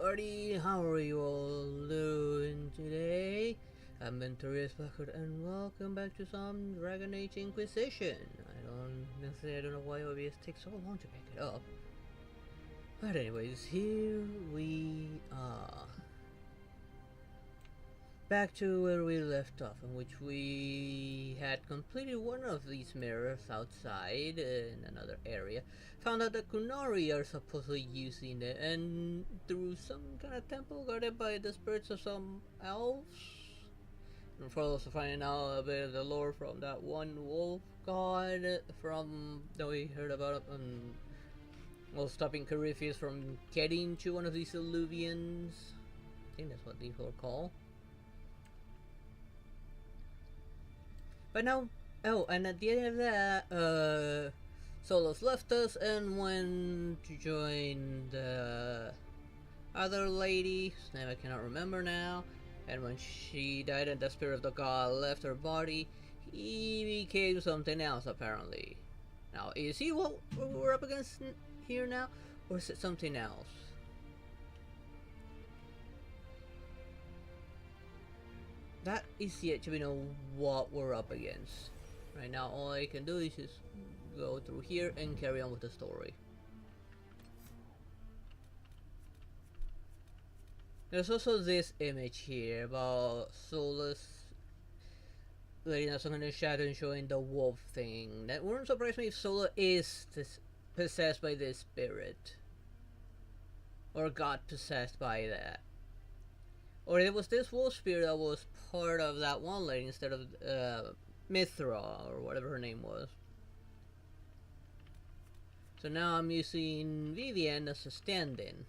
everybody, how are you all doing today? I'm Venturous Blackwood and welcome back to some Dragon Age Inquisition. I don't know why OBS takes so long to pick it up. But anyways, here we are. Back to where we left off, in which we had completed one of these mirrors outside in another area. Found out that Kunari are supposedly using it, and through some kind of temple guarded by the spirits of some elves. And for also finding out a bit of the lore from that one wolf god from that we heard about, while stopping Corypheus from getting to one of these illuvians. I think that's what these were called. But now, oh, and at the end of that, Solos left us and went to join the other lady, whose name I cannot remember now. And when she died and the spirit of the god left her body, he became something else apparently. Now, is he what we're up against here now, or is it something else? That is yet to be know what we're up against. Right now, all I can do is just go through here and carry on with the story. There's also this image here about Solus letting us on the shadow and showing the wolf thing. That wouldn't surprise me if Sola is possessed by this spirit, or got possessed by that. Or it was this wolf spirit that was part of that one lady instead of Mithra, or whatever her name was. So now I'm using Vivian as a stand-in.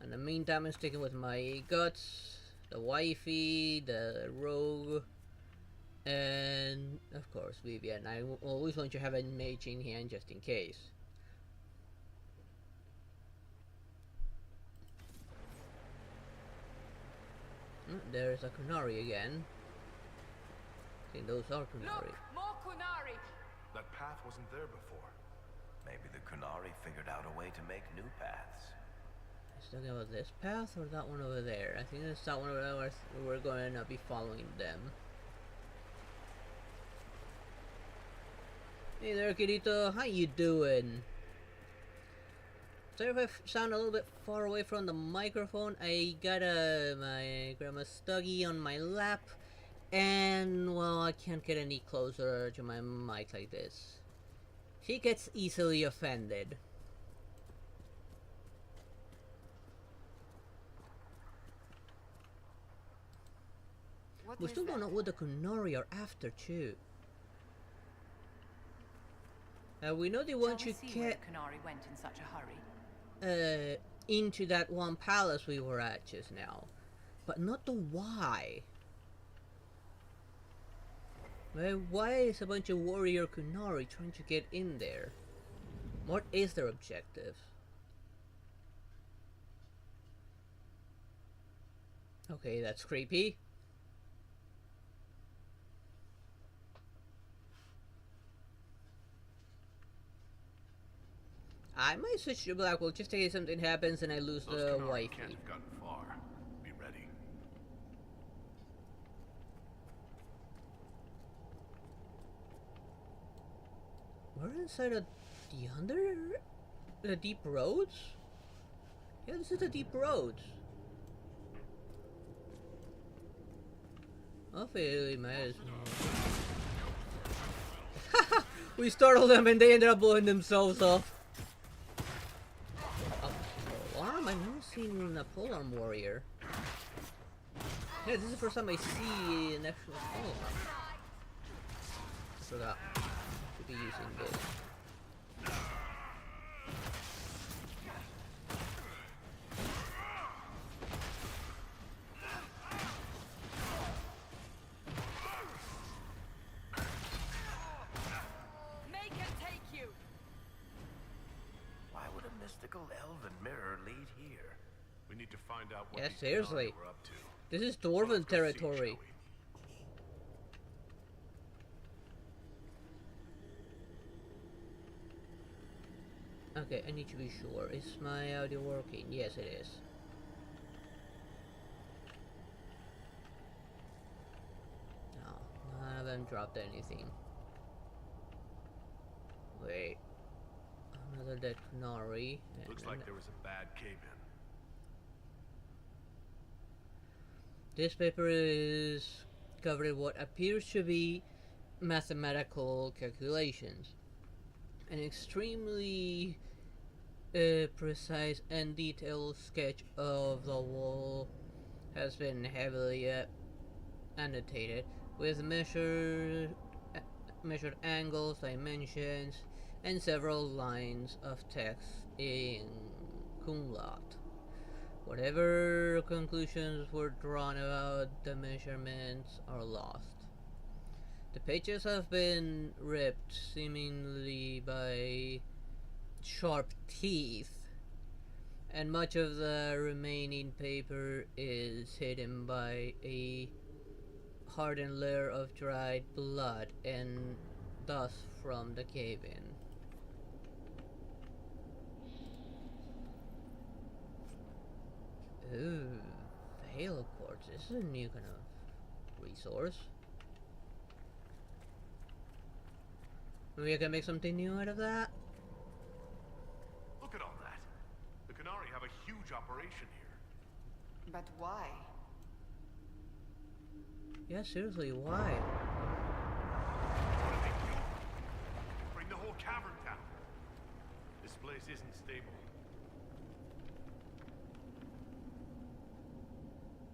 In the meantime, I'm sticking with my guts, the wifey, the rogue, and of course Vivian. I always want to have a mage in hand just in case. There's a Kunari again. I think those are Kunari. Look, more Kunari! That path wasn't there before. Maybe the Kunari figured out a way to make new paths. Is talking about this path or that one over there? I think it's that one over there where we're going to be following them. Hey there, Kirito. How you doing? Sorry if I sound a little bit far away from the microphone. I got my grandma's Stuggy on my lap, and well, I can't get any closer to my mic like this. She gets easily offended. We still don't know what the Kunari are after too. We know they want to get Kunari went in such a hurry. into that one palace we were at just now, but not the why. Why is a bunch of warrior Kunari trying to get in there? What is their objective? Okay, that's creepy. I might switch to Blackwell just in case something happens and I lose the wifey. Can't have gotten far. Be ready. We're inside of the deep roads? Yeah, this is the deep roads. Hopefully, might as well. We startled them and they ended up blowing themselves off. Alarm? I've never seen a polearm warrior. Yeah, this is the first time I see an actual polearm. I forgot to be using this. Make her take you! Why would a mystical elven mirror lead here? We need to find out what Yeah, these seriously. Kunari were up to. This is So Dwarven let's go see, territory. shall we? Okay, I need to be sure. Is my audio working? Yes, it is. dropped anything. Wait. Another dead Kunari. Looks like there was a bad cave-in. This paper is covering what appears to be mathematical calculations. An extremely precise and detailed sketch of the wall has been heavily annotated with measured angles, dimensions, and several lines of text in Kunlat. Whatever conclusions were drawn about the measurements are lost. The pages have been ripped seemingly by sharp teeth, and much of the remaining paper is hidden by a hardened layer of dried blood and dust from the cave-in. Ooh, Veil Quartz. This is a new kind of resource. Maybe I can make something new out of that? Look at all that. The Kunari have a huge operation here. But why? Yeah, seriously, why? What did they do? Bring the whole cavern down. This place isn't stable.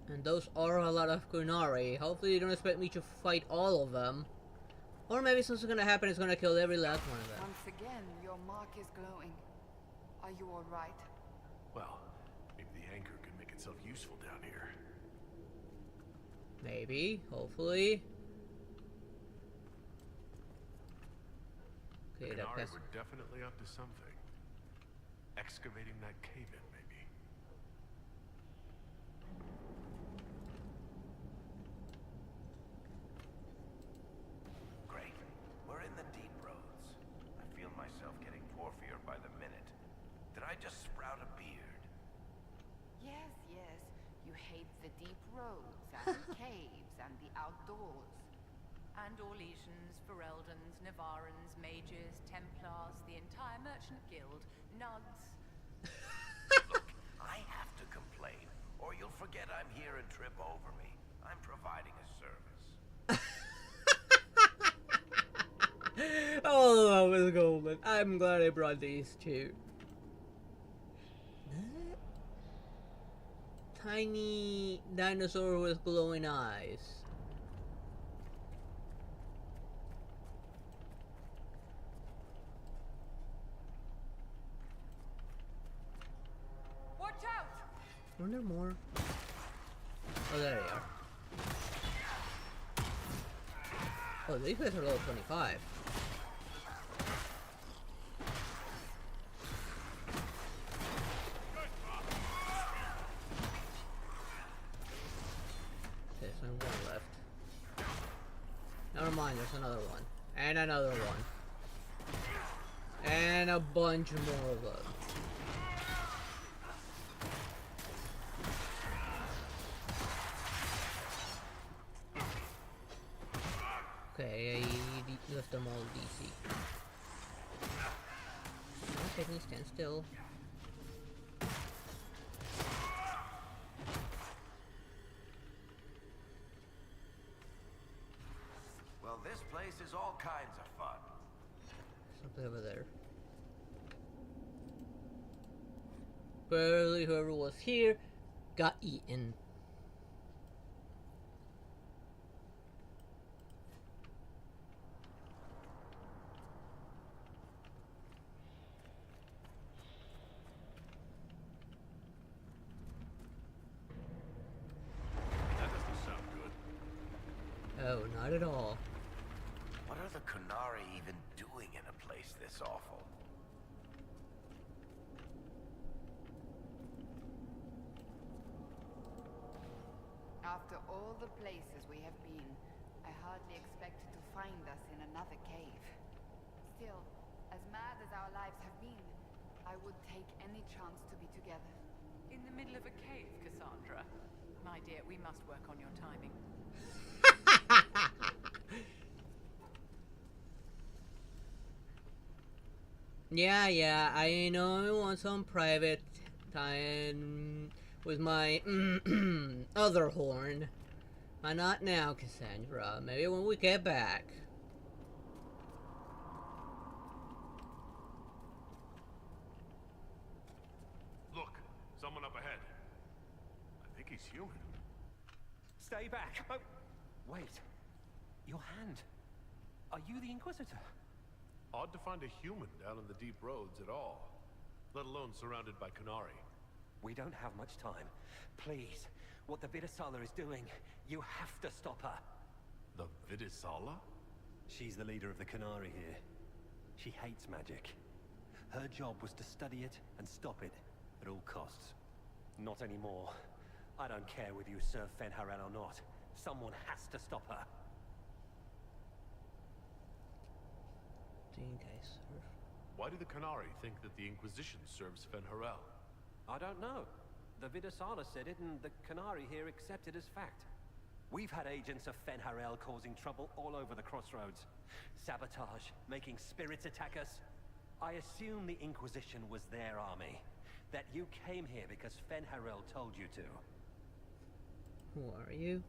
And those are a lot of Kunari. Hopefully you don't expect me to fight all of them. Or maybe something's gonna happen, it's gonna kill every last one of them. Once again, your mark is glowing. Are you all right? Well, maybe the anchor could make itself useful down here. Maybe, hopefully. Okay, The that Kunari pass. were definitely up to something. Excavating that cave-in, maybe. Great. We're in the deep roads. I feel myself getting porphier by the minute. Did I just sprout a beard? Yes, yes. You hate the deep roads and caves and the outdoors. And Orlesians, Fereldans, Navarans, Mages, Templars, the entire Merchant Guild, Nugs. Look, I have to complain, or you'll forget I'm here and trip over me. I'm providing a service. Oh, that was golden. I'm glad I brought these two. Tiny dinosaur with glowing eyes. Watch out! Are there more? Oh, there they are. Oh, these guys are level 25. Okay, so one left. Never mind, there's another one. And another one. And a bunch more of them. Okay, I left them all DC. Okay, can stand still. Well, this place is all kinds of fun. Something over there. Barely whoever was here got eaten. That doesn't sound good. Oh, not at all. What are the Kunari even doing in a place this awful? After all the places we have been, I hardly expected to find us in another cave. Still, as mad as our lives have been, I would take any chance to be together. In the middle of a cave, Cassandra. My dear, we must work on your timing. Yeah, I know I want some private time with my other horn. But not now, Cassandra. Maybe when we get back. Look, someone up ahead. I think he's human. Stay back. Oh, wait. Your hand. Are you the Inquisitor? Odd to find a human down in the deep roads at all, let alone surrounded by Canari. We don't have much time. Please, what the Vidasala is doing, you have to stop her. The Vidisala? She's the leader of the Canari here. She hates magic. Her job was to study it and stop it at all costs. Not anymore. I don't care whether you serve Fen'Harel or not. Someone has to stop her. Think I serve. Why do the Canari think that the Inquisition serves Fen'Harel? I don't know. The Vidasala said it, and the Canari here accept it as fact. We've had agents of Fen'Harel causing trouble all over the crossroads. Sabotage, making spirits attack us. I assume the Inquisition was their army. That you came here because Fen'Harel told you to. Who are you?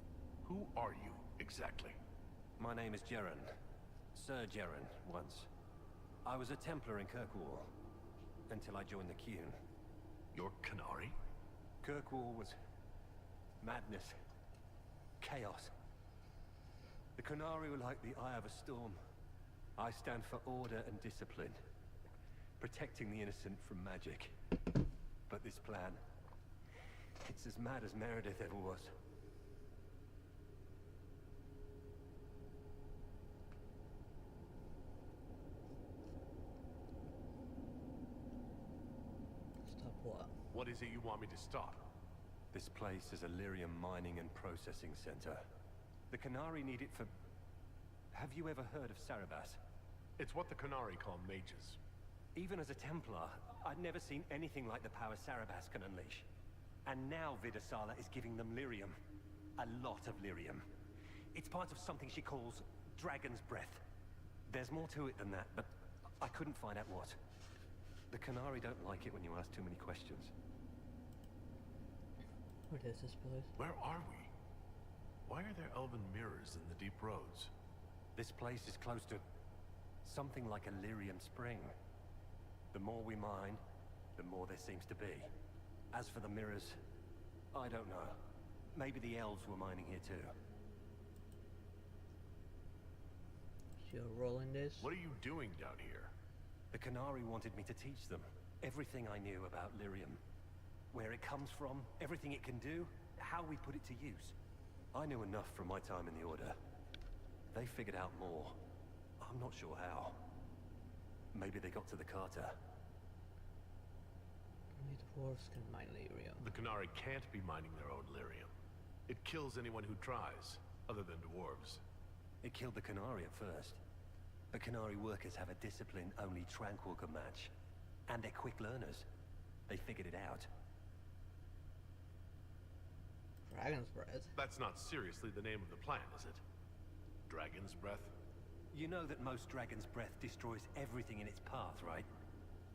Who are you, exactly? My name is Jeren. Sir Jeren, once. I was a Templar in Kirkwall, until I joined the Qun. You're Canari? Kirkwall was madness. Chaos. The Canari were like the eye of a storm. I stand for order and discipline. Protecting the innocent from magic. But this plan, it's as mad as Meredith ever was. Stop what? What is it you want me to stop? This place is a lyrium mining and processing center. The Canari need it for... Have you ever heard of Sarabas? It's what the Canari call mages. Even as a Templar, I'd never seen anything like the power Sarabas can unleash. And now Vidasala is giving them lyrium. A lot of lyrium. It's part of something she calls Dragon's Breath. There's more to it than that, but I couldn't find out what. The Canari don't like it when you ask too many questions. What is this place? Where are we? Why are there elven mirrors in the deep roads? This place is close to something like a lyrium spring. The more we mine, the more there seems to be. As for the mirrors, I don't know. Maybe the elves were mining here too. You're rolling this? What are you doing down here? The Canari wanted me to teach them everything I knew about lyrium. Where it comes from, everything it can do, how we put it to use. I knew enough from my time in the Order. They figured out more. I'm not sure how. Maybe they got to the Carter. Only dwarves can mine lyrium. The Canari can't be mining their own lyrium. It kills anyone who tries, other than dwarves. It killed the Canari at first. But Canari workers have a discipline only Tranquil can match. And they're quick learners. They figured it out. Dragon's breath. That's not seriously the name of the plan, is it? Dragon's breath? You know that most Dragon's Breath destroys everything in its path, right?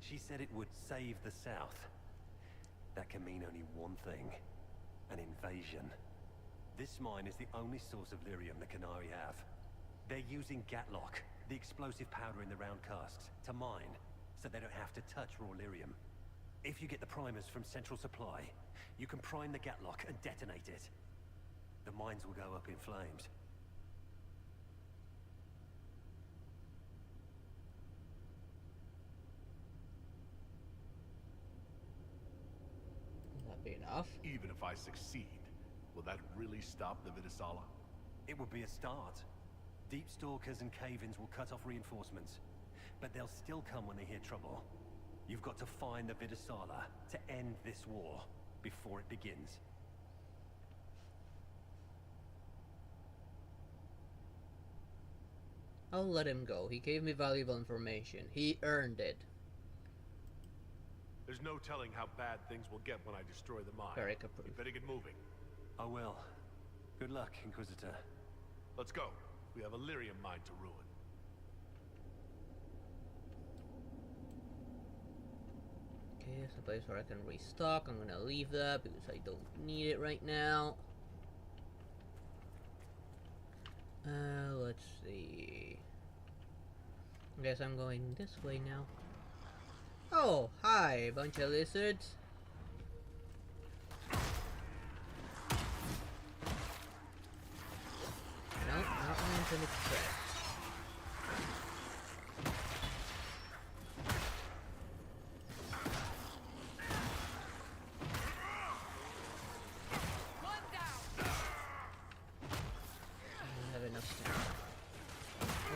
She said it would save the South. That can mean only one thing. An invasion. This mine is the only source of lyrium the Canari have. They're using Gatlock, the explosive powder in the round casks, to mine, so they don't have to touch raw lyrium. If you get the primers from Central Supply, you can prime the Gatlock and detonate it. The mines will go up in flames. Will that be enough? Even if I succeed, will that really stop the Vidisala? It would be a start. Deep stalkers and cave-ins will cut off reinforcements, but they'll still come when they hear trouble. You've got to find the Vidisala to end this war before it begins. I'll let him go. He gave me valuable information. He earned it. There's no telling how bad things will get when I destroy the mine. Very You approved. better get moving. I will. Good luck, Inquisitor. Let's go. We have a lyrium mine to ruin. Here's a place where I can restock. I'm gonna leave that because I don't need it right now. Let's see. I guess I'm going this way now. Oh, hi, bunch of lizards. No, not an express.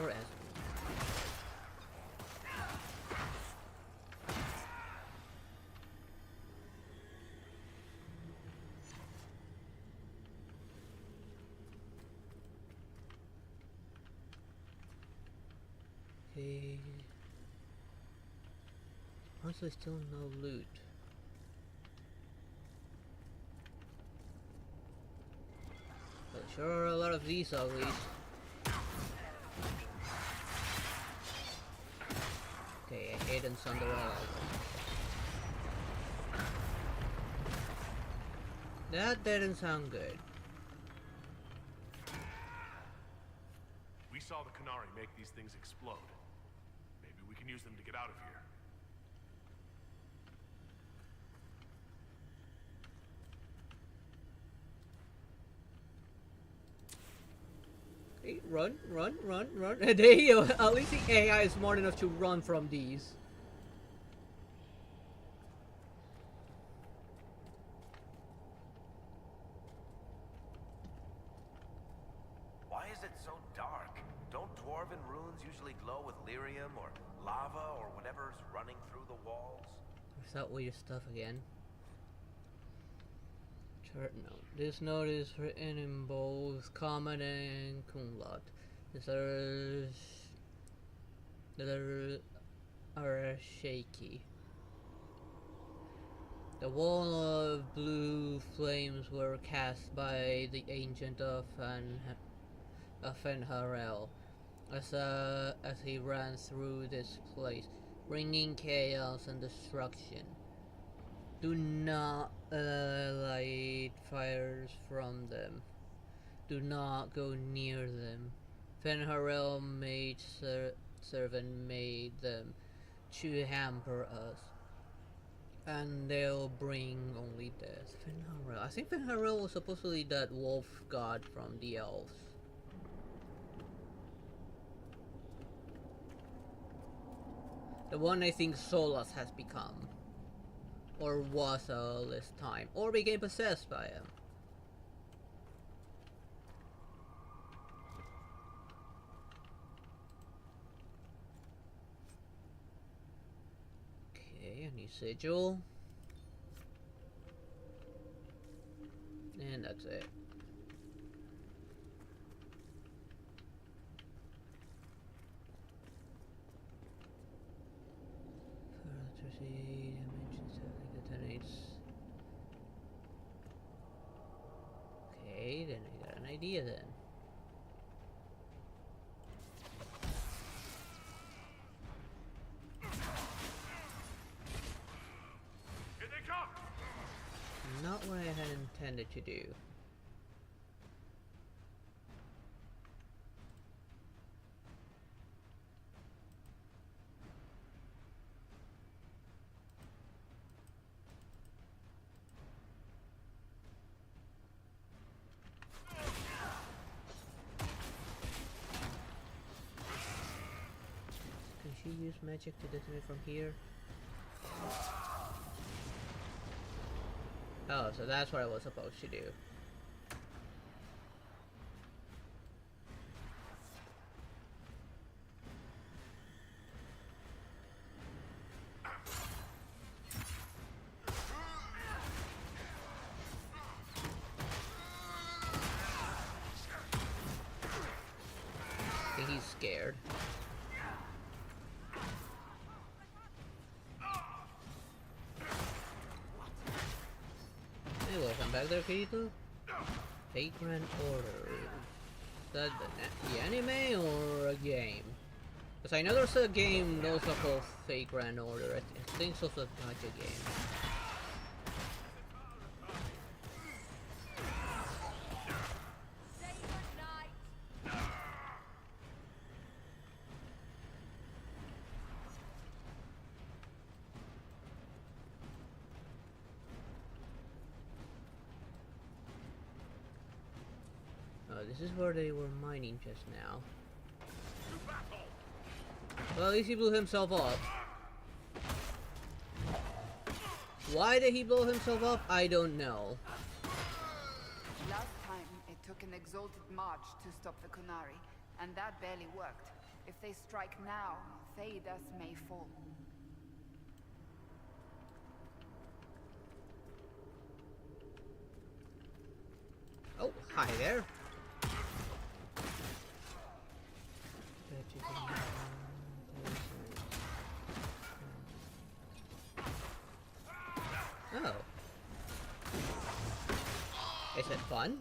Or as okay. Also, still no loot. But sure are a lot of these uglies. Okay, I hate Thunder all. That didn't sound good. We saw the Kunari make these things explode. Maybe we can use them to get out of here. Okay, run. They, at least the AI is smart enough to run from these. Why is it so dark? Don't dwarven runes usually glow with lyrium or lava or whatever's running through the walls? There's that weird stuff again. Chart note. This note is written in both common and kumlaut. The letters are shaky. The wall of blue flames were cast by the ancient of Fenharel as he ran through this place, bringing chaos and destruction. Do not light fires from them. Do not go near them. Fenharel made servant made them to hamper us, and they'll bring only death. Fenharel. I think Fenharel was supposedly that wolf god from the elves. The one I think Solas has become. Or was all this time. Or became possessed by him. Okay, a new sigil. And that's it. Okay, then I got an idea then. Here they come! Not what I had intended to do. Can she use magic to detonate from here? Oh, so that's what I was supposed to do. I think he's scared. Hey, welcome back there, Kirito. Vagrant Order. Is that the anime or a game? Because I know there's a game also called Fake Grand Order. I think it's also a gacha game. This is where they were mining just now. Well, at least he blew himself up. Why did he blow himself up? I don't know. Last time, it took an exalted march to stop the Kunari, and that barely worked. If they strike now, Thedas may fall. Oh, hi there. Oh. Is it fun?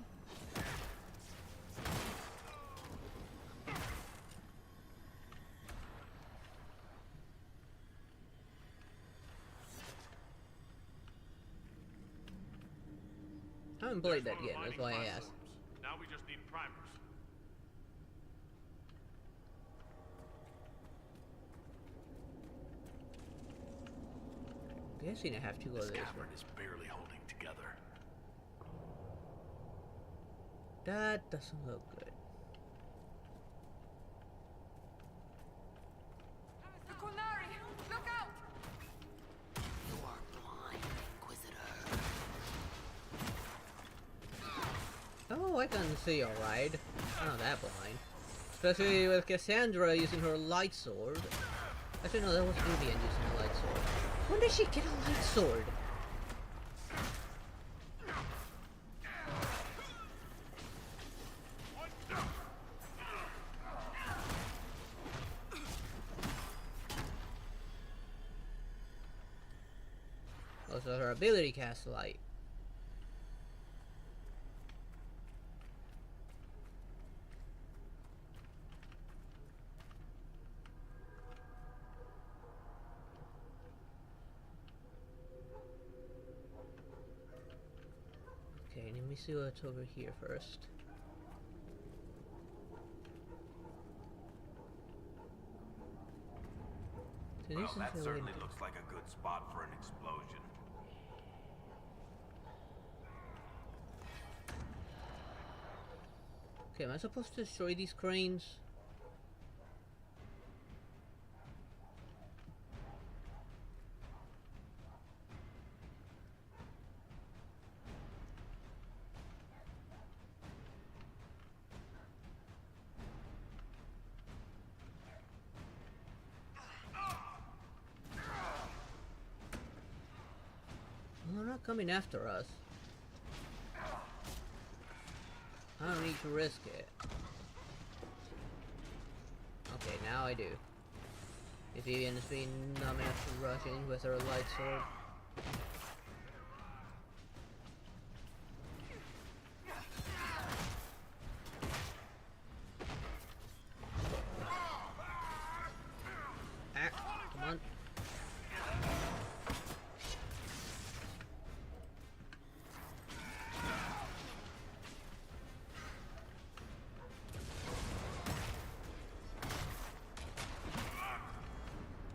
I haven't played that yet, that's why I asked. Now we just need primers. I'm guessing I have to go this way. Cavern is barely holding together. That doesn't look good. The Kunari! Look out! You are blind, Inquisitor. Oh, I can see alright. I'm not that blind. Especially with Cassandra using her light sword. Actually, no, that was Vivian using her light sword. When did she get a light sword? Oh, so her ability casts light. Okay, let me see what's over here first. So Well, this is that the certainly window. looks like a good spot for an explosion. Okay, am I supposed to destroy these cranes? Well, they're not coming after us. I don't need to risk it. Okay, now I do. If Vivian is being dumb enough to rush in with her light sword. Ah, come on.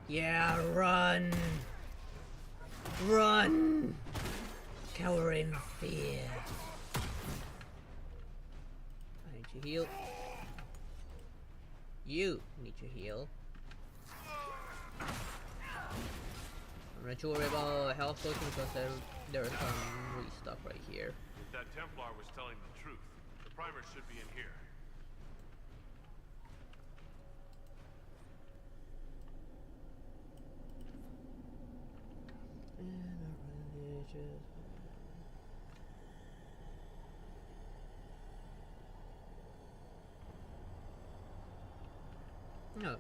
Yeah, run! Run! Cower in fear. I need to heal. You need to heal. I'm not sure about health potion because there's some restock right here. If that Templar was telling the truth, the primers should be in here. No.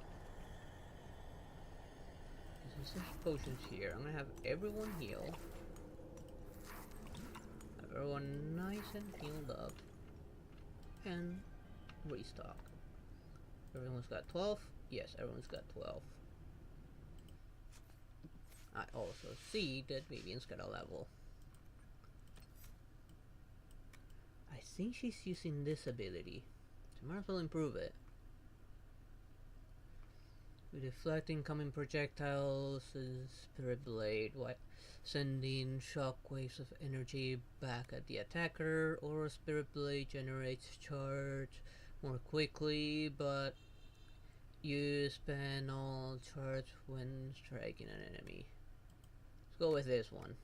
This is potions here. I'm gonna have everyone heal. Have everyone nice and healed up. And restock. Everyone's got 12. Yes, everyone's got 12. I also see that Vivian's got a level. I think she's using this ability, so might as well improve it. With deflect incoming projectiles, Spirit Blade, sending shockwaves of energy back at the attacker, or Spirit Blade generates charge more quickly, but you spend all charge when striking an enemy. Let's go with this one.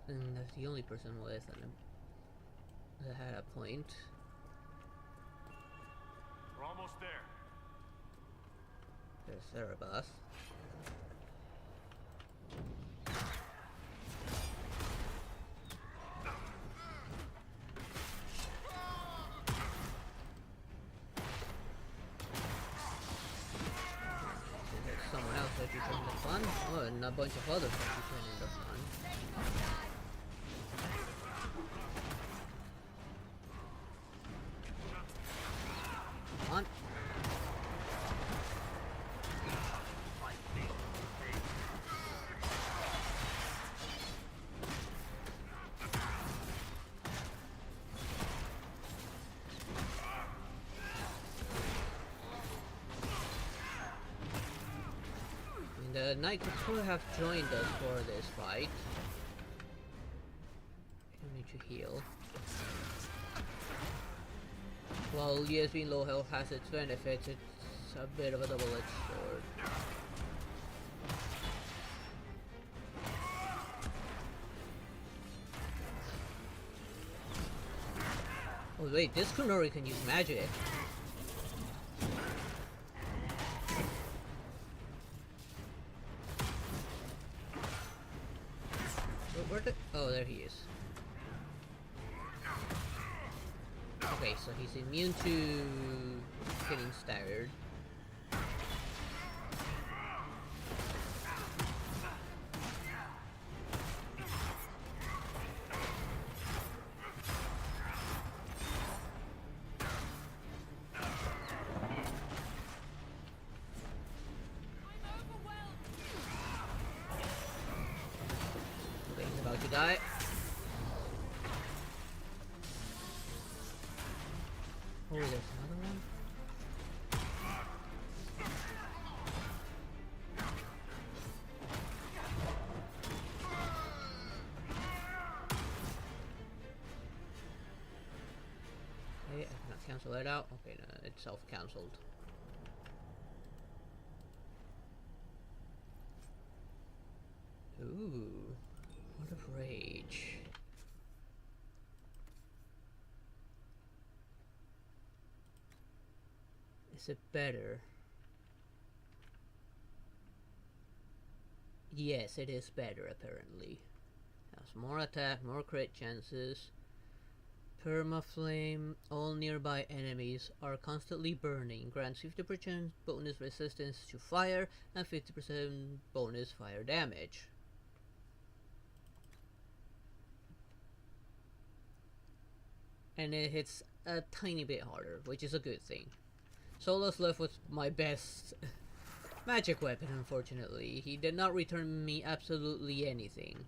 And that's the only person with that had a point. We're almost there. There's Cerebus. There's someone else that you joined the fun. Oh, and a bunch of others that you joined the fun. Come on. The Knight could have joined us for this fight. I need to heal. While yes, being low health has its benefits, it's a bit of a double-edged sword. Oh wait, this Kunori can use magic. Oh, there he is. Okay, so he's immune to getting staggered. Okay, he's about to die. Oh, there's another one? Okay, I cannot cancel that out. Okay, no, it's self-cancelled. Ooh, what of rage. Is it better? Yes, it is better apparently. Has more attack, more crit chances. Permaflame. All nearby enemies are constantly burning. Grants 50% bonus resistance to fire and 50% bonus fire damage. And it hits a tiny bit harder, which is a good thing. Solo's left with my best magic weapon, unfortunately. He did not return me absolutely anything.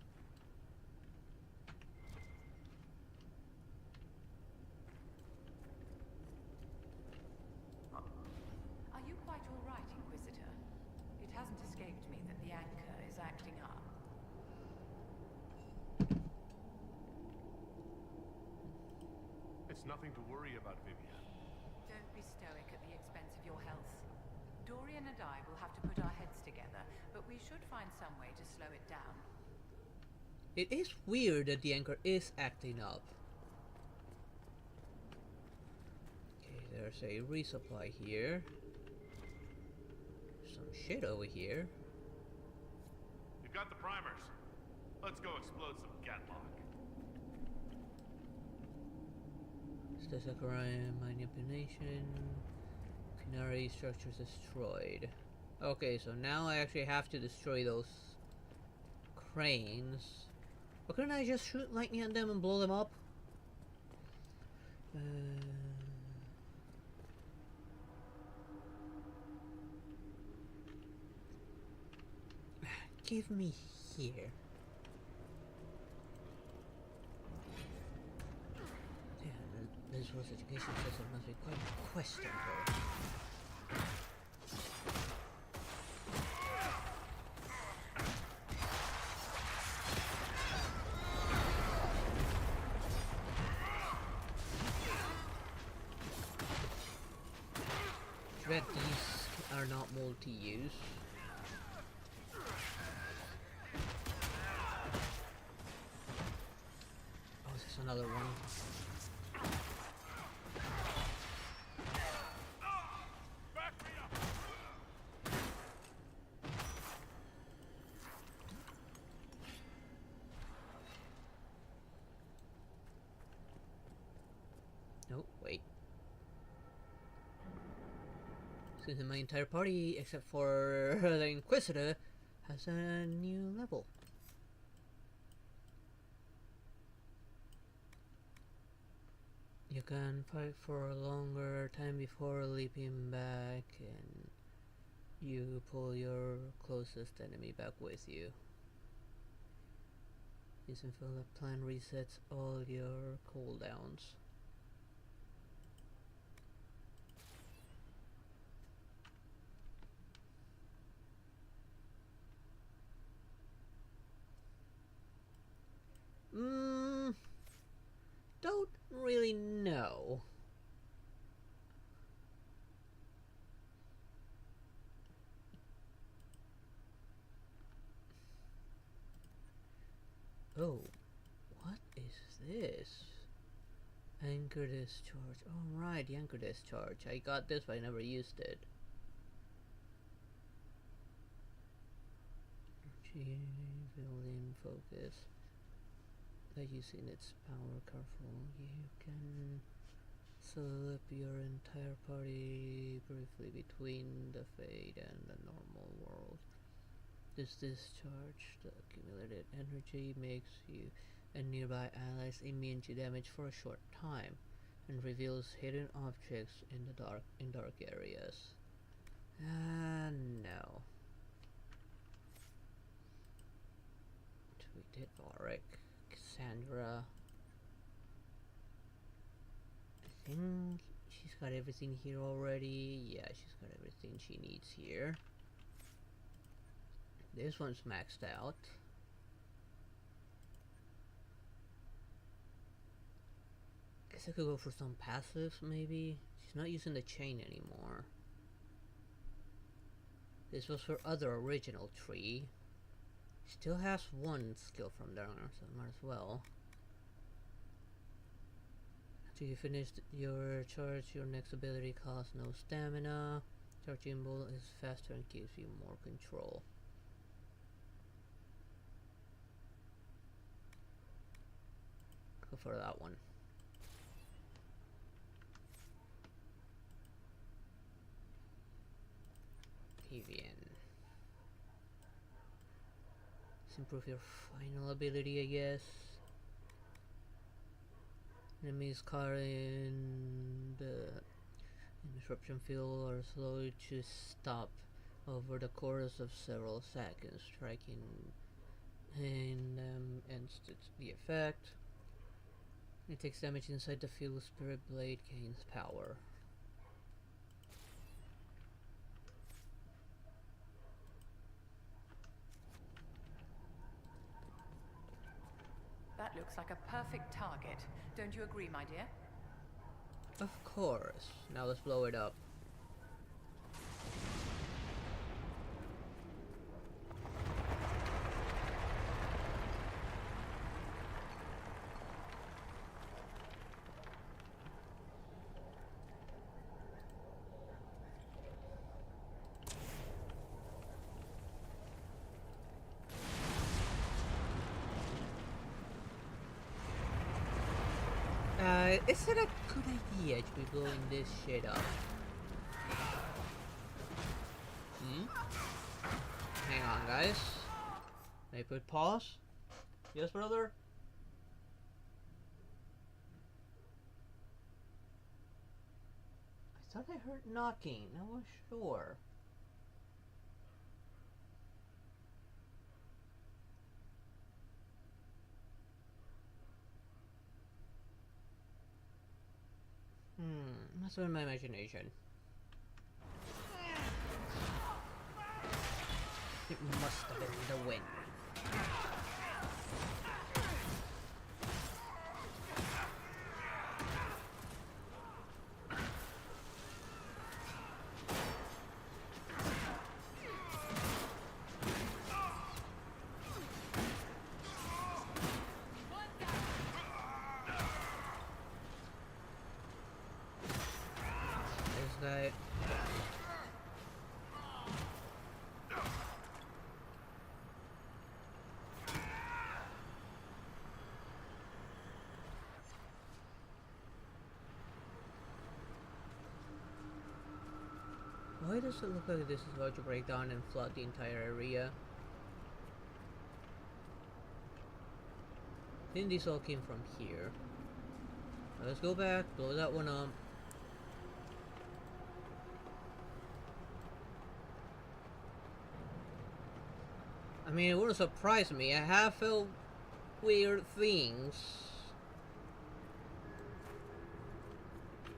Are you quite all right, Inquisitor? It hasn't escaped me that the anchor is acting up. It's nothing to worry about, Vivian. Don't be stoic at the expense of your health. Dorian and I will have to put our heads together, but we should find some way to slow it down. It is weird that the anchor is acting up. Okay, there's a resupply here. Some shit over here. We've got the primers. Let's go explode some Gatlock. Sakurai manipulation. Canary structures destroyed. Okay, so now I actually have to destroy those cranes. But couldn't I just shoot lightning at them and blow them up? Give me here. Yeah, this was education system must be quite questionable. Bet these are not multi-use. Oh, there's another one. No, wait. Since my entire party, except for the Inquisitor, has a new level. You can fight for a longer time before leaping back, and you pull your closest enemy back with you. Using fill up plan resets all your cooldowns. Don't really know. Oh, what is this? Anchor discharge. Oh right, the anchor discharge. I got this but I never used it. Building focus. By using its power careful, you can slip your entire party briefly between the Fade and the normal world. This discharge, the accumulated energy, makes you and nearby allies immune to damage for a short time, and reveals hidden objects in dark areas. No. We did Varric. Cassandra. I think she's got everything here already. Yeah, she's got everything she needs here. This one's maxed out. Guess I could go for some passives maybe. She's not using the chain anymore. This was her other original tree. Still has one skill from there, so might as well. After you finish your charge, your next ability costs no stamina. Charging Bull is faster and gives you more control. Go for that one. Avian. Improve your final ability, I guess. Enemies caught in the disruption field are slowly to stop over the course of several seconds. Striking in them ends the effect. It takes damage inside the field. Spirit Blade gains power. That looks like a perfect target. Don't you agree, my dear? Of course. Now let's blow it up. Is it a good idea to be blowing this shit up? Hang on, guys. May I put pause? Yes, brother? I thought I heard knocking. I was sure. Must have been my imagination. It must have been the wind. Is that... Why does it look like this is about to break down and flood the entire area? I think these all came from here. Let's go back, blow that one up. I mean, it wouldn't surprise me. I have felt weird things.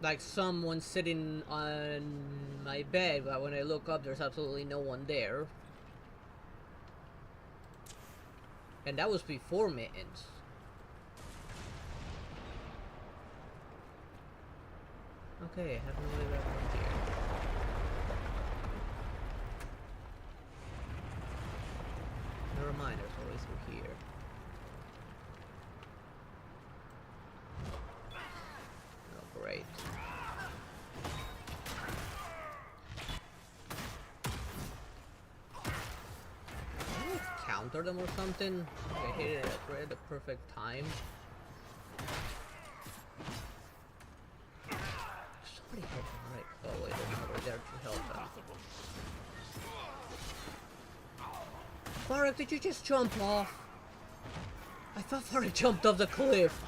Like someone sitting on my bed, but when I look up, there's absolutely no one there. And that was before mittens. Okay, I have no way back from here. Never mind, there's a way through here. Oh, great. Can I counter them or something? I hit it at right at the perfect time. Somebody help him, right? Oh wait, there's nobody there to help him. Farrak, did you just jump off? I thought Farrak jumped off the cliff.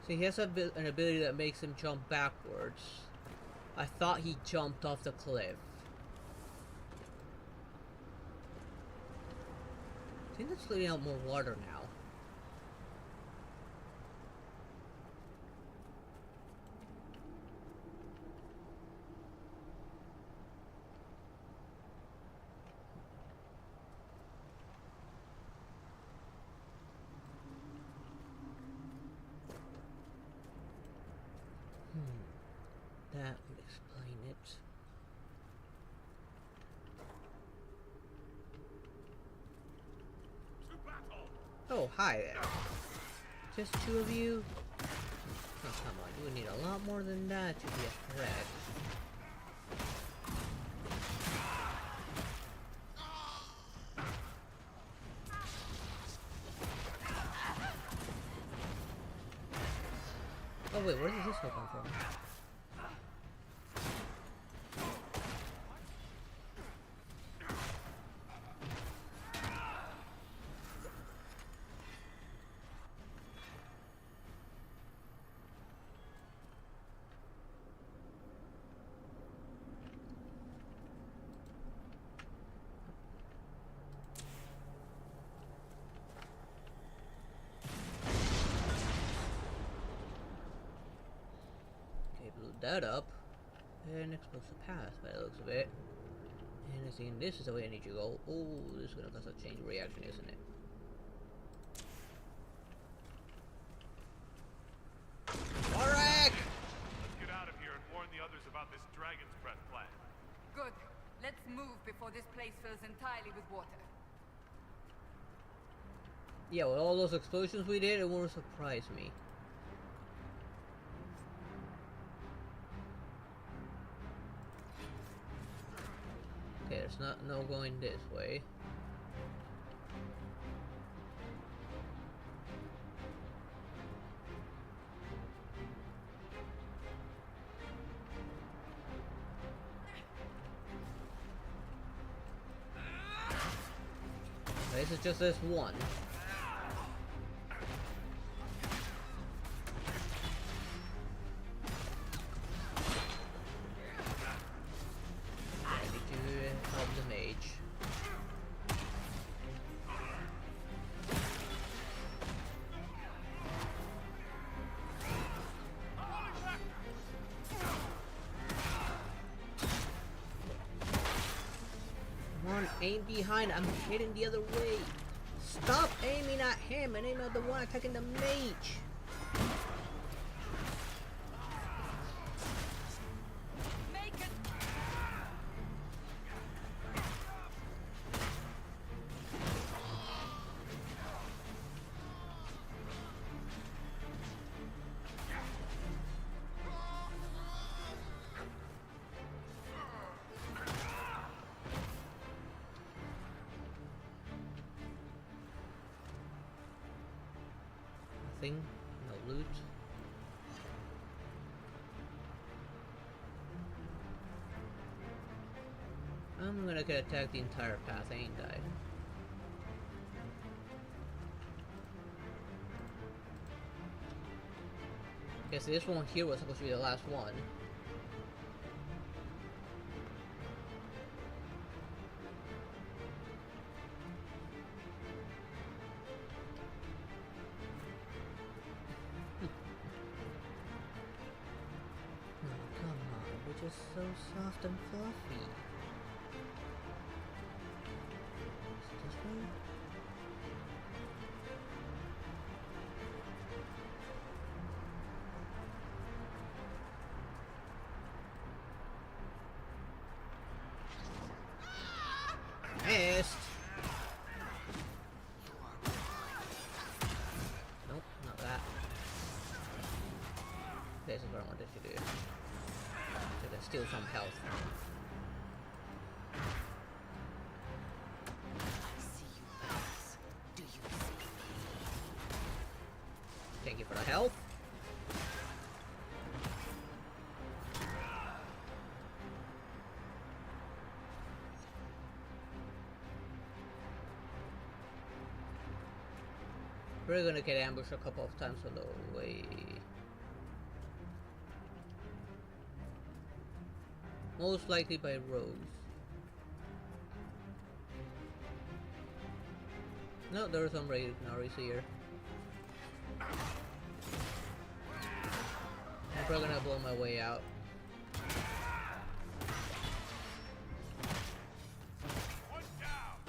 See, he has an ability that makes him jump backwards. I thought he jumped off the cliff. I think that's letting out more water now. That would explain it. Oh, hi there. Just two of you? Oh, come on, you would need a lot more than that to be a threat. Oh wait, where does this one come from? That up and explosive path by the looks of it. And I think this is the way I need to go. Oh, this is gonna cause a chain reaction, isn't it? Farrak! Let's get out of here and warn the others about this Dragon's Breath plan. Good. Let's move before this place fills entirely with water. Yeah, with all those explosions we did, it won't surprise me. Okay, there's no going this way. This is just this one. I need to help the mage. Come on, aim behind. I'm hitting the other way. Stop aiming at him and aim at the one attacking the mage. Make it. Nothing. No loot. I'm gonna get attacked the entire path, ain't I? Guess this one here was supposed to be the last one. Oh, come on, we're just so soft and fluffy. Is it this way? Missed! Nope, not that. This is what I wanted to do. So there's still some health. I see you pass. Do you see me? Thank you for the health. We're gonna get ambushed a couple of times on the way. Most likely by rogues. No, there are some Ragnaris here. I'm probably gonna blow my way out. One down!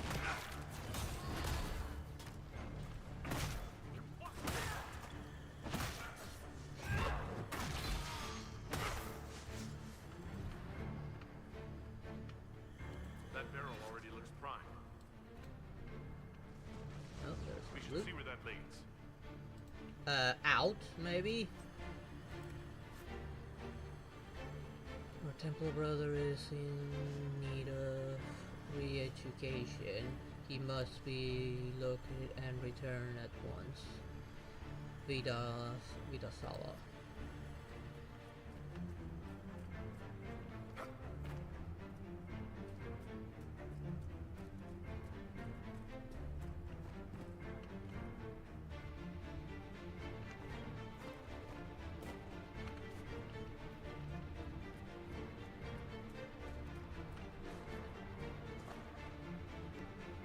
That barrel already looks prime. Oh, We there's should loot. see where that leads. Out, maybe? Our Templar brother is in need of re-education. He must be located and returned at once. Vida Sala.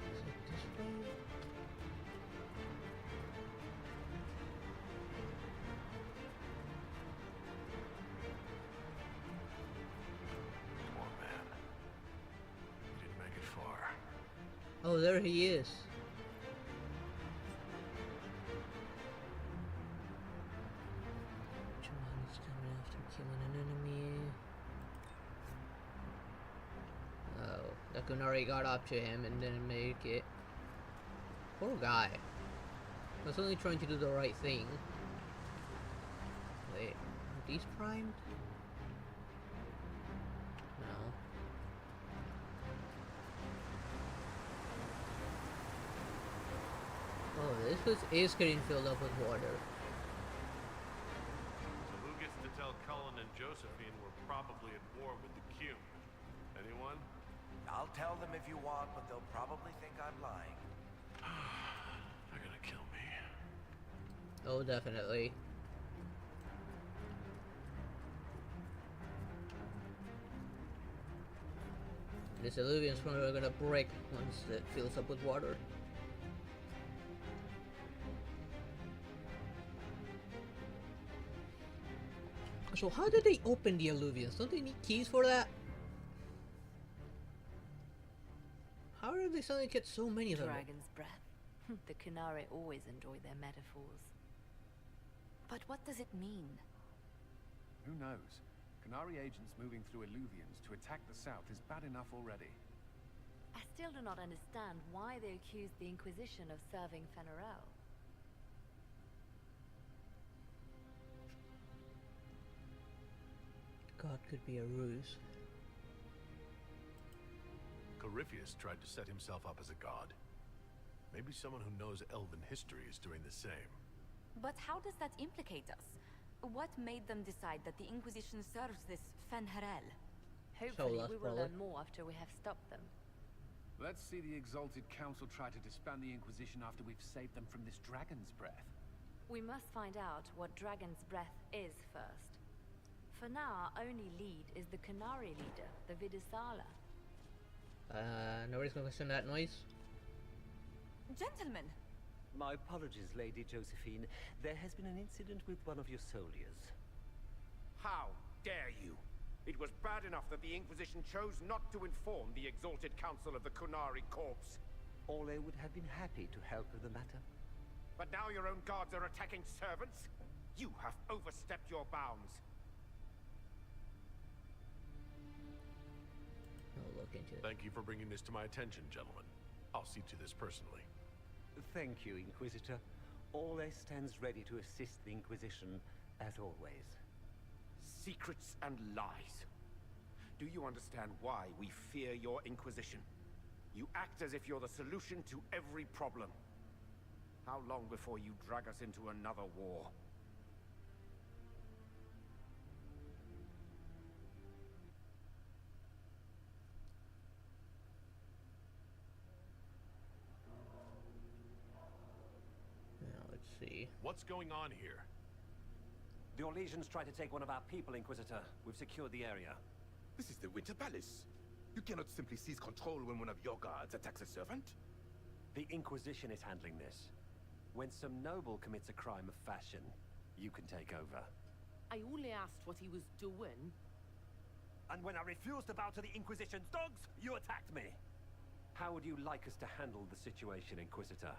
Is it this way? Poor man. He didn't make it far. Oh, there he is. Which one is coming after killing an enemy? Oh, Kunari got up to him and didn't make it. Poor guy. I was only trying to do the right thing. Wait, are these primed? No. Oh, this is getting filled up with water. So who gets to tell Cullen and Josephine we're probably at war with the Q? Anyone? I'll tell them if you want, but they'll probably think I'm lying. They're gonna kill me. Oh, definitely. This alluvium's probably gonna break once it fills up with water. So how did they open the alluviums? Don't they need keys for that? How did they suddenly get so many of them? Dragon's breath. The Kunari always enjoy their metaphors. But what does it mean? Who knows? Canary agents moving through alluvians to attack the south is bad enough already. I still do not understand why they accused the Inquisition of serving Fenarel. God, could be a ruse. Corypheus tried to set himself up as a god. Maybe someone who knows elven history is doing the same. But how does that implicate us? What made them decide that the Inquisition serves this Fenharel? Hopefully Solas, we will probably. learn more after we have stopped them. Let's see the Exalted Council try to disband the Inquisition after we've saved them from this dragon's breath. We must find out what Dragon's Breath is first. For now, our only lead is the Kunari leader, the Vidisala. Nobody's gonna listen to that noise? Gentlemen! My apologies, Lady Josephine. There has been an incident with one of your soldiers. How dare you? It was bad enough that the Inquisition chose not to inform the Exalted Council of the Kunari Corps. Ole would have been happy to help with the matter. But now your own guards are attacking servants? You have overstepped your bounds. I'll look into it. Thank you for bringing this to my attention, gentlemen. I'll see to this personally. Thank you, Inquisitor. Ole stands ready to assist the Inquisition, as always. Secrets and lies. Do you understand why we fear your Inquisition? You act as if you're the solution to every problem. How long before you drag us into another war? Now let's see. What's going on here? The Orlesians tried to take one of our people, Inquisitor. We've secured the area. This is the Winter Palace. You cannot simply seize control when one of your guards attacks a servant. The Inquisition is handling this. When some noble commits a crime of fashion, you can take over. I only asked what he was doing. And when I refused to bow to the Inquisition's dogs, you attacked me! How would you like us to handle the situation, Inquisitor?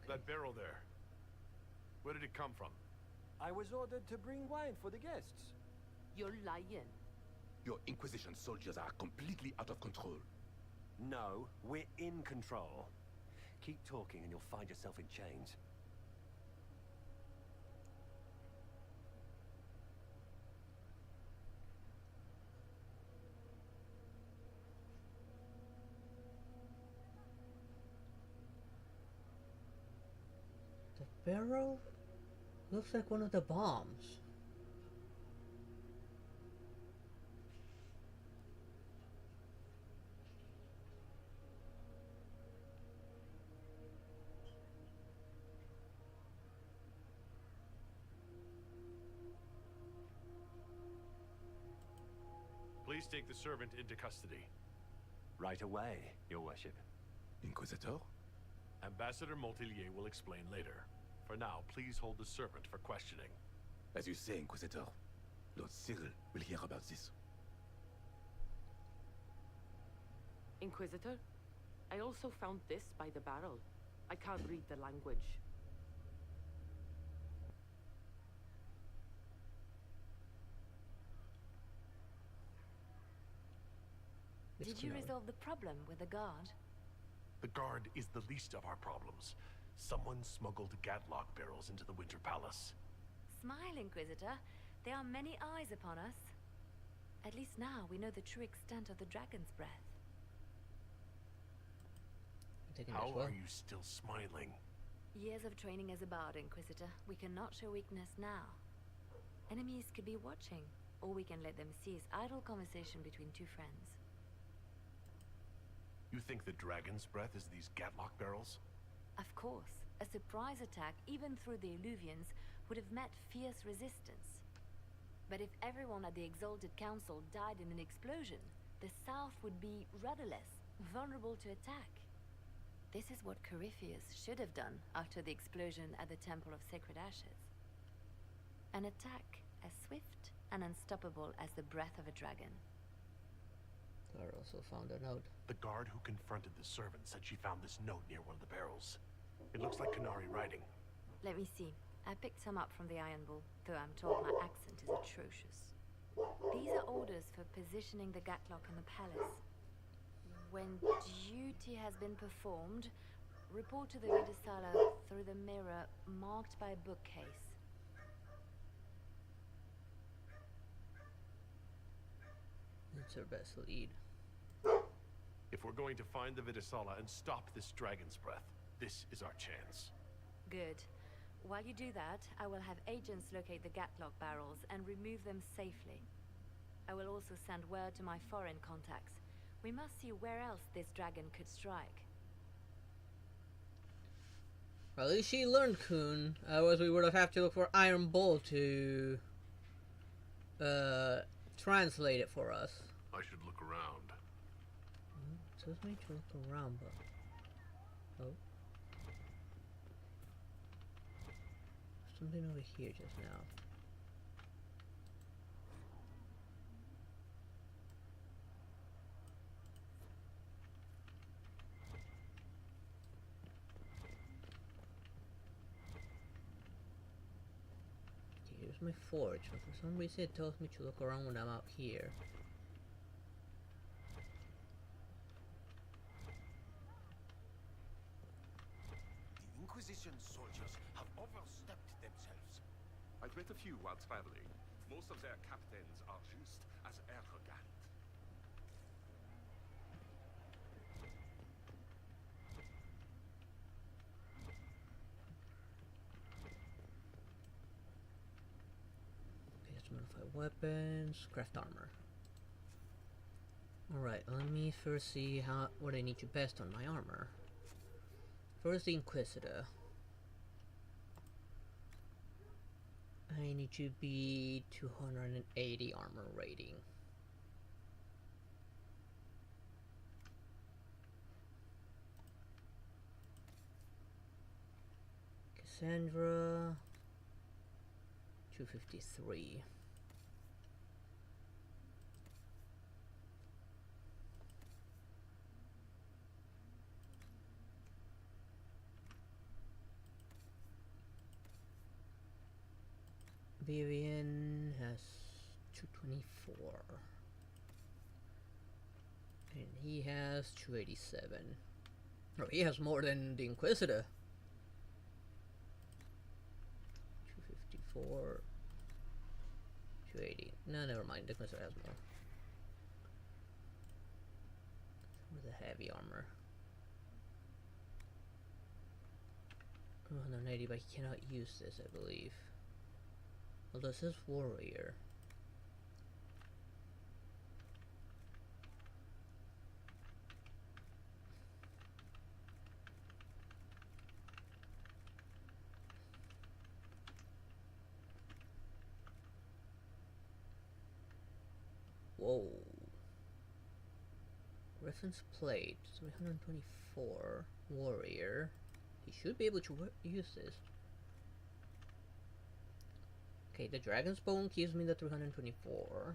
That barrel there. Where did it come from? I was ordered to bring wine for the guests. You're lying. Your Inquisition soldiers are completely out of control. No, we're in control. Keep talking and you'll find yourself in chains. The barrel looks like one of the bombs. Please take the servant into custody. Right away, Your Worship. Inquisitor? Ambassador Montillier will explain later. For now, please hold the servant for questioning. As you say, Inquisitor. Lord Cyril will hear about this. Inquisitor, I also found this by the barrel. I can't read the language. Did you resolve the problem with the guard? The guard is the least of our problems. Someone smuggled gatlock barrels into the Winter Palace. Smile, Inquisitor. There are many eyes upon us. At least now we know the true extent of the dragon's breath. How are you still smiling? Years of training as a bard, Inquisitor. We cannot show weakness now. Enemies could be watching, or we can let them seize idle conversation between two friends. You think the dragon's breath is these gatlock barrels? Of course. A surprise attack, even through the Illuvians, would have met fierce resistance. But if everyone at the Exalted Council died in an explosion, the South would be rudderless, vulnerable to attack. This is what Corypheus should have done after the explosion at the Temple of Sacred Ashes. An attack as swift and unstoppable as the breath of a dragon. I also found a note. The guard who confronted the servant said she found this note near one of the barrels. It looks like Canary writing. Let me see. I picked some up from the Iron Bull, though I'm told my accent is atrocious. These are orders for positioning the gatlock in the palace. When duty has been performed, report to the Vidasala through the mirror marked by a bookcase. It's our best lead. If we're going to find the Vidasala and stop this dragon's breath, this is our chance. Good. While you do that, I will have agents locate the gatlock barrels and remove them safely. I will also send word to my foreign contacts. We must see where else this dragon could strike. Well, at least she learned Kun. Otherwise we would have to look for Iron Bull to translate it for us. I should look around. It tells me to look around, but... Oh. Something over here just now. Here's my forge, but for some reason it tells me to look around when I'm out here. The Inquisition soldiers have overstepped themselves. I've met a few while traveling. Most of their captains are just as arrogant. Okay, let's modify weapons, craft armor. Alright, let me first see what I need to best on my armor. First, the Inquisitor. I need to be 280 armor rating. Cassandra, 253. Vivian has 224. And he has 287. Oh, he has more than the Inquisitor. 254. 280. No, never mind. The Inquisitor has more. With the heavy armor. 180, but he cannot use this, I believe. Well, this is warrior. Whoa. Reference plate 324 warrior. He should be able to use this. Okay, the Dragon's Bone gives me the 324.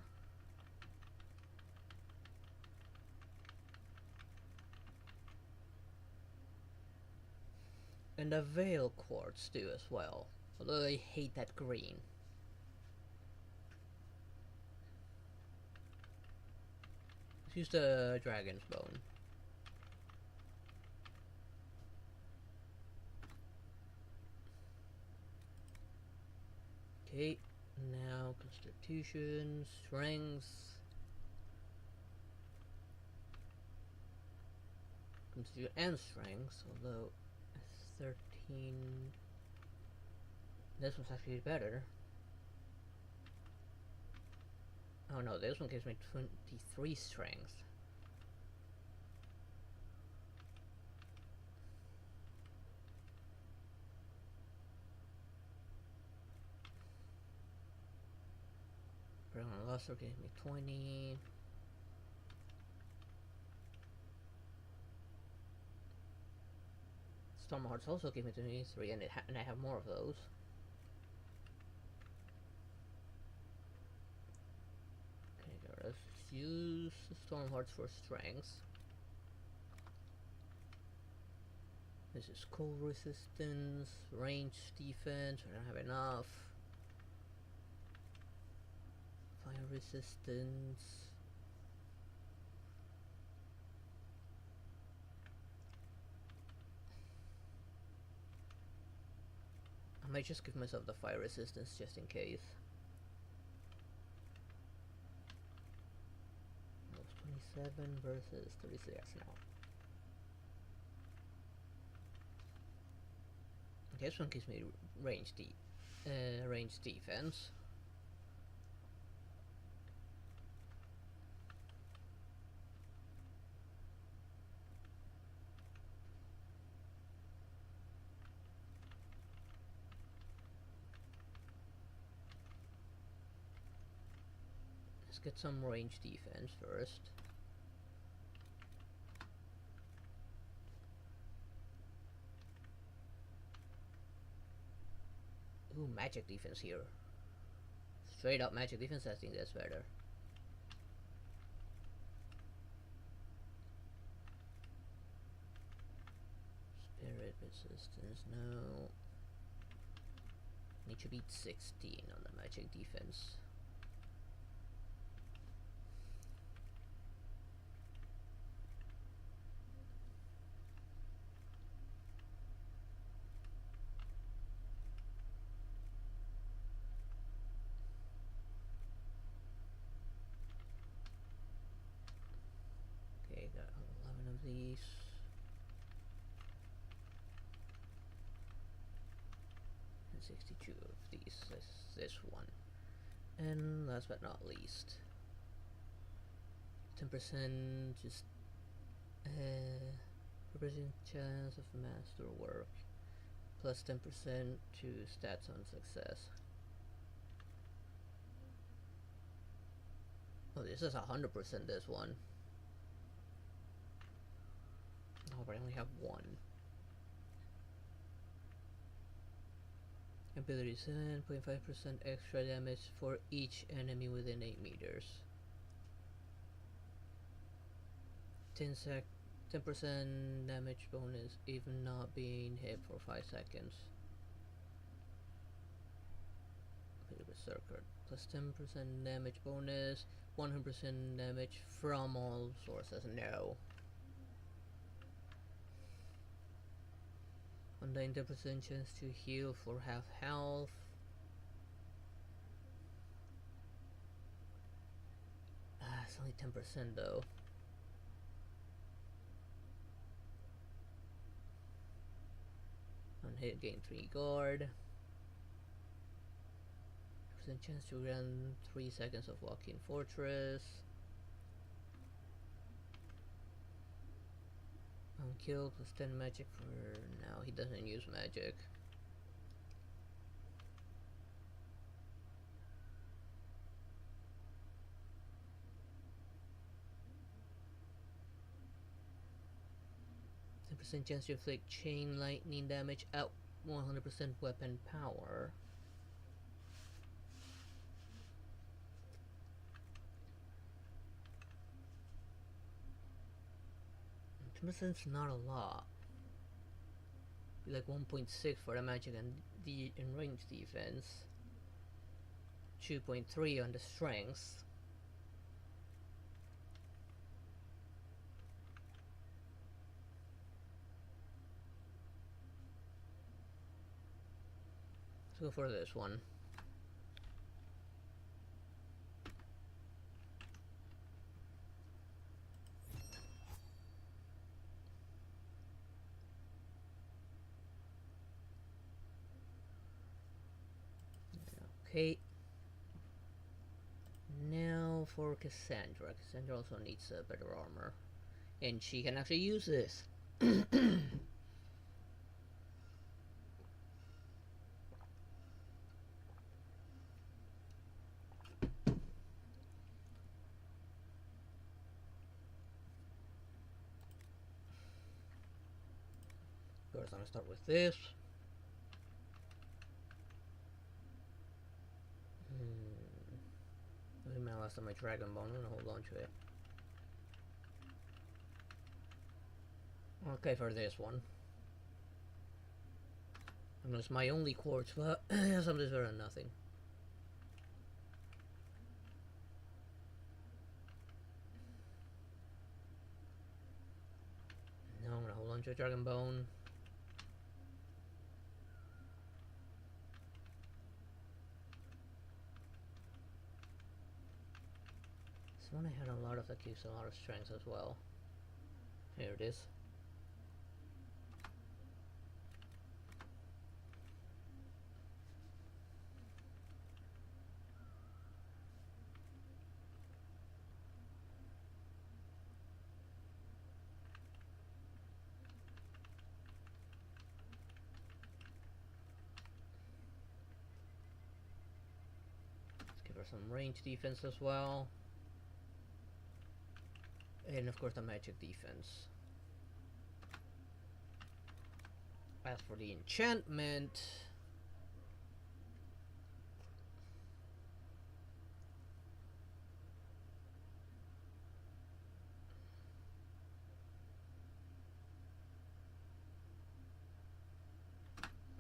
And the Veil Quartz too as well. Although I hate that green. use the dragon's bone. Okay, now constitution, strength. Constitution and strength, although 13. This one's actually better. Oh no, this one gives me 23 strength. Brown Luster gives me 20. Storm Hearts also give me 23, and I have more of those. Okay, let's use Storm Hearts for strength. This is cold resistance, range defense, I don't have enough. Fire resistance. I might just give myself the fire resistance just in case. That was 27 versus 36 now. Okay, this one gives me range defense. Let's get some range defense first. Ooh, magic defense here. Straight up magic defense, I think that's better. Spirit resistance, no. Need to beat 16 on the magic defense. Okay, got 11 of these. And 62 of these. This one. And last but not least, 10% just representing chance of masterwork, plus 10% to stats on success. Oh, this is 100% this one. Oh, but I only have one. Ability 7.5% extra damage for each enemy within 8 meters. 10% damage bonus even not being hit for 5 seconds. Okay, Berserker. Plus 10% damage bonus, 100% damage from all sources. No. Undying 10% chance to heal for half health. It's only 10% though. On hit, gain 3 guard. Percent chance to run 3 seconds of walking fortress. On kill plus 10 magic for now. He doesn't use magic. Percent chance to inflict chain lightning damage at 100% weapon power. Percent's not a lot. Be like 1.6 for the magic and the range defense. 2.3 on the strength. Let's go for this one. Okay. Now for Cassandra. Cassandra also needs better armor. And she can actually use this. First, I'm gonna start with this. This is my last time my Dragon Bone. I'm gonna hold on to it. Okay, for this one. And it's my only quartz, but something's better than nothing. Now I'm gonna hold on to a Dragon Bone. This one I had a lot of that gives a lot of strength as well. Here it is. Some range defense as well, and of course the magic defense. As for the enchantment,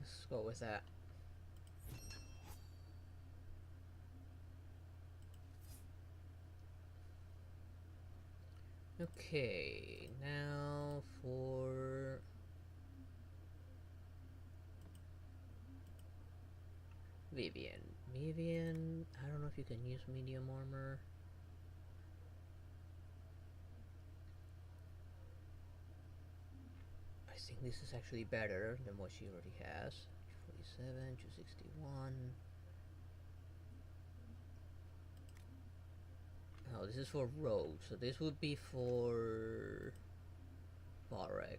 let's go with that. Okay, now for Vivian. Vivian, I don't know if you can use medium armor. I think this is actually better than what she already has. 47, 261. Oh, this is for Rogue, so this would be for Barek.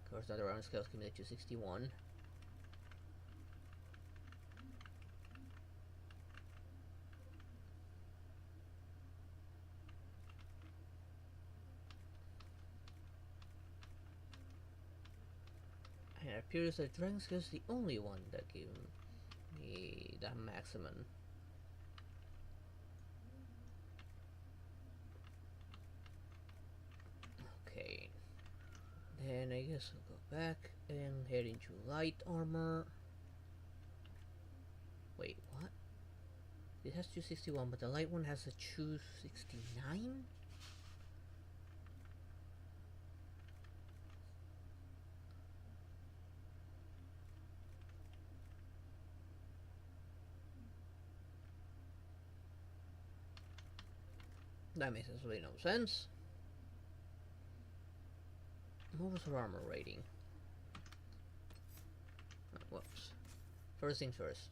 Of course, that round scales give me the 261. And it appears that Dragon Scale is the only one that gave me that maximum. Okay. Then I guess I'll go back and head into light armor. Wait, what? It has 261, but the light one has a 269? That makes absolutely no sense. What was her armor rating? Oh, whoops. First things first.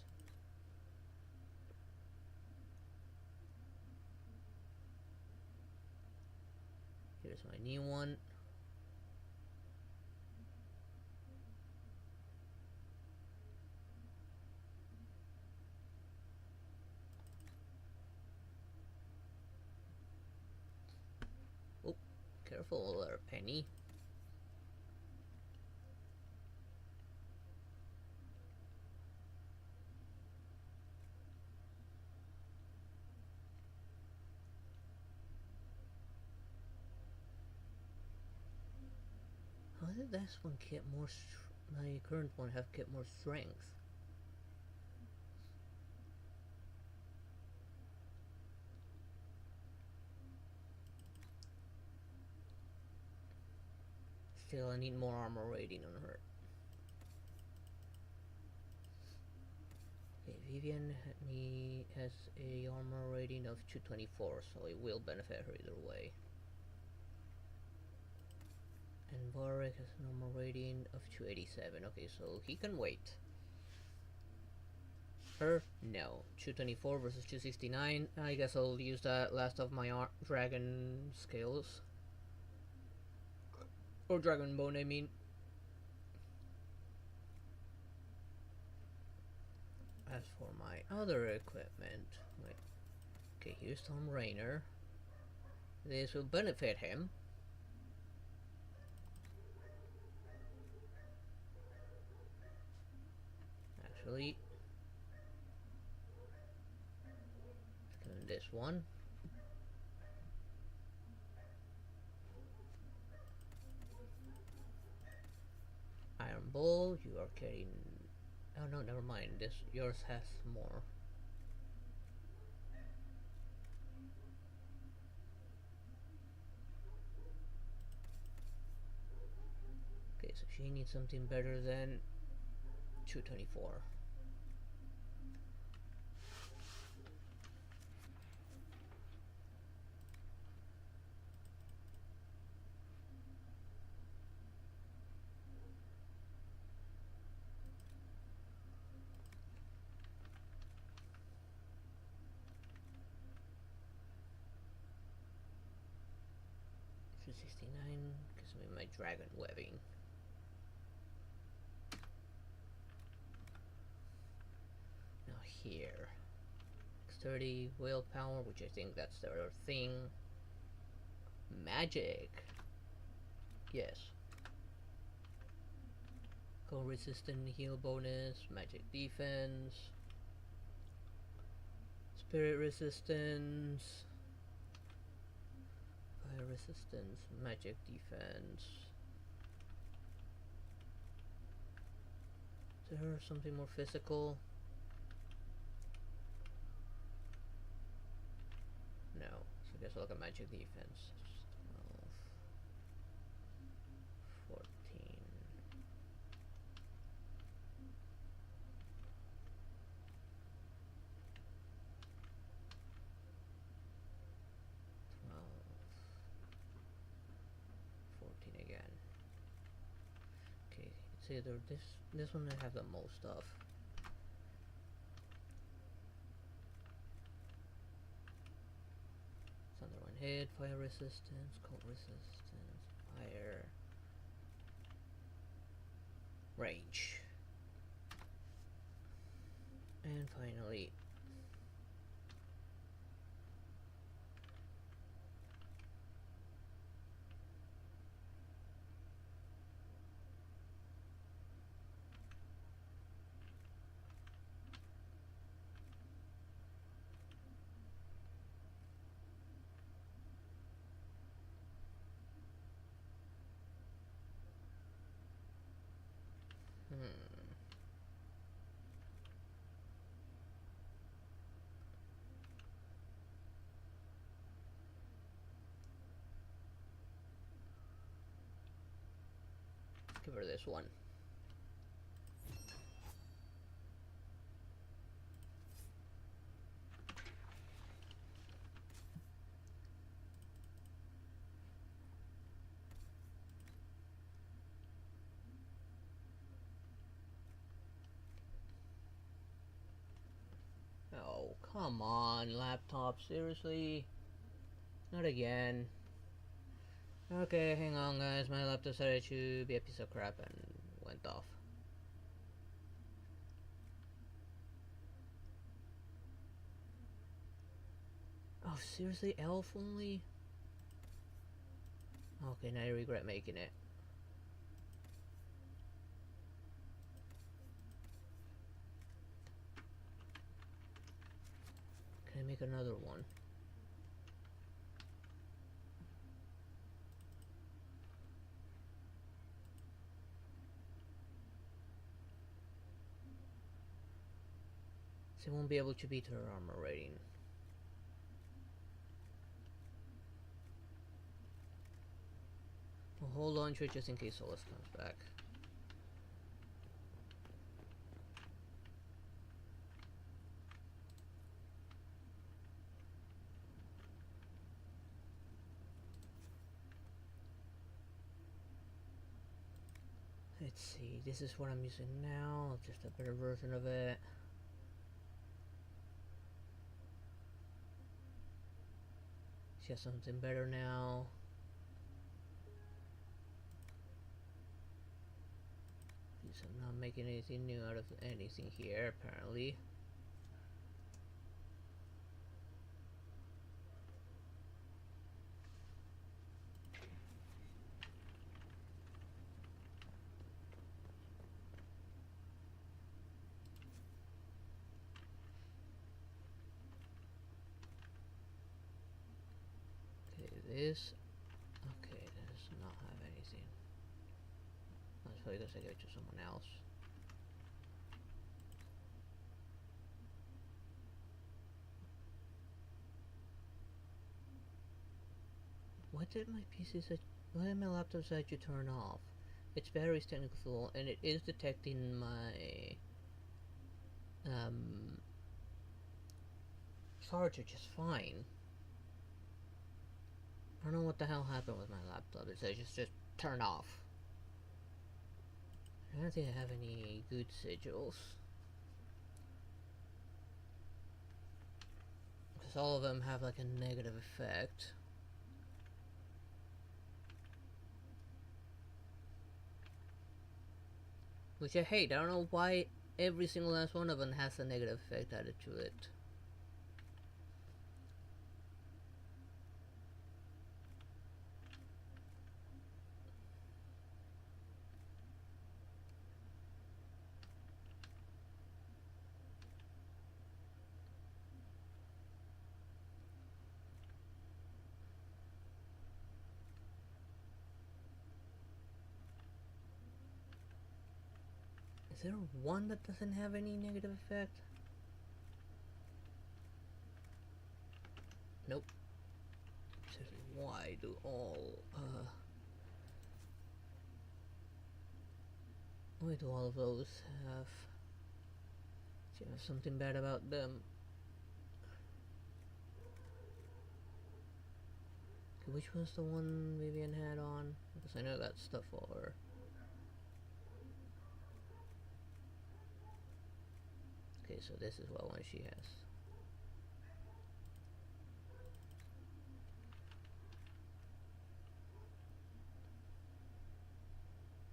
Here's my new one. Oh, careful there, Penny. How did this one get more my current one have kept more strength? Still, I need more armor rating on her. Okay, Vivian has a armor rating of 224, so it will benefit her either way. And Varric has an armor rating of 287. Okay, so he can wait. Her? No. 224 versus 269. I guess I'll use that last of my dragon skills. Or dragon bone, I mean. As for my other equipment, wait. Okay, here's Tom Rainer. This will benefit him. Actually, this one. Iron Ball, you are carrying. Oh no, never mind. This yours has more. Okay, so she needs something better than 224. Gives me my dragon webbing. Now here, Dexterity, willpower, which I think that's their thing. Magic. Yes. Cold resistant heal bonus, magic defense, spirit resistance. Fire resistance, magic defense. Is there something more physical? No. So I guess I'll look at magic defense. 12, 14. Either this one I have the most of. Thunder one hit, fire resistance, cold resistance, fire, range, and finally give her this one. Oh, come on, laptop, seriously? Not again. Okay, hang on guys, my laptop decided to be a piece of crap and went off. Oh, seriously? Elf only? Okay, now I regret making it. Can I make another one? She won't be able to beat her armor rating. Oh, whole launcher just in case Solus comes back. Let's see, this is what I'm using now, just a better version of it. She has something better now. So I'm not making anything new out of anything here, apparently. This, okay, does not have anything. That's probably because I gave it to someone else. What did my PC say? Why did my laptop say to turn off? Its battery is technically full, and it is detecting my charger just fine. I don't know what the hell happened with my laptop. It says just turn off. I don't think I have any good sigils. Because all of them have like a negative effect. Which I hate. I don't know why every single last one of them has a negative effect added to it. Is there one that doesn't have any negative effect? Nope. Says why do all why do all of those have something bad about them? Okay, which was the one Vivian had on? Because I know that stuff for. Okay, so this is what one she has.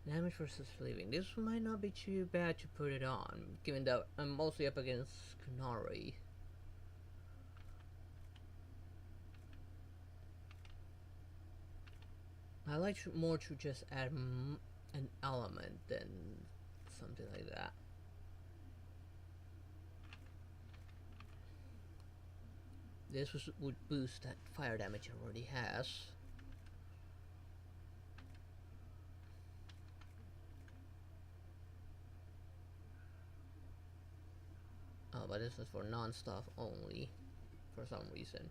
Damage versus fleeing. This might not be too bad to put it on, given that I'm mostly up against Kunari. I like more to just add an element than something like that. This would boost that fire damage it already has. Oh, but this is for non-stuff only, for some reason.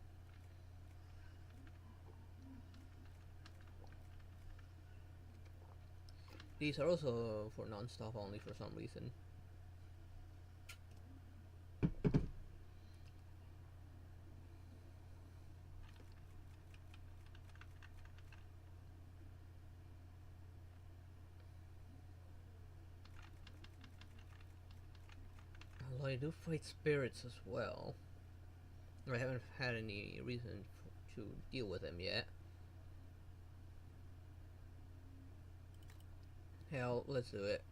These are also for non-stuff only for some reason. Although I do fight spirits as well. I haven't had any reason to deal with them yet. Hell, let's do it.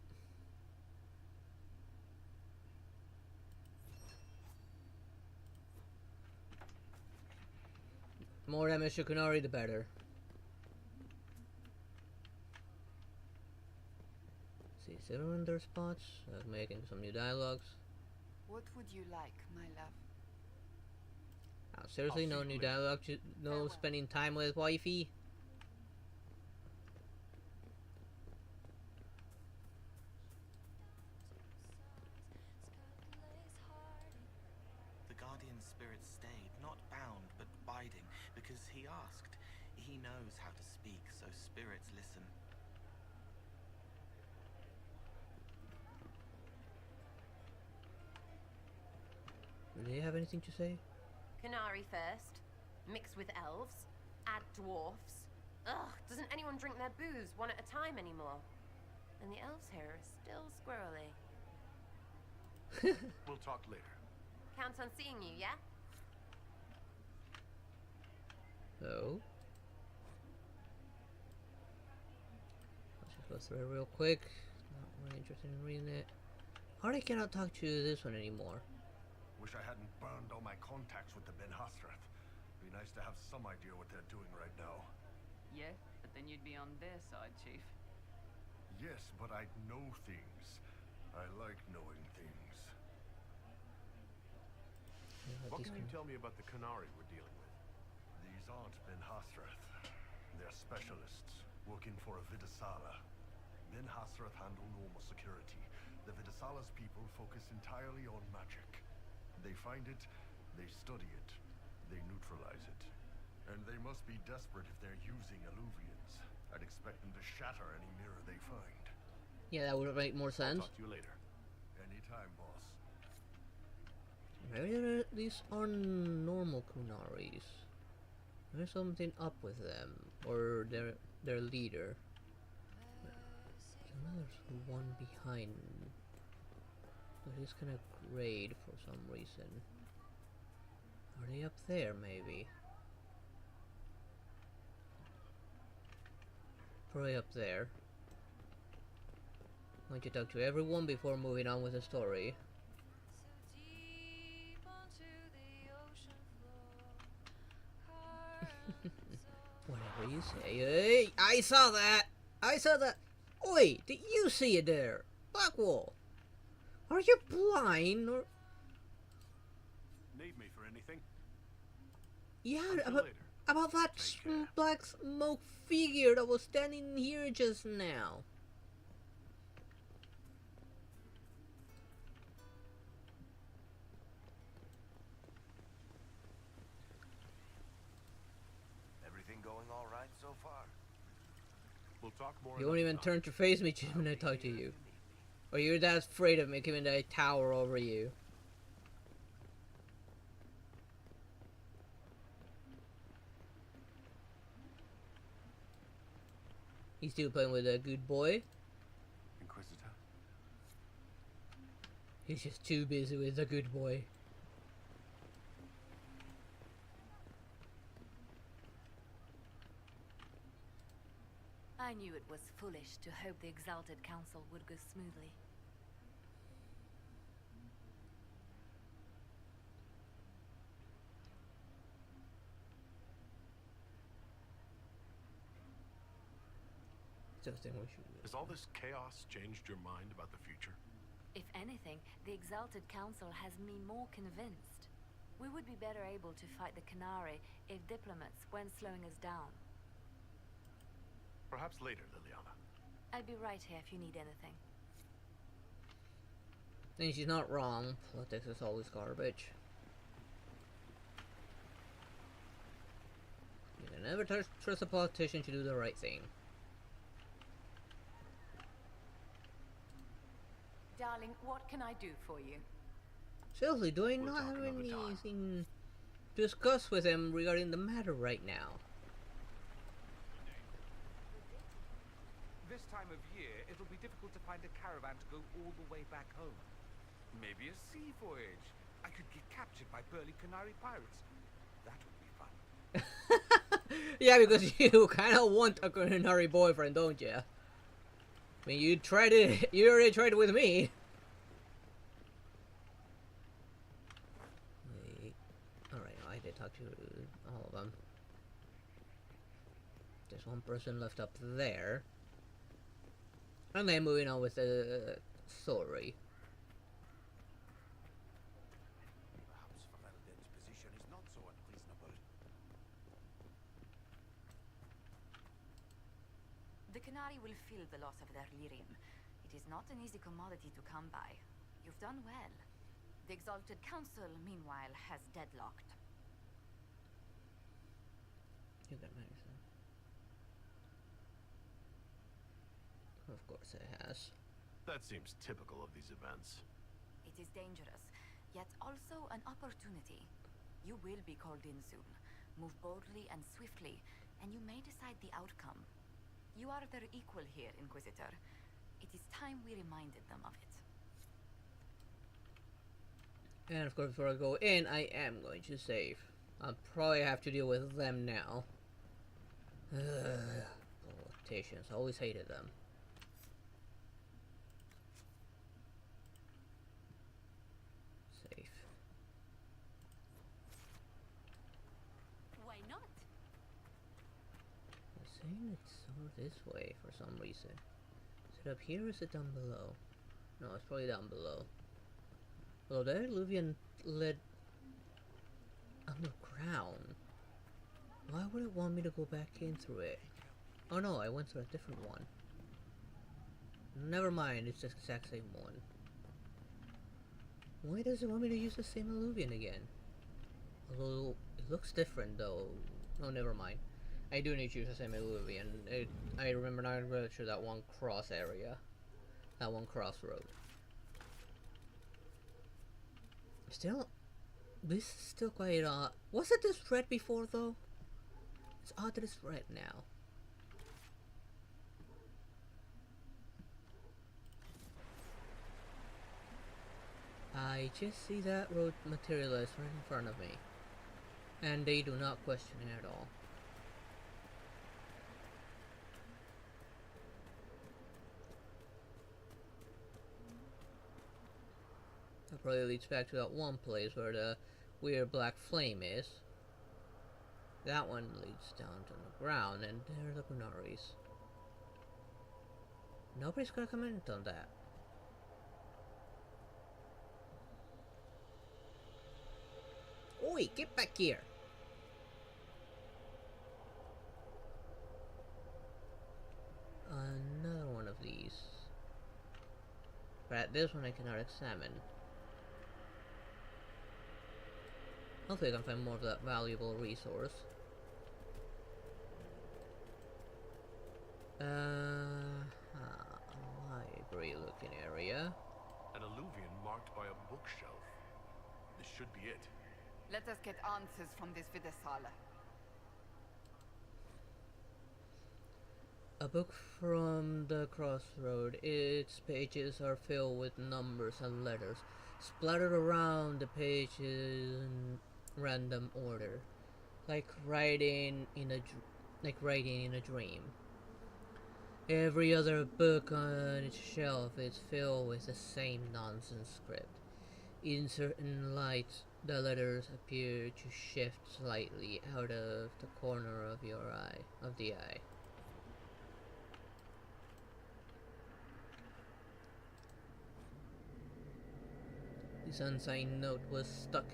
More damage to Kunari, the better. See, 7 in their spots. Making some new dialogues. What would you like, my love? Seriously, no new dialogue? No spending time with wifey? The guardian spirit stayed, not bound, but biding, because he asked. he knows how to speak, so spirits listen. Do they have anything to say? Canary first, mix with elves, add dwarfs. Ugh, doesn't anyone drink their booze one at a time anymore? And the elves here are still squirrely. We'll talk later. Count on seeing you, yeah? So let's just go through it real quick. Not really interested in reading it. I cannot talk to this one anymore. Wish I hadn't burned all my contacts with the Ben Hasrath. Be nice to have some idea what they're doing right now. Yeah, but then you'd be on their side, Chief. Yes, but I know things. I like knowing things. What can you tell me about the Canary we're dealing with? These aren't Ben Hasrath. They're specialists, working for a Vidasala. Ben Hasrath handle normal security. The Vidasala's people focus entirely on magic. They find it, they study it, they neutralize it. And they must be desperate if they're using illuvians. I'd expect them to shatter any mirror they find. Yeah, that would make more sense. I'll talk to you later. Anytime, boss. Maybe these are normal Kunaris. There's something up with them, or their leader. There's one behind. But he's kind of grayed for some reason. Are they up there, maybe? Probably up there. I'm going to talk to everyone before moving on with the story. Whatever you say. Hey, I saw that! I saw that! Oi, did you see it there? Blackwall! Are you blind or... Need me for anything? Yeah, about that black smoke figure that was standing here just now. Everything going all right so far? We'll talk more. You won't even turn to face me when I talk to you. Or you're that afraid of me giving that tower over you. He's still playing with a good boy. Inquisitor? He's just too busy with the good boy. I knew it was foolish to hope the Exalted Council would go smoothly. Has all this chaos changed your mind about the future? If anything, the Exalted Council has me more convinced. We would be better able to fight the Canary if diplomats weren't slowing us down. Perhaps later, Liliana. I'll be right here if you need anything. And she's not wrong. Politics is always garbage. You can never trust a politician to do the right thing. Darling, what can I do for you? Seriously, do I not have anything to discuss with him regarding the matter right now? This time of year, it'll be difficult to find a caravan to go all the way back home. Maybe a sea voyage. I could get captured by burly Canary pirates. That would be fun. Yeah, because you kind of want a Canary boyfriend, don't you? I mean, you tried it. You already tried it with me. Wait. Alright, I did talk to all of them. There's one person left up there. And then moving on with the story. Perhaps Ferelden's position is not so unreasonable. The Canary will feel the loss of their lyrium. It is not an easy commodity to come by. You've done well. The Exalted Council, meanwhile, has deadlocked. You got medicine. Of course it has. That seems typical of these events. It is dangerous, yet also an opportunity. You will be called in soon. Move boldly and swiftly, and you may decide the outcome. You are their equal here, Inquisitor. It is time we reminded them of it. And of course, before I go in, I am going to save. I'll probably have to deal with them now. Politicians, always hated them. Safe. Why not? I'm saying it's over this way for some reason. Is it up here or is it down below? No, it's probably down below. Well, the Illuvian led underground. Why would it want me to go back in through it? Oh no, I went through a different one. Never mind, it's the exact same one. Why does it want me to use the same Illuvian again? Although, it looks different though. Oh, never mind. I do need to use the same Illuvian. I remember not really sure that one cross area. That one crossroad. Still, this is still quite odd. Was it this red before though? It's odd that it's red now. I just see that road materialize right in front of me. And they do not question it at all. That probably leads back to that one place where the weird black flame is. That one leads down to the ground, and there are the Gunaris. Nobody's gonna comment on that. Oi, get back here! Another one of these. But this one I cannot examine. Hopefully I can find more of that valuable resource. Library looking area. An Illuvian marked by a bookshelf. This should be it. Let us get answers from this Vidasala. A book from the crossroad. Its pages are filled with numbers and letters, splattered around the pages in random order, like writing in a dream. Every other book on its shelf is filled with the same nonsense script. In certain light, the letters appear to shift slightly out of the corner of the eye. This unsigned note was stuck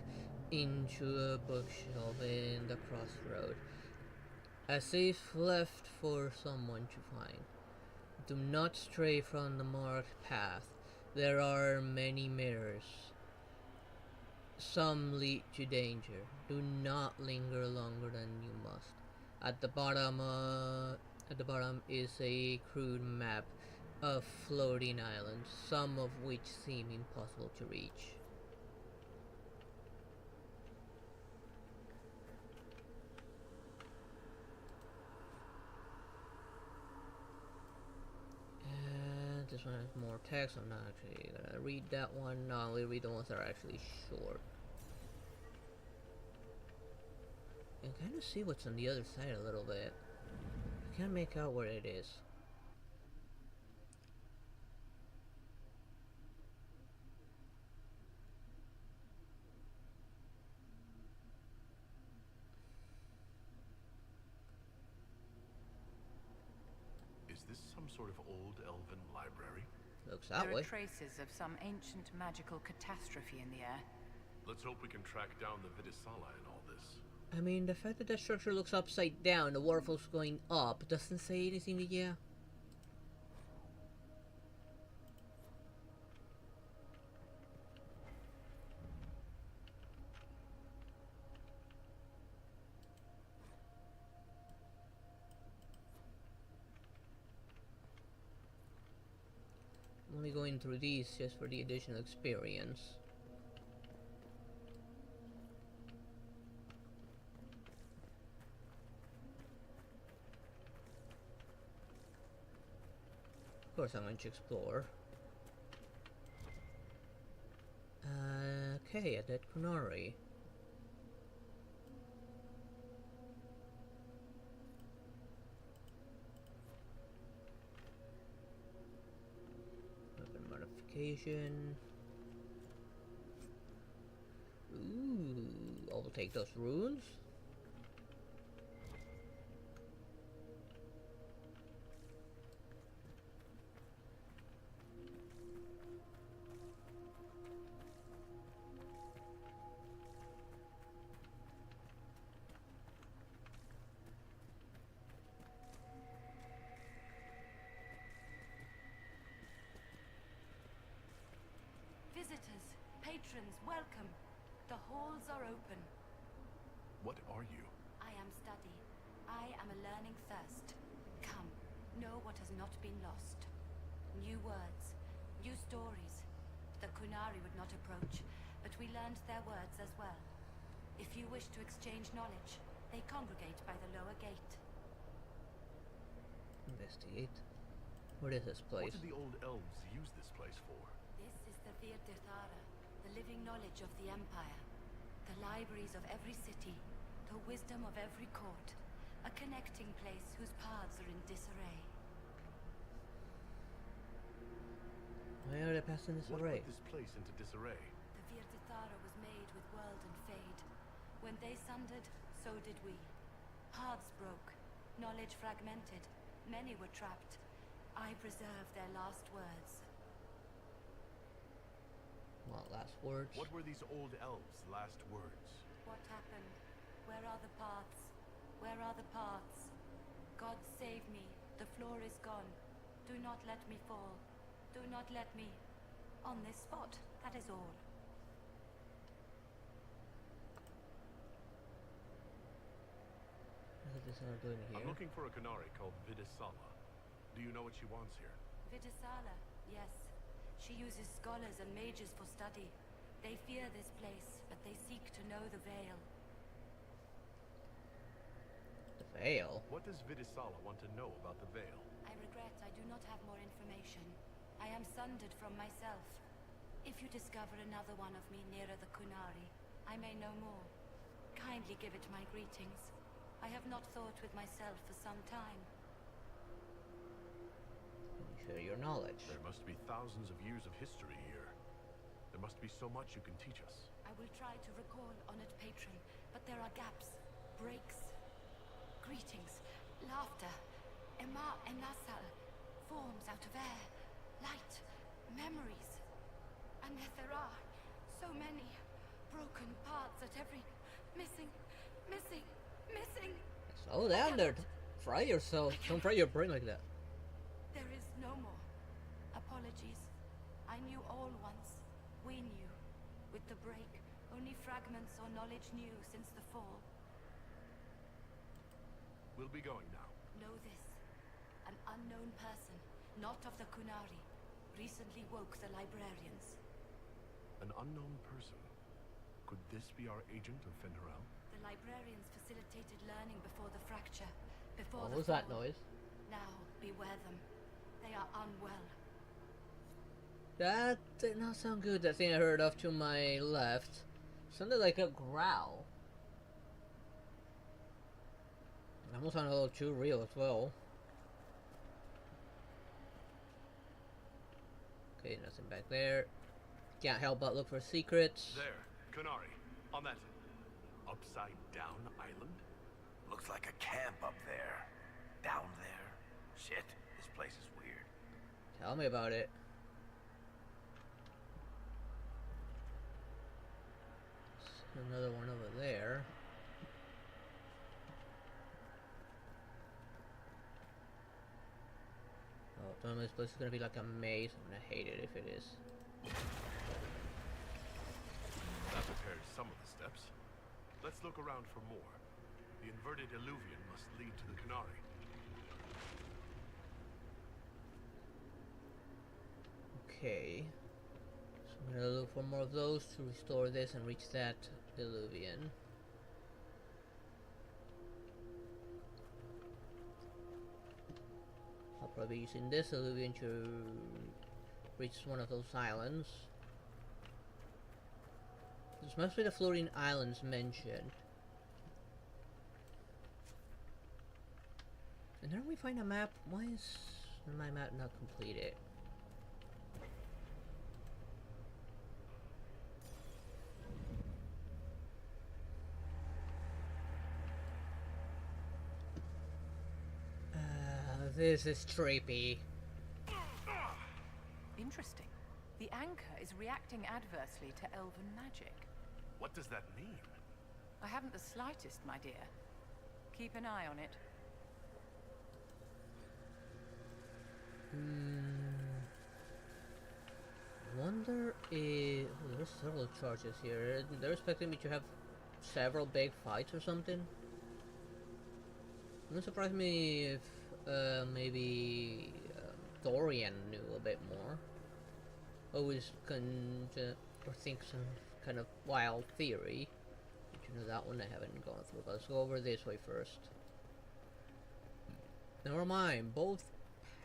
into a bookshelf in the crossroad, as if left for someone to find. Do not stray from the marked path. There are many mirrors. Some lead to danger. Do not linger longer than you must. At the bottom is a crude map of floating islands, some of which seem impossible to reach. This one has more text. I'm not actually gonna read that one. No, I'll only read the ones that are actually short. You can kind of see what's on the other side a little bit. I can't make out where it is. Is this some sort of old elven library? Looks that There way. are traces of some ancient magical catastrophe in the air. Let's hope we can track down the Vidasala in all this. I mean, the fact that the structure looks upside down, the waterfall's going up, doesn't say anything to you. going through these just for the additional experience. Of course I'm going to explore. Okay, at that Kunari. Weapon modification. Ooh, I'll take those runes. Visitors, patrons, welcome. The halls are open. What are you? I am study. I am a learning thirst. Come, know what has not been lost. New words, new stories. The Kunari would not approach, but we learned their words as well. If you wish to exchange knowledge, they congregate by the lower gate. Investigate. What is this place? What did the old elves use this place for? This is the Vtuber, the living knowledge of the Empire. The libraries of every city, the wisdom of every court. A connecting place whose paths are in disarray. Why are they passing this array? What put this place into disarray? The Vtuber was made with world and fade. When they sundered, so did we. Paths broke, knowledge fragmented, many were trapped. I preserved their last words. What last words? What were these old elves' last words? What happened? Where are the paths? Where are the paths? God save me. The floor is gone. Do not let me fall. Do not let me... on this spot, that is all. What is this one doing here? I'm looking for a Kunari called Vidisala. Do you know what she wants here? Vidisala, yes. She uses scholars and mages for study. They fear this place, but they seek to know the Veil. The Veil? What does Vidisala want to know about the Veil? I regret I do not have more information. I am sundered from myself. If you discover another one of me nearer the Kunari, I may know more. Kindly give it my greetings. I have not thought with myself for some time. Share your knowledge. There must be thousands of years of history here. There must be so much you can teach us. I will try to recall honored patron, but there are gaps, breaks. Greetings, laughter, Ema Enasal, forms out of air, light, memories. And yet there are so many broken parts at every... missing. Slow down there. Fry yourself. Don't fry your brain like that. There is no more. Apologies. I knew all once. We knew. With the break, only fragments or knowledge new since the fall. We'll be going now. Know this. An unknown person, not of the Kunari, recently woke the librarians. An unknown person? Could this be our agent of Fenrirel? The librarians facilitated learning before the fracture, before What the was that fall. noise? Now, beware them. They are unwell. That did not sound good. That thing I heard off to my left sounded like a growl. It almost sounded a little too real as well. Okay, nothing back there. Can't help but look for secrets. There, Kunari, on that upside down island. Looks like a camp up there. Down there. Shit, this place is weird. Tell me about it. Another one over there. Oh, tell me this place is gonna be like a maze. I'm gonna hate it if it is. That repairs some of the steps. Let's look around for more. The inverted illuvian must lead to the Kunari. Okay. So I'm gonna look for more of those to restore this and reach that Illuvian. I'll probably be using this Illuvian to reach one of those islands. This must be the floating islands mentioned. And then we find a map. Why is my map not completed? This is trippy. Interesting. The anchor is reacting adversely to elven magic. What does that mean? I haven't the slightest, my dear. Keep an eye on it. Wonder if... Oh, there's several charges here. They're expecting me to have several big fights or something. It wouldn't surprise me if maybe Dorian knew a bit more. Always or think some kind of wild theory. But you know that one I haven't gone through. But let's go over this way first. Never mind, both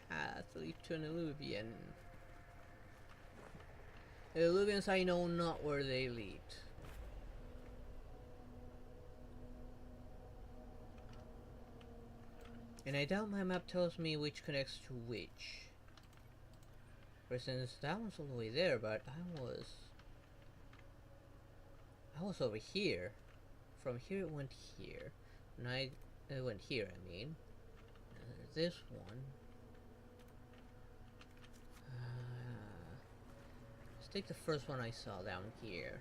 paths lead to an Illuvian. The Illuvians I know not where they lead. And I doubt my map tells me which connects to which. For instance, that one's all the way there, but I was over here. From here it went here. And it went here, I mean. And there's this one. Let's take the first one I saw down here.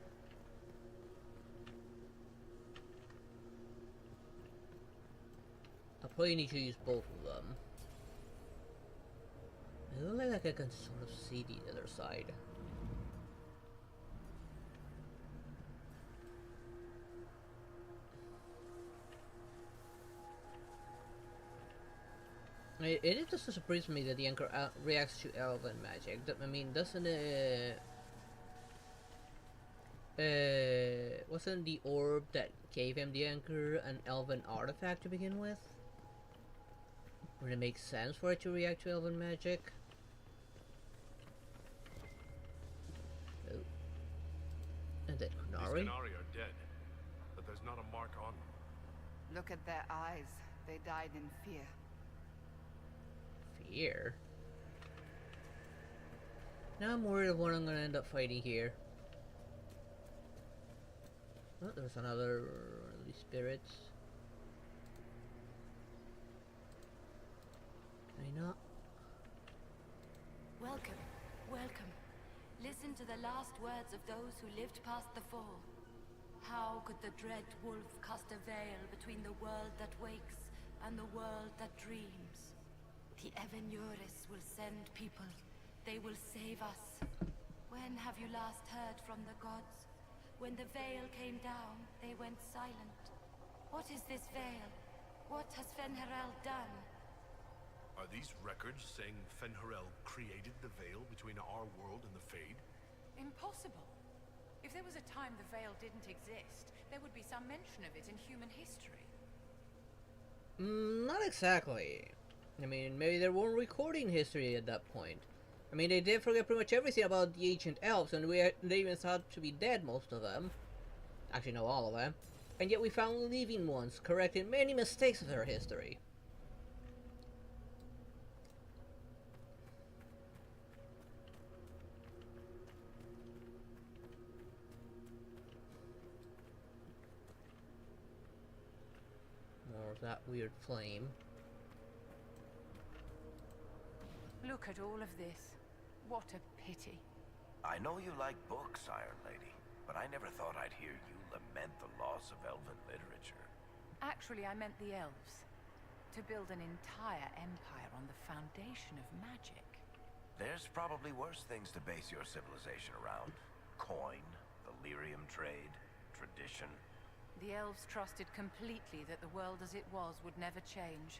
I'll probably need to use both of them. It looks like I can sort of see the other side. It just surprises me that the anchor reacts to elven magic. I mean, doesn't it... wasn't the orb that gave him the anchor an elven artifact to begin with? Would it make sense for it to react to elven magic? Oh. And then Kunari? These Kunari are dead, but there's not a mark on them. Look at their eyes. They died in fear. Fear? Now I'm worried of what I'm gonna end up fighting here. Oh, there's another one of these spirits. Can I not? Welcome, welcome. Listen to the last words of those who lived past the fall. How could the dread wolf cast a veil between the world that wakes and the world that dreams? The Evenures will send people. They will save us. When have you last heard from the gods? When the veil came down, they went silent. What is this veil? What has Fen'Harel done? Are these records saying Fen'Harel created the veil between our world and the Fade? Impossible. If there was a time the veil didn't exist, there would be some mention of it in human history. Not exactly. I mean, maybe they weren't recording history at that point. I mean, they did forget pretty much everything about the ancient elves, and they even thought to be dead, most of them. Actually, no, all of them. And yet we found living ones, correcting many mistakes of their history. More of that weird flame. Look at all of this. What a pity. I know you like books, Iron Lady, but I never thought I'd hear you lament the loss of elven literature. Actually, I meant the elves. To build an entire empire on the foundation of magic. There's probably worse things to base your civilization around. Coin, the lyrium trade, tradition. The elves trusted completely that the world as it was would never change.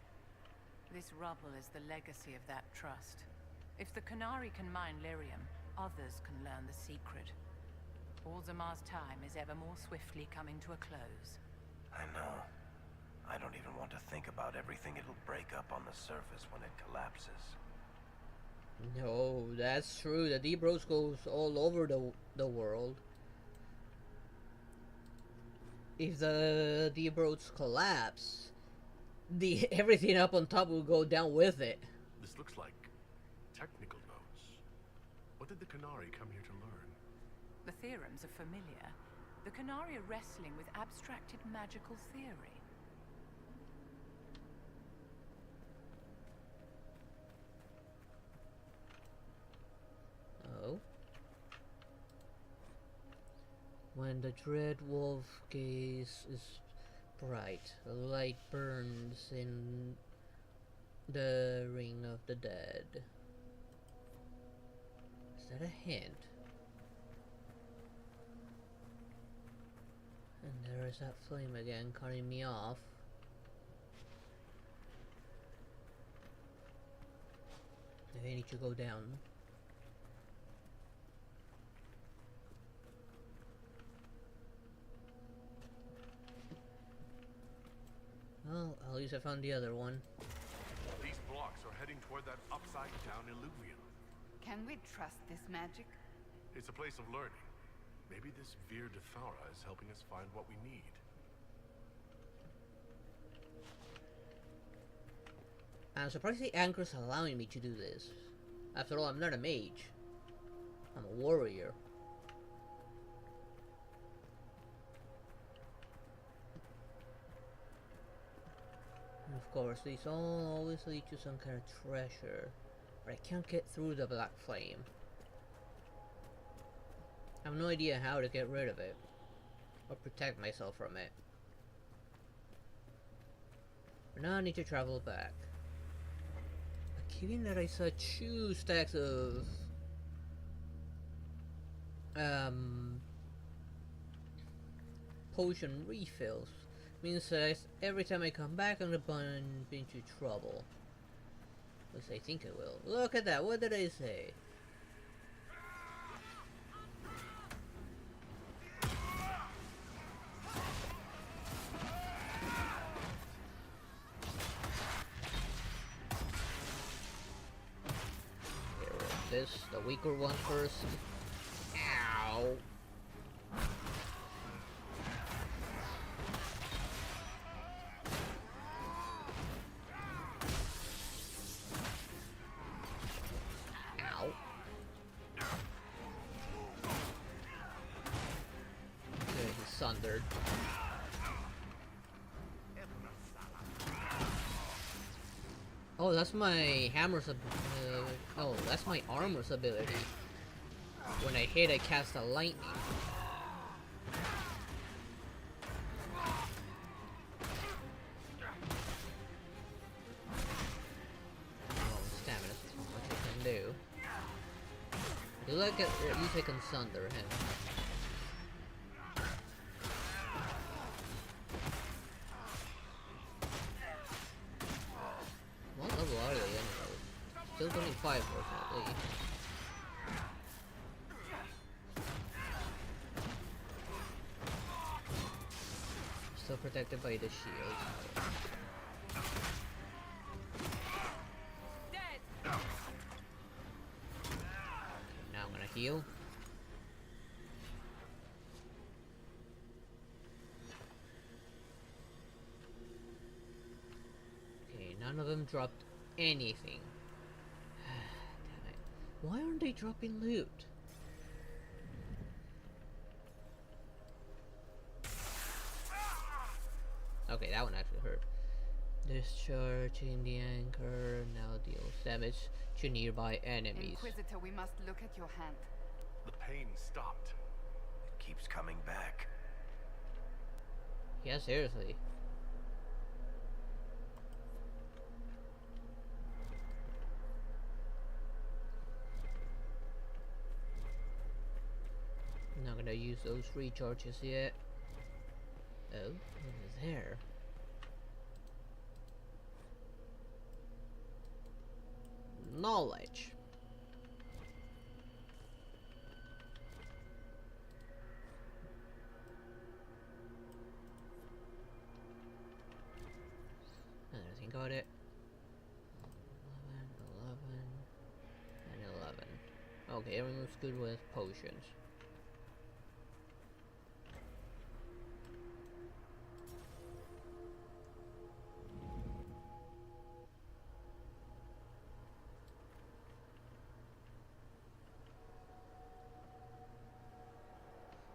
This rubble is the legacy of that trust. If the Qunari can mine lyrium, others can learn the secret. Orzamar's time is ever more swiftly coming to a close. I know. I don't even want to think about everything it'll break up on the surface when it collapses. No, that's true. The Deep Roads goes all over the world. If the Deep Roads collapse, everything up on top will go down with it. This looks like technical notes. What did the Qunari come here to learn? The theorems are familiar. The Qunari are wrestling with abstracted magical theory. Oh. When the dread wolf gaze is bright, the light burns in the ring of the dead. Is that a hint? And there is that flame again cutting me off. I need to go down. Well, at least I found the other one. These blocks are heading toward that upside-down illuvium. Can we trust this magic? It's a place of learning. Maybe this Vir de Thaura is helping us find what we need. I'm surprised the anchor's allowing me to do this. After all, I'm not a mage. I'm a warrior. And of course, these all always lead to some kind of treasure. But I can't get through the black flame. I have no idea how to get rid of it. Or protect myself from it. But now I need to travel back. Given that I saw 2 stacks of potion refills, means that every time I come back I'm gonna bump into trouble. At least I think I will. Look at that, what did I say? The weaker one first. Ow. Ow. Okay, he's sundered. Oh, that's my hammer's oh, that's my armor's ability. When I hit, I cast a lightning. Oh, stamina is how much I can do. At least I can sunder him. What level are they anyway? Still 25, fortunately. Still protected by the shield. Dead. Now I'm gonna heal. Okay, none of them dropped anything. Damn it. Why aren't they dropping loot? Okay, that one actually hurt. Discharging the anchor now deals damage to nearby enemies. Inquisitor, we must look at your hand. The pain stopped. It keeps coming back. Yeah, seriously. Not gonna use those recharges yet. Oh, over there. Knowledge. got it. 11, 11, and 11. Okay, everyone's good with potions.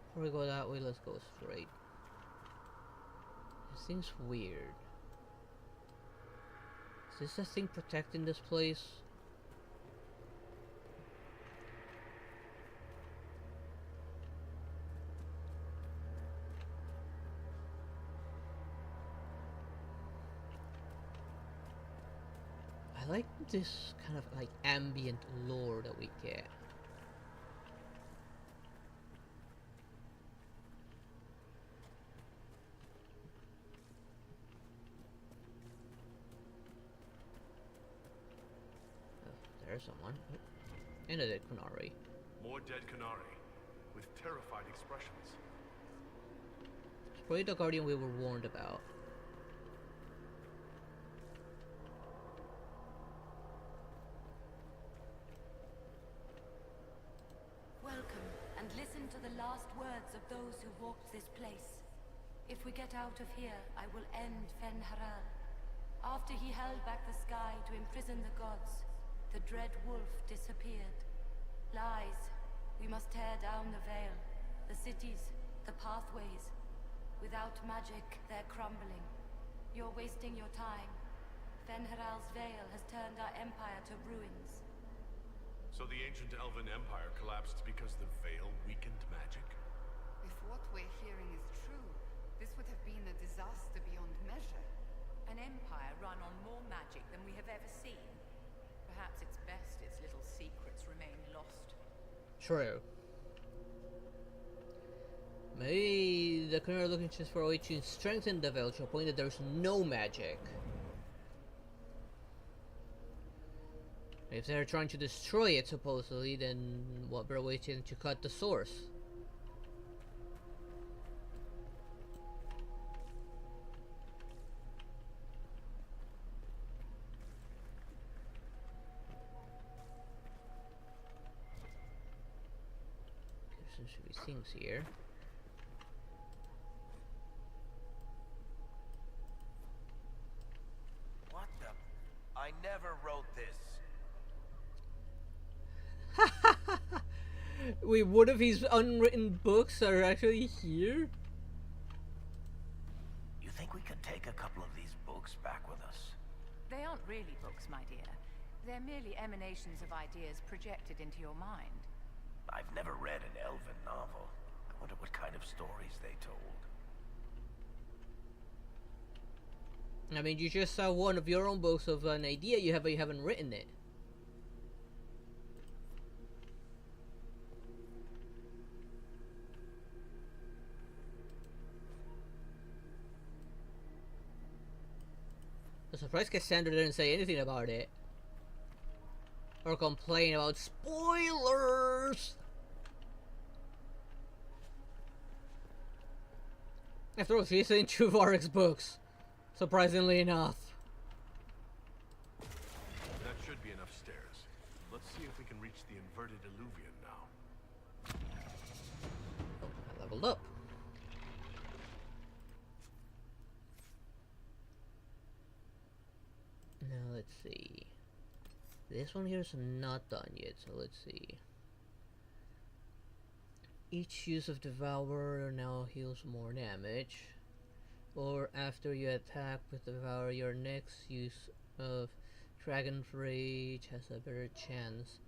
Before we go that way, let's go straight. This seems weird. Is this a thing protecting this place? I like this kind of like ambient lore that we get. There's someone. And a dead Kunari. More dead Kunari, with terrified expressions. It's probably the Guardian we were warned about. Welcome, and listen to the last words of those who walked this place. If we get out of here, I will end Fenharal. After he held back the sky to imprison the gods, the dread wolf disappeared. Lies. We must tear down the veil, the cities, the pathways. Without magic, they're crumbling. You're wasting your time. Fenharal's veil has turned our empire to ruins. So the ancient Elven Empire collapsed because the veil weakened magic? If what we're hearing is true, this would have been a disaster beyond measure. An empire run on more magic than we have ever seen. Perhaps it's best its little secrets remain lost. True. Maybe the Kunari are looking just for a way to strengthen the veil to a point that there's no magic. If they're trying to destroy it, supposedly, then what better way to cut the source? There seems to be things here. What the? I never wrote this. Wait, what if his unwritten books are actually here? You think we could take a couple of these books back with us? They aren't really books, my dear. They're merely emanations of ideas projected into your mind. I've never read an elven novel. I wonder what kind of stories they told. I mean, you just saw one of your own books of an idea you have, but you haven't written it. I'm surprised Cassandra didn't say anything about it. Or complain about spoilers! After all, she's in two of Varric's books. Surprisingly enough. That should be enough stairs. Let's see if we can reach the inverted alluvion now. I leveled up. Now let's see. This one here is not done yet, so let's see. Each use of Devour now heals more damage. Or after you attack with Devour, your next use of Dragon's Rage has a better chance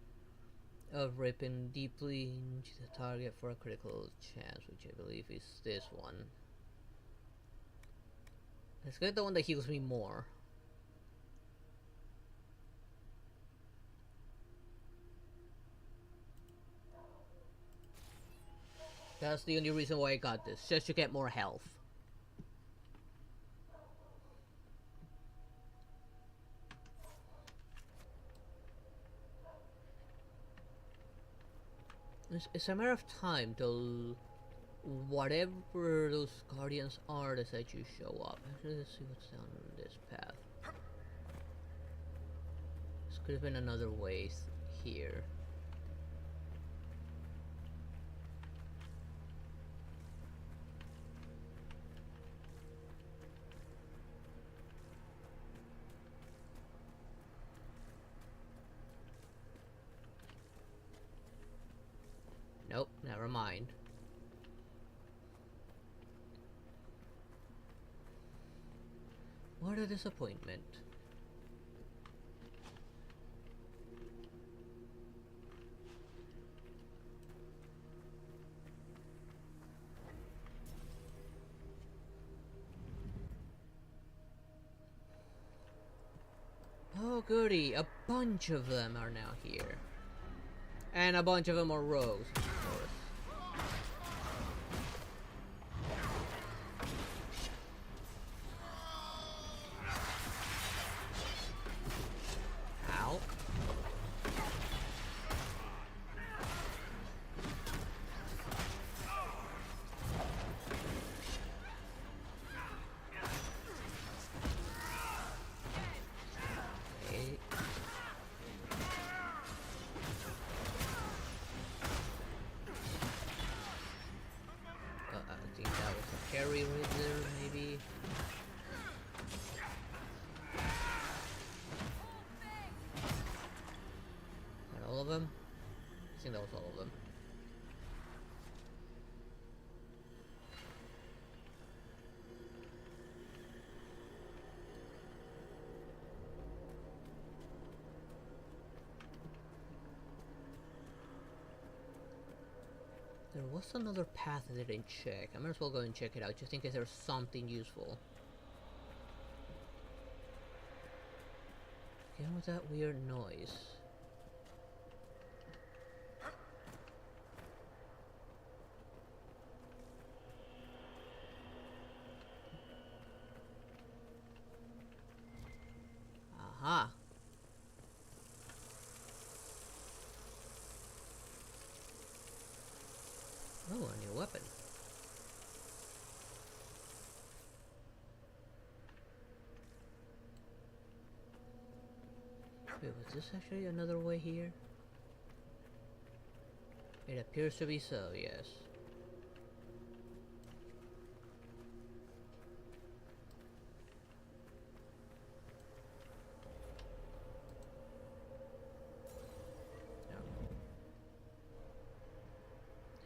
of ripping deeply into the target for a critical chance, which I believe is this one. Let's get the one that heals me more. That's the only reason why I got this, just to get more health. It's a matter of time till whatever those guardians are decide to show up. Actually, let's see what's down this path. Could have been another way here. Nope, never mind. What a disappointment. Oh goody, a bunch of them are now here. And a bunch of them are rogues, of course. Ow. Okay. I think that was a carry right there, maybe. That all of them? I think that was all of them. There was another path I didn't check. I might as well go and check it out just in case there's something useful. Again with that weird noise. Aha! Oh, a new weapon. Wait, was this actually another way here? It appears to be so, yes.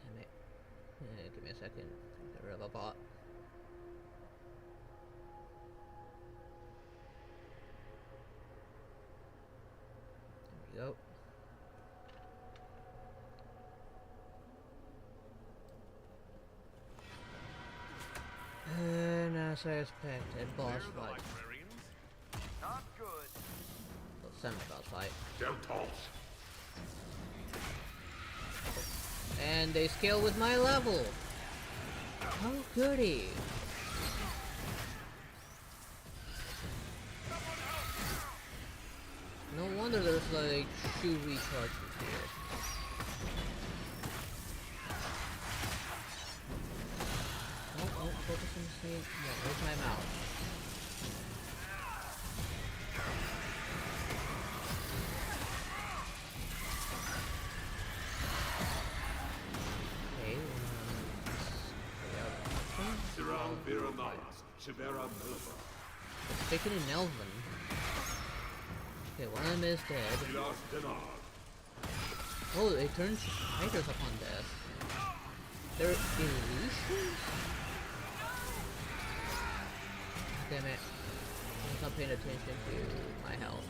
Damn it. Give me a second. Get rid of a bot. There we go. And as I expected, boss fight. Not good. Well, semi-boss fight. And they scale with my level. Oh goody. No wonder there's like shoe recharges here. Oh, focus on the scene. Yeah, where's my mouse? Speaking in Elven. Okay, one of them is dead. Oh, they turn fighters upon death. They're illusions? Damn it. I was not paying attention to my health.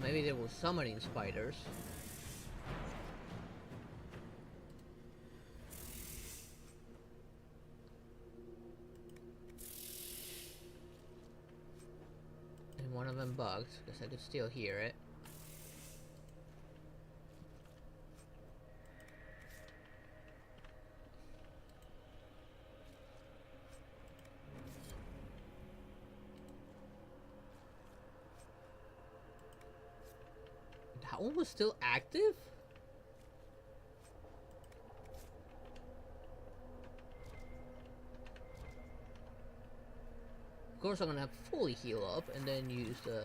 Maybe they were summoning spiders. And one of them bugged, because I could still hear it. That one was still active? Of course, I'm gonna fully heal up and then use the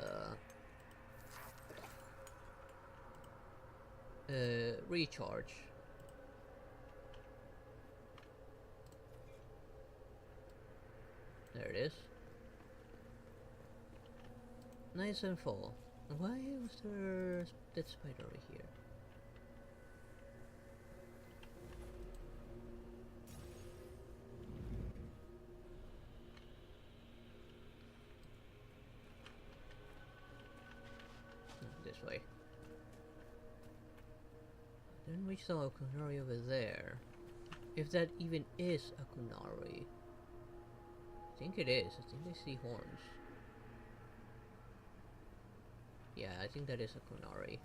recharge. There it is. Nice and full. Why was there that spider over here? This way. Then we saw a Kunari over there. If that even is a Kunari. I think it is. I think I see horns. Yeah, I think that is a Kunari.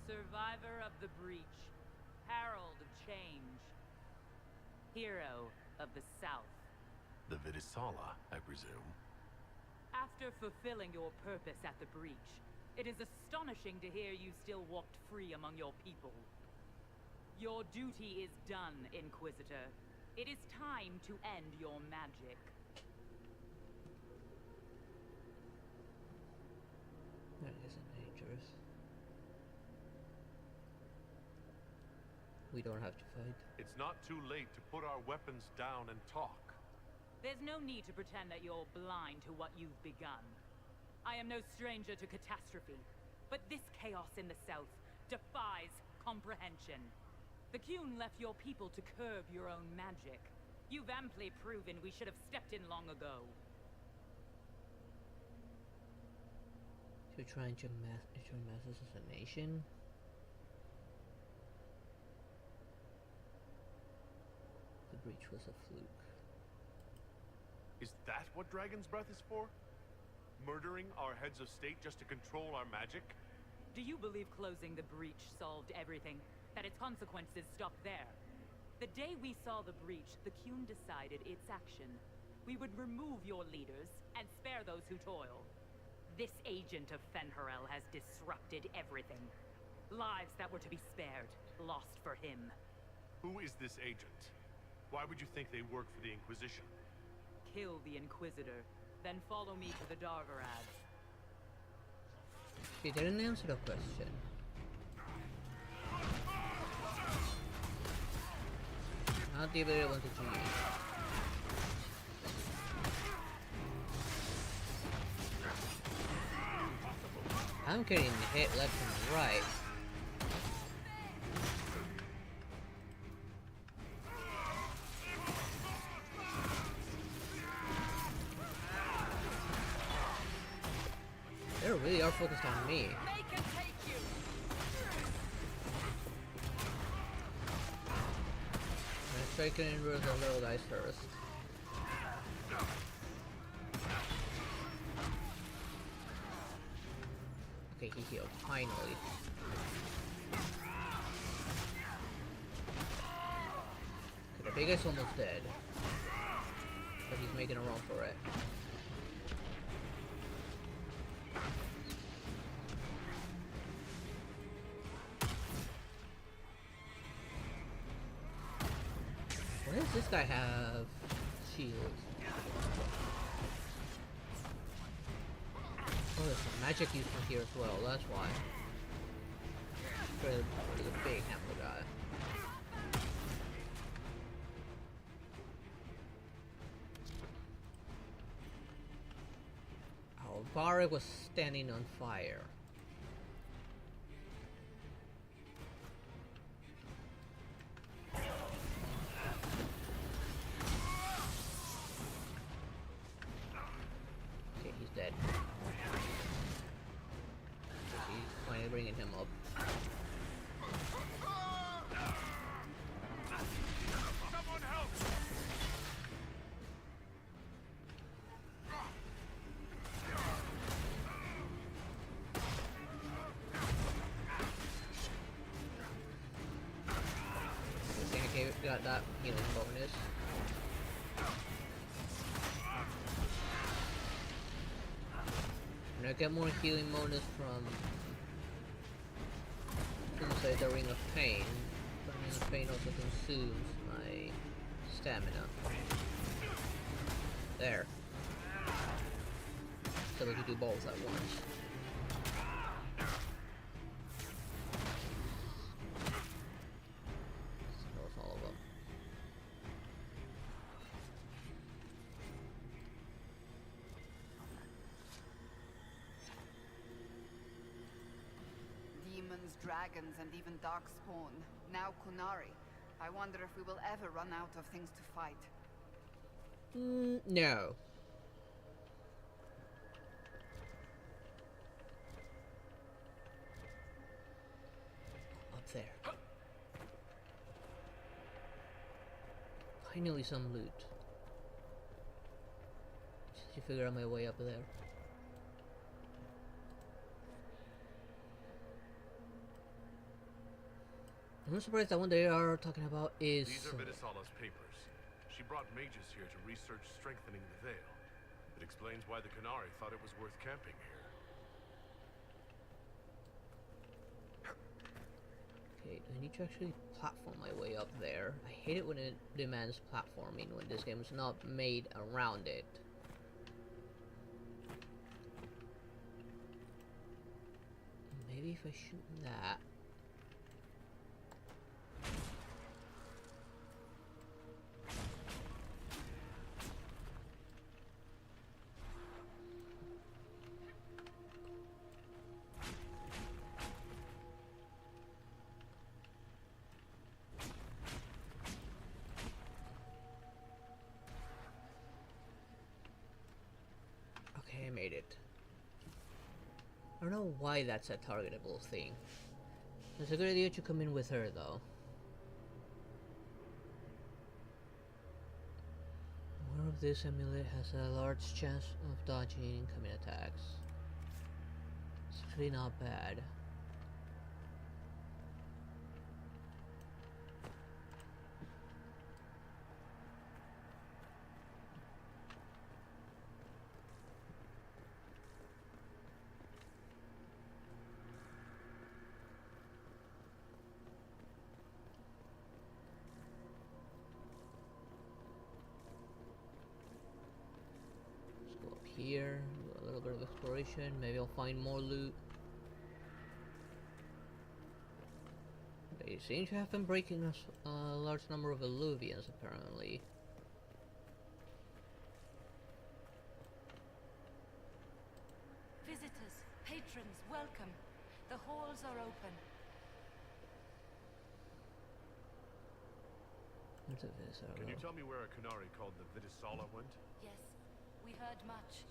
Survivor of the breach. Herald of change. Hero of the South. The Vidisala, I presume. After fulfilling your purpose at the breach, it is astonishing to hear you still walked free among your people. Your duty is done, Inquisitor. It is time to end your magic. That isn't dangerous. We don't have to fight. It's not too late to put our weapons down and talk. There's no need to pretend that you're blind to what you've begun. I am no stranger to catastrophe, but this chaos in the South defies comprehension. The Qun left your people to curb your own magic. You've amply proven we should have stepped in long ago. You're trying to mass assassination? The breach was a fluke. Is that what Dragon's Breath is for? Murdering our heads of state just to control our magic? Do you believe closing the breach solved everything? That its consequences stopped there? The day we saw the breach, the Qun decided its action. We would remove your leaders and spare those who toil. This agent of Fen'Harel has disrupted everything. Lives that were to be spared, lost for him. Who is this agent? Why would you think they work for the Inquisition? Kill the Inquisitor, then follow me to the Dargarad. He didn't answer the question. Not the ability I wanted to use. I'm getting hit left and right. They really are focused on me. Let's try to injure the little guys first. Okay, he healed, finally. Okay, the big guy's almost dead. But he's making a run for it. Why does this guy have shields? Oh, there's some magic used from here as well, that's why. For the big hammer guy. Oh, Varric was standing on fire. Okay, he's dead. He's finally bringing him up. got that healing bonus. And I get more healing bonus from say the Ring of Pain. The Ring of Pain also consumes my stamina. There. So we can do both at once. That was all of them. Demons, dragons, and even darkspawn. Now Kunari. I wonder if we will ever run out of things to fight. No. Up there. Finally some loot. Just to figure out my way up there. I'm not surprised that one they are talking about is... These are Vidisala's papers. She brought mages here to research strengthening the veil. It explains why the Qunari thought it was worth camping here. Okay, I need to actually platform my way up there. I hate it when it demands platforming when this game is not made around it. Maybe if I shoot that... Okay, I made it. I don't know why that's a targetable thing. It's a good idea to come in with her, though. More of this amulet has a large chance of dodging incoming attacks. It's actually not bad. Here, do a little bit of exploration, maybe I'll find more loot. They seem to have been breaking a large number of Illuvians, apparently. Visitors, patrons, welcome. The halls are open. What's a Vidisala? Can you tell me where a Qunari called the Vidisala went? Yes, we heard much.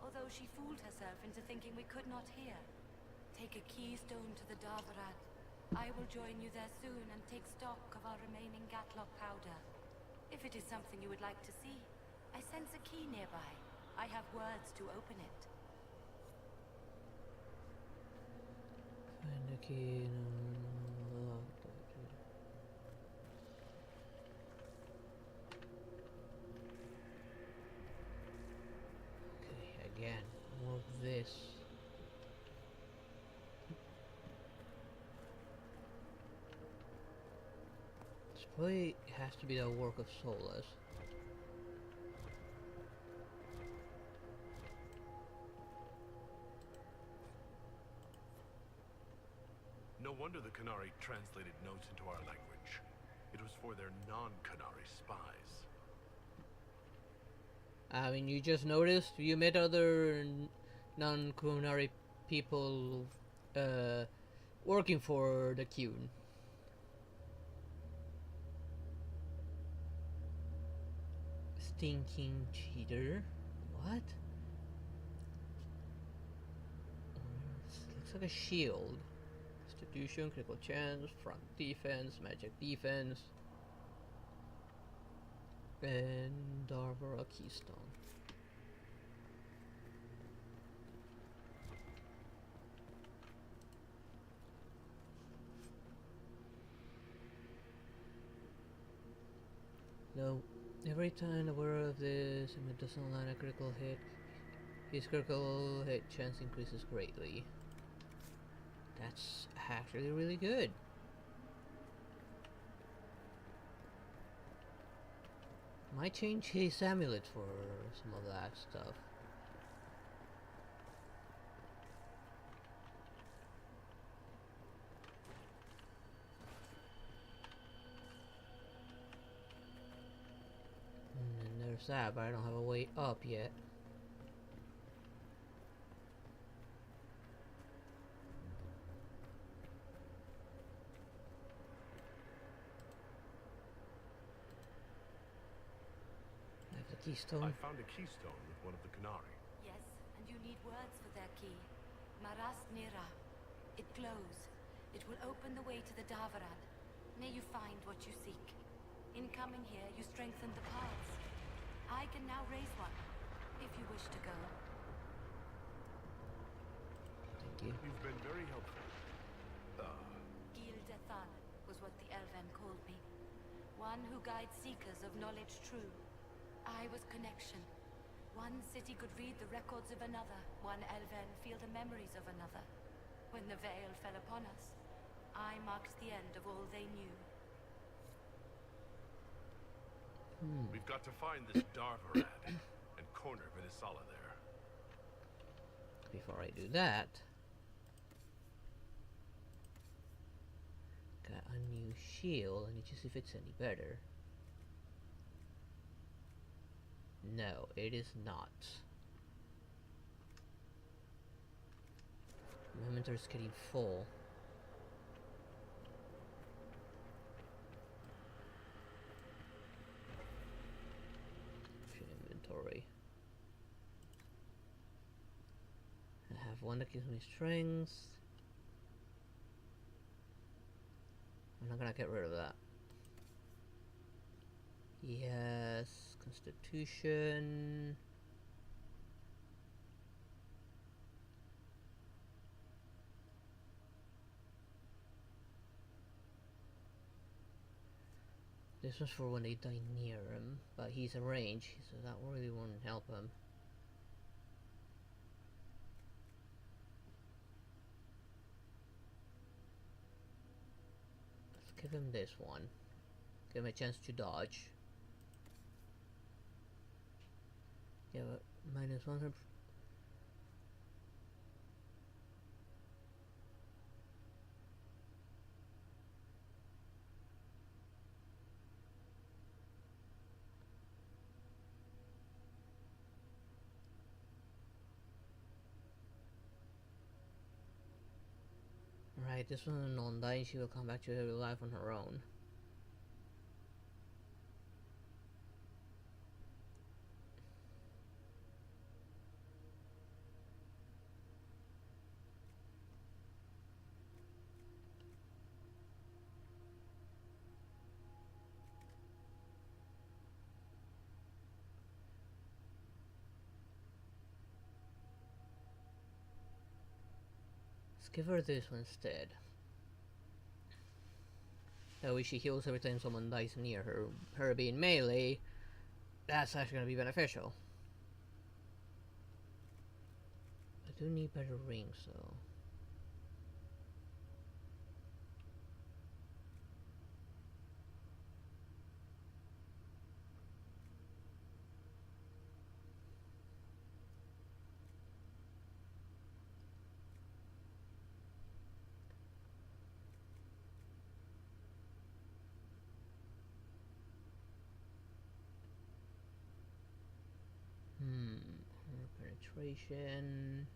Although she fooled herself into thinking we could not hear. Take a keystone to the Darvarat. I will join you there soon and take stock of our remaining Gatlock powder. If it is something you would like to see, I sense a key nearby. I have words to open it. Find the key. Again, more of this. This probably has to be the work of Solas. No wonder the Qunari translated notes into our language. It was for their non-Qunari spies. I mean, you just noticed you met other non-Qunari people working for the Qun. Stinking cheater. What? Looks like a shield. Institution, critical chance, front defense, magic defense. And Darvara Keystone. Every time aware of this, if it doesn't land a critical hit, his critical hit chance increases greatly. That's actually really good. Might change his amulet for some of that stuff. And there's that, but I don't have a way up yet. Keystone. I found a keystone with one of the Canari. Yes, and you need words for their key. Maras Nira. It glows. It will open the way to the Davaran. May you find what you seek. In coming here, you strengthen the paths. I can now raise one, if you wish to go. Thank you. You've been very helpful. Gildethan was what the Elven called me. One who guides seekers of knowledge true. I was connection. One city could read the records of another. One Elven feel the memories of another. When the veil fell upon us, I marked the end of all they knew. We've got to find this Darvarad and corner Vinisala there. Before I do that, got a new shield. I need to see if it's any better. No, it is not. My inventory is getting full. Inventory. I have one that gives me strings. I'm not gonna get rid of that. Yes, Constitution. This was for when they die near him, but he's a range, so that really won't help him. Let's give him this one. Give him a chance to dodge. Yeah, but -100. Right, this one is non-dying. She will come back to her life on her own. Give her this one instead. That way she heals every time someone dies near her. Her being melee, that's actually gonna be beneficial. I do need better rings though. Penetration.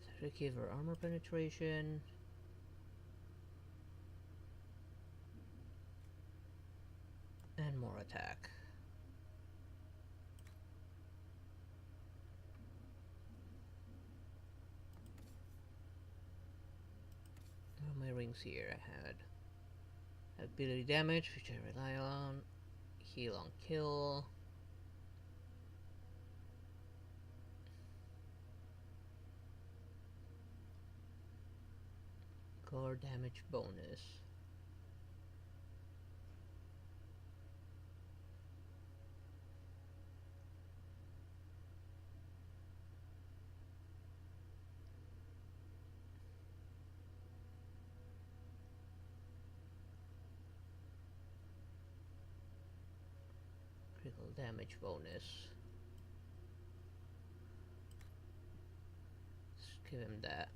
So I should give her armor penetration. And more attack. What are my rings here? I had ability damage, which I rely on. Heal on kill. Core damage bonus. Critical damage bonus. Let's give him that.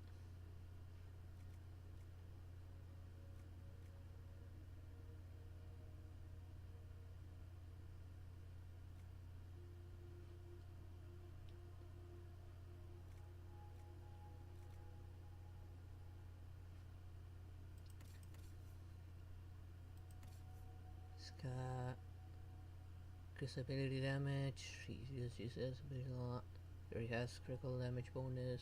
Got increased ability damage. He uses ability a lot. Here he has critical damage bonus.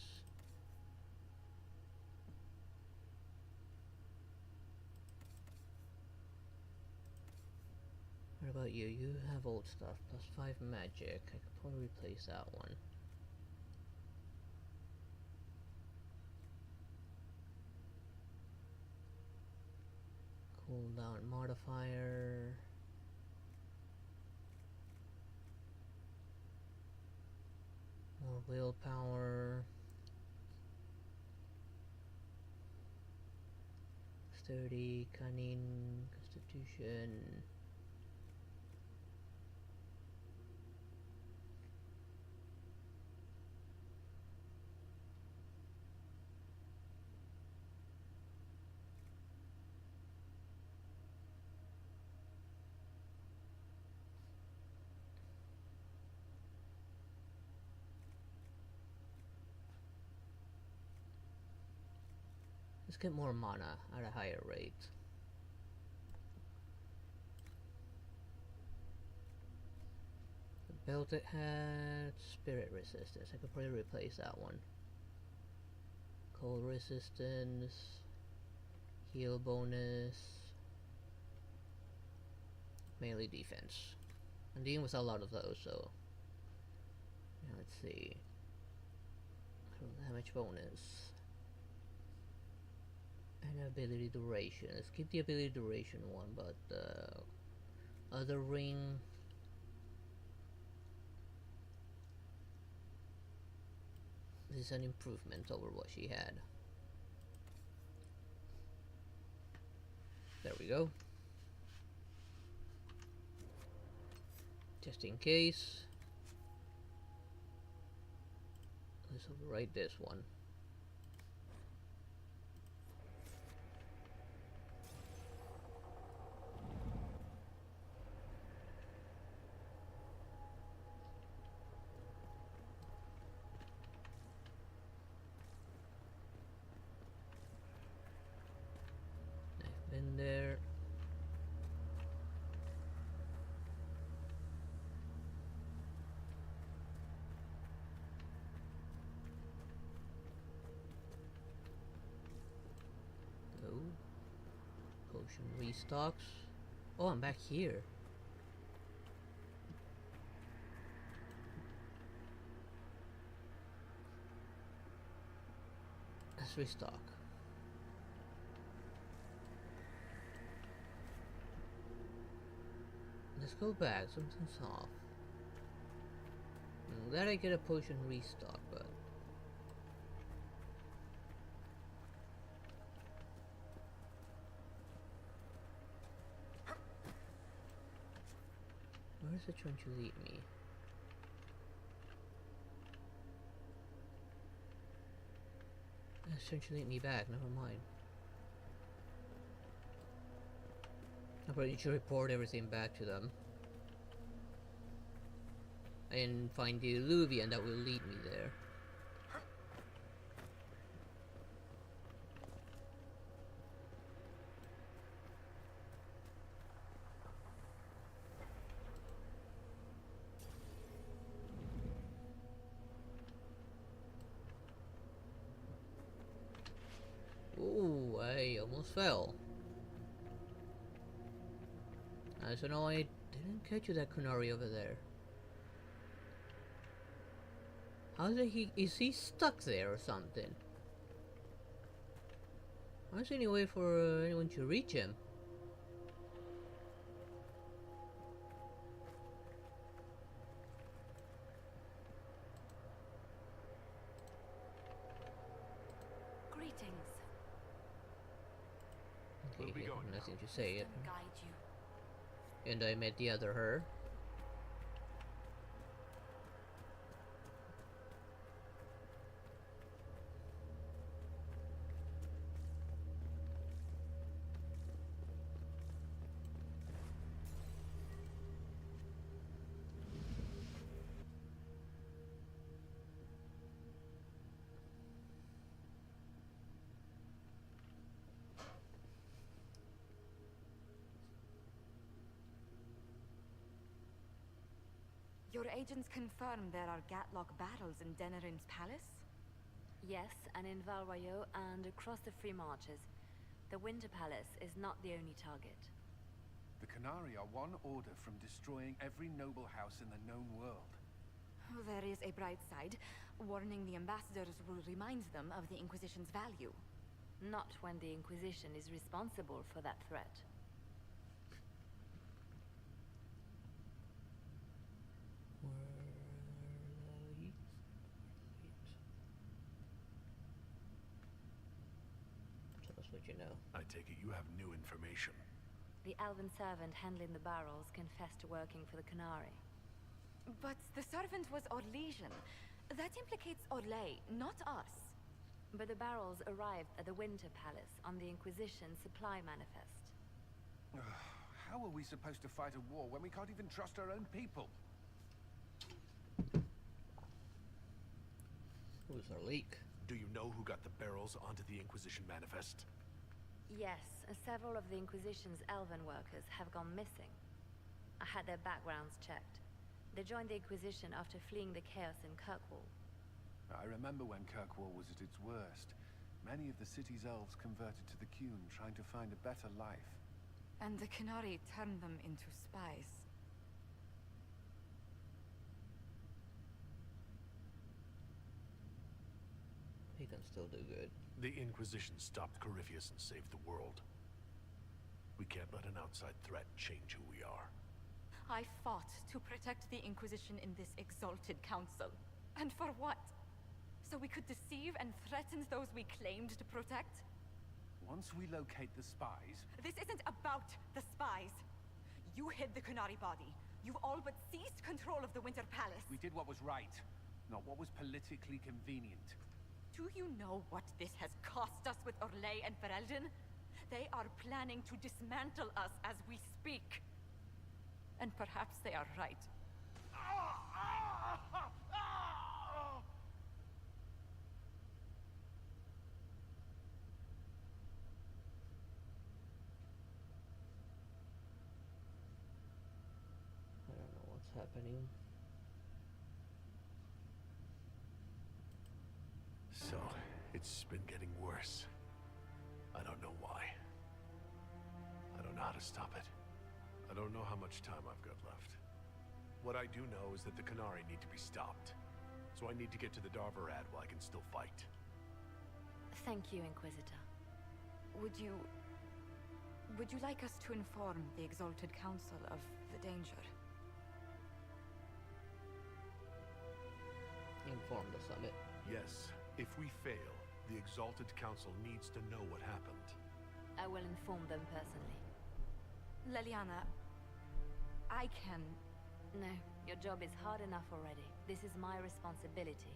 What about you? You have old stuff. Plus 5 magic. I could probably replace that one. Cooldown modifier. More willpower. Sturdy, cunning, constitution. Let's get more mana at a higher rate. The belted hat, spirit resistance. I could probably replace that one. Cold resistance, heal bonus, melee defense. I'm dealing with a lot of those, so yeah, let's see. Damage bonus. And ability duration. Let's keep the ability duration one, but the other ring. This is an improvement over what she had. There we go. Just in case. Let's overwrite this one. In there. Go. Potion restocks. Oh, I'm back here. Let's restock. Let's go back, something's off. I'm glad I get a potion restock, but where is it trying to lead me? It's trying to lead me back, never mind. I probably need to report everything back to them. And find the Illuvian that will lead me there. Ooh, I almost fell. So no, I didn't catch you, that Kunari over there. How is he stuck there or something? I don't see any way for anyone to reach him. Greetings. Okay, nothing to say. Guide you. And I met the other her. Your agents confirm there are Gatlock battles in Denerim's palace? Yes, and in Val Royeaux and across the Free Marches. The Winter Palace is not the only target. The Canari are one order from destroying every noble house in the known world. Oh, there is a bright side. Warning the ambassadors will remind them of the Inquisition's value. Not when the Inquisition is responsible for that threat. Tell us what you know. I take it you have new information. The elven servant handling the barrels confessed to working for the Canari. But the servant was Orlesian. That implicates Orlais, not us. But the barrels arrived at the Winter Palace on the Inquisition supply manifest. How are we supposed to fight a war when we can't even trust our own people? Who's our leak? Do you know who got the barrels onto the Inquisition manifest? Yes, several of the Inquisition's elven workers have gone missing. I had their backgrounds checked. They joined the Inquisition after fleeing the chaos in Kirkwall. I remember when Kirkwall was at its worst. Many of the city's elves converted to the Qun, trying to find a better life. And the Canari turned them into spies. He can still do good. The Inquisition stopped Corypheus and saved the world. We can't let an outside threat change who we are. I fought to protect the Inquisition in this exalted council. And for what? So we could deceive and threaten those we claimed to protect? Once we locate the spies... This isn't about the spies. You hid the Canari body. You've all but seized control of the Winter Palace. We did what was right, not what was politically convenient. Do you know what this has cost us with Orlais and Ferelden? They are planning to dismantle us as we speak. And perhaps they are right. I don't know what's happening. So, it's been getting worse. I don't know why. I don't know how to stop it. I don't know how much time I've got left. What I do know is that the Canari need to be stopped. So I need to get to the Darvarad while I can still fight. Thank you, Inquisitor. Would you like us to inform the Exalted Council of the danger? Inform the summit. Yes. If we fail, the Exalted Council needs to know what happened. I will inform them personally. Leliana, I can... No, your job is hard enough already. This is my responsibility.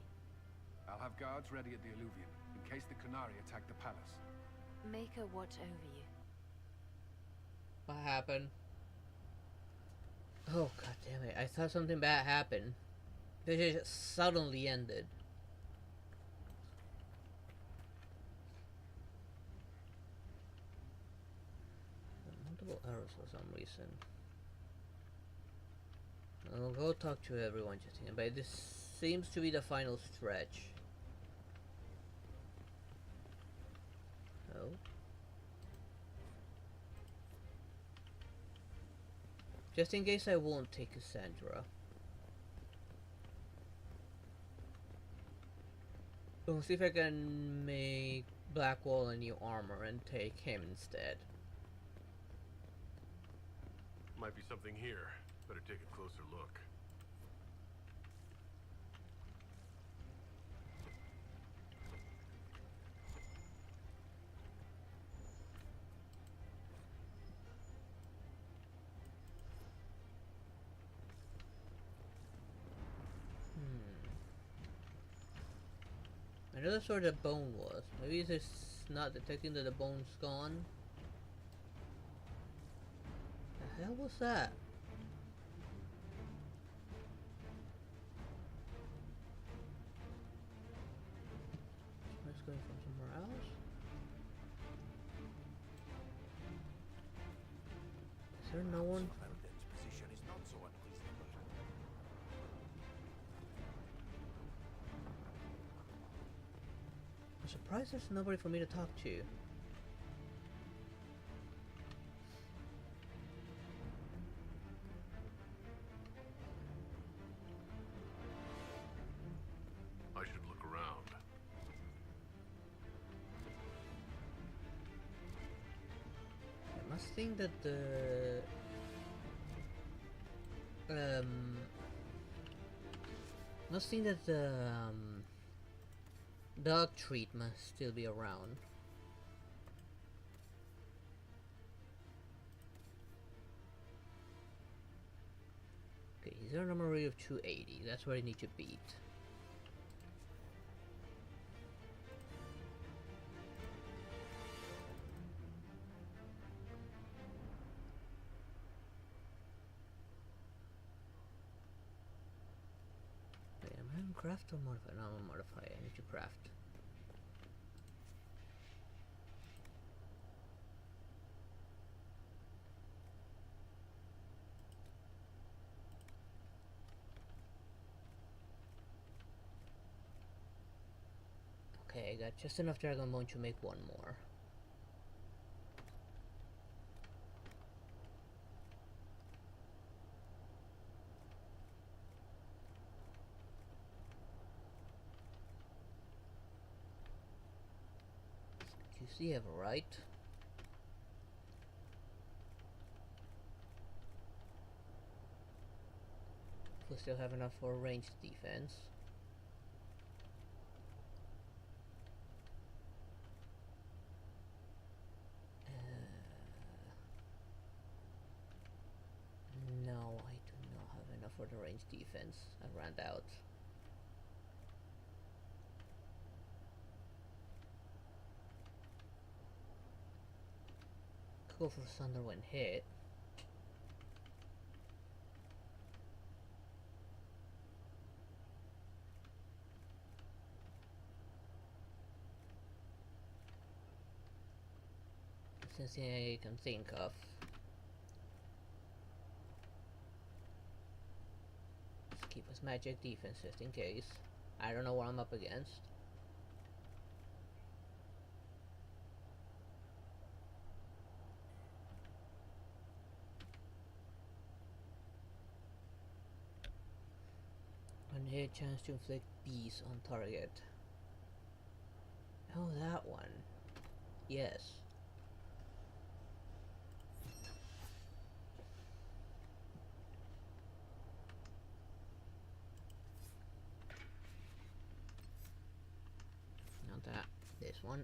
I'll have guards ready at the Illuvian, in case the Canari attack the palace. Make her watch over you. What happened? Oh, god damn it. I thought something bad happened. This just suddenly ended. Multiple arrows for some reason. I'll go talk to everyone just here, but this seems to be the final stretch. Oh. Just in case I won't take Cassandra. We'll see if I can make Blackwall a new armor and take him instead. Might be something here. Better take a closer look. I know that's where the bone was. Maybe it's just not detecting that the bone's gone. The hell was that? Let's go from somewhere else. Is there no one? surprised there's nobody for me to talk to. I should look around. I must think that the dog treat must still be around. Okay, he's on a memory of 280. That's what I need to beat. Wait, am I on craft or modify? No, I'm on modify. I need to craft. Okay, I got just enough dragon bone to make one more. You see, I have a right. We still have enough for ranged defense. No, I do not have enough for the ranged defense. I ran out. Go for thunder when hit. Since I can think of. Let's keep us magic defense just in case. I don't know what I'm up against. One hit chance to inflict bees on target. Oh, that one. Yes. Not that. This one.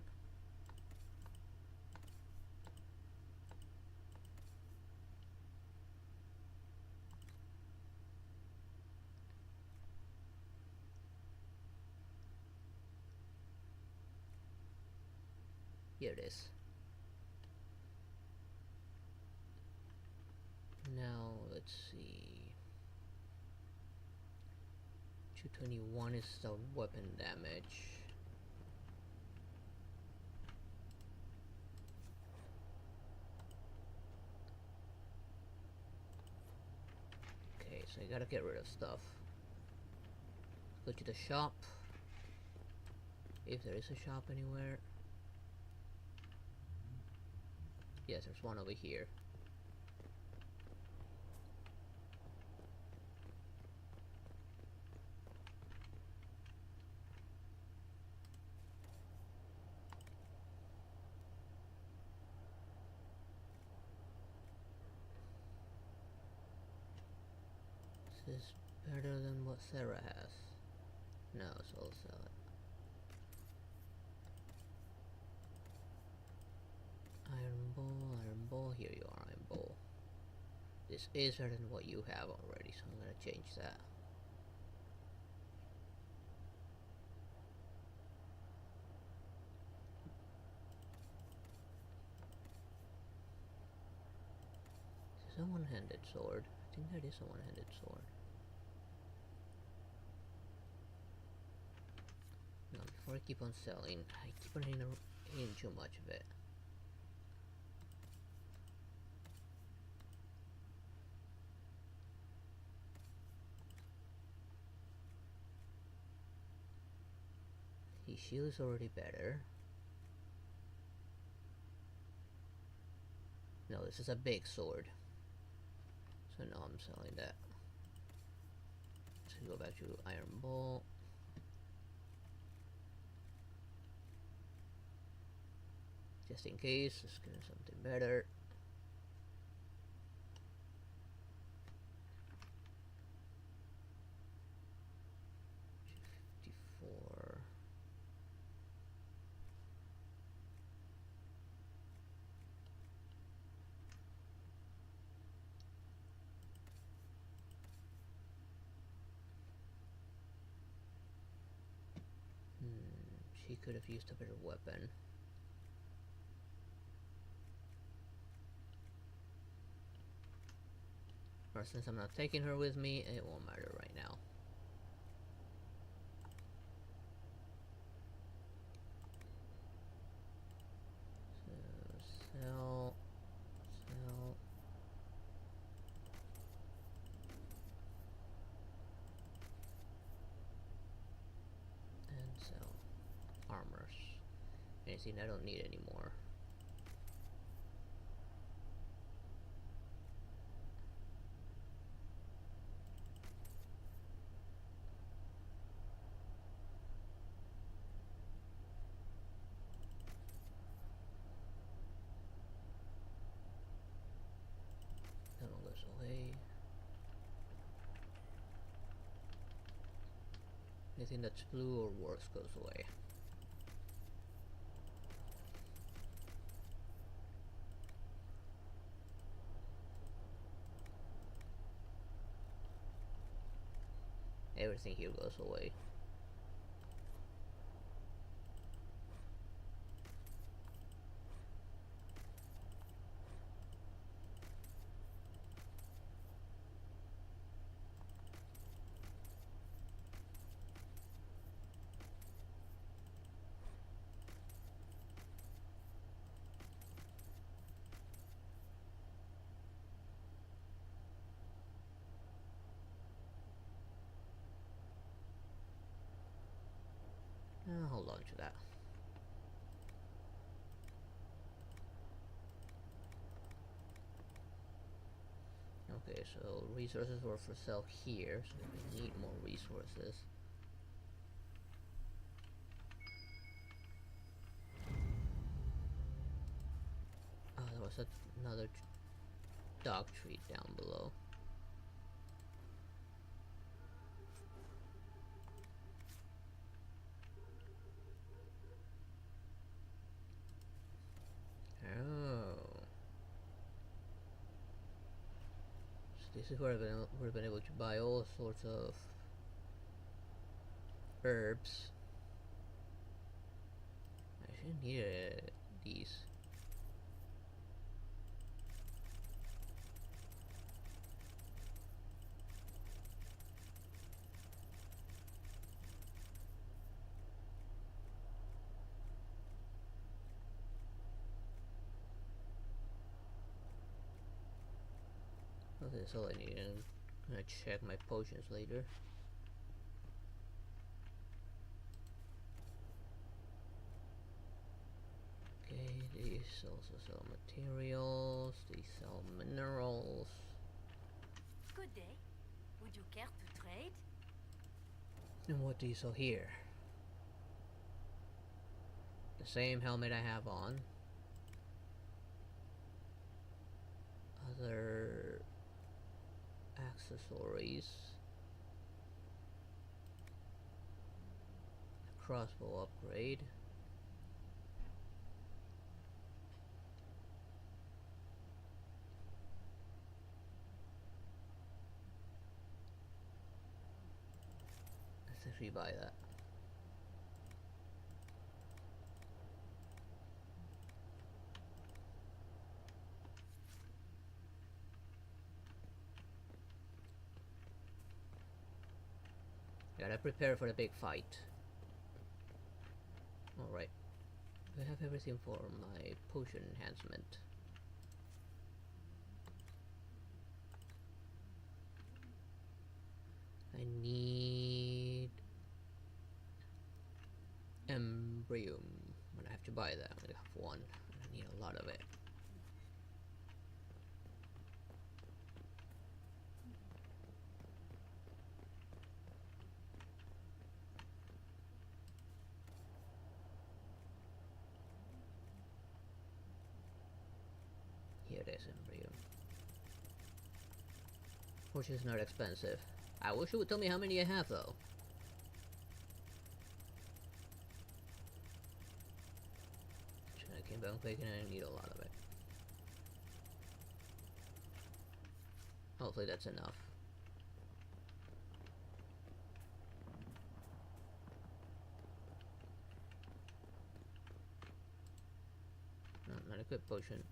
Here it is. Now, let's see. 221 is the weapon damage. Okay, so I gotta get rid of stuff. Go to the shop. If there is a shop anywhere. Yes, there's one over here. This is better than what Sarah has. No, so I'll sell it. Iron ball, here you are, iron ball. This is better than what you have already, so I'm gonna change that. Is this a one-handed sword? I think that is a one-handed sword. No, before I keep on selling, I keep on hitting too much of it. shield is already better. No, this is a big sword. So now I'm selling that. Let's go back to Iron Ball. Just in case, let's get something better. She could have used a better weapon. Or since I'm not taking her with me, it won't matter right now. So, sell. And sell. Armors. Anything I don't need anymore. That one goes away. Anything that's blue or worse goes away. Everything here goes away. Hold on to that. Okay, so resources were for sale here, so we need more resources. Oh, there was another dog treat down below. This is where we've been able to buy all sorts of herbs. I shouldn't need these. Okay, that's all I need. I'm gonna check my potions later. Okay, these also sell materials, these sell minerals. Good day. Would you care to trade? And what do you sell here? The same helmet I have on. Other accessories. A crossbow upgrade. Let's actually buy that. Gotta prepare for the big fight. Alright. I have everything for my potion enhancement. I need Embrium. I'm gonna have to buy that. I'm gonna have one. I need a lot of it. Here it is, Embrium. Which is not expensive. I wish it would tell me how many I have though. Genetic bone clicking, and I need a lot of it. Hopefully that's enough. No, not a good potion.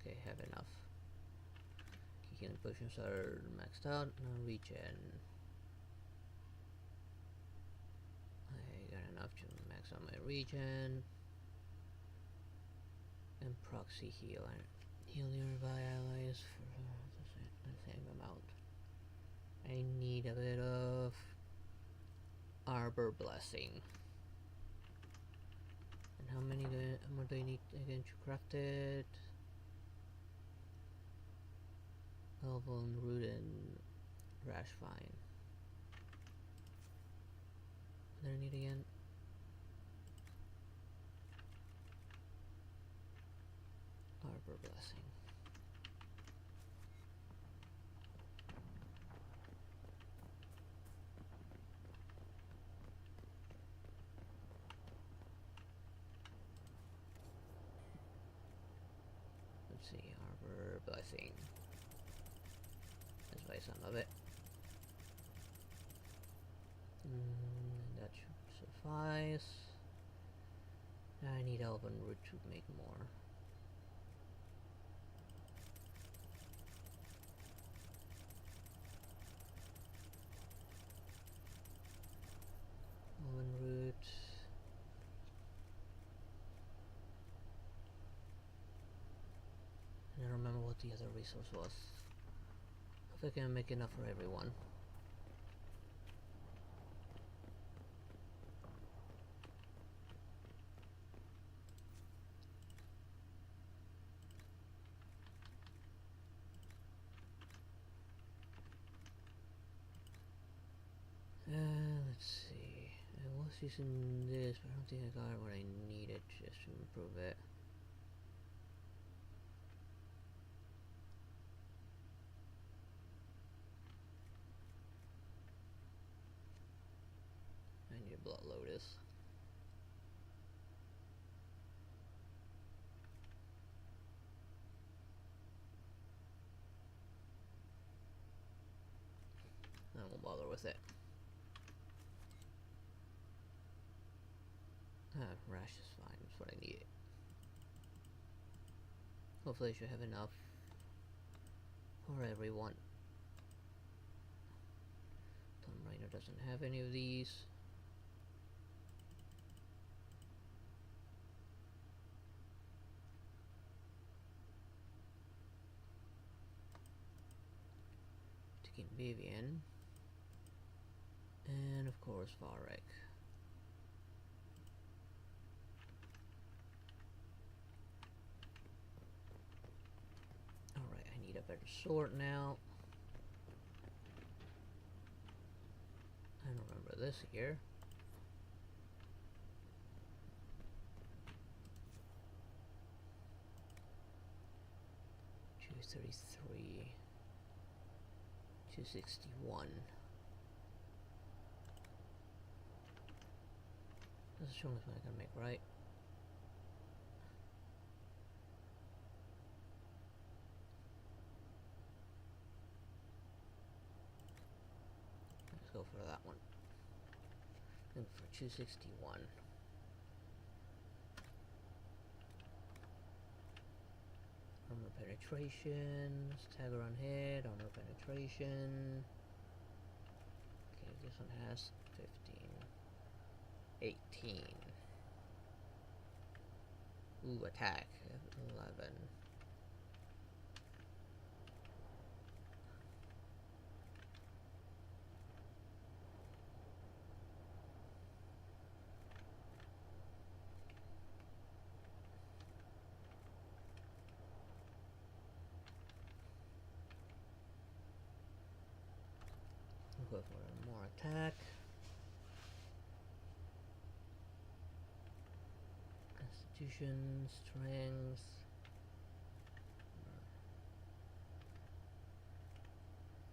Okay, have enough. Healing potions are maxed out. No regen. I got enough to max out my regen. And proxy heal. Heal nearby allies for the same amount. I need a bit of Arbor Blessing. And how much do I need again to craft it? Elven Root and Rash Vine. What do I need again? Arbor Blessing. Let's see, Arbor Blessing. Let's buy some of it. That should suffice. I need Elven Root to make more. Elven Root. I don't remember what the other resource was. If I can make enough for everyone. Let's see. I was using this, but I don't think I got what I needed just to improve it. I need a Blood Lotus. I won't bother with it. Rash is fine, that's what I need. Hopefully I should have enough for everyone. Tomb Raider doesn't have any of these. Taking Vivian. And of course Varek. Alright, I need a better sword now. I don't remember this here. $233. $261. That's the strongest one I can make, right? Let's go for that one. And for 261. Armor penetration, stagger on hit, armor penetration. Okay, this one has 15. 18. Ooh, attack. 11. go for more attack. Constitution, strength.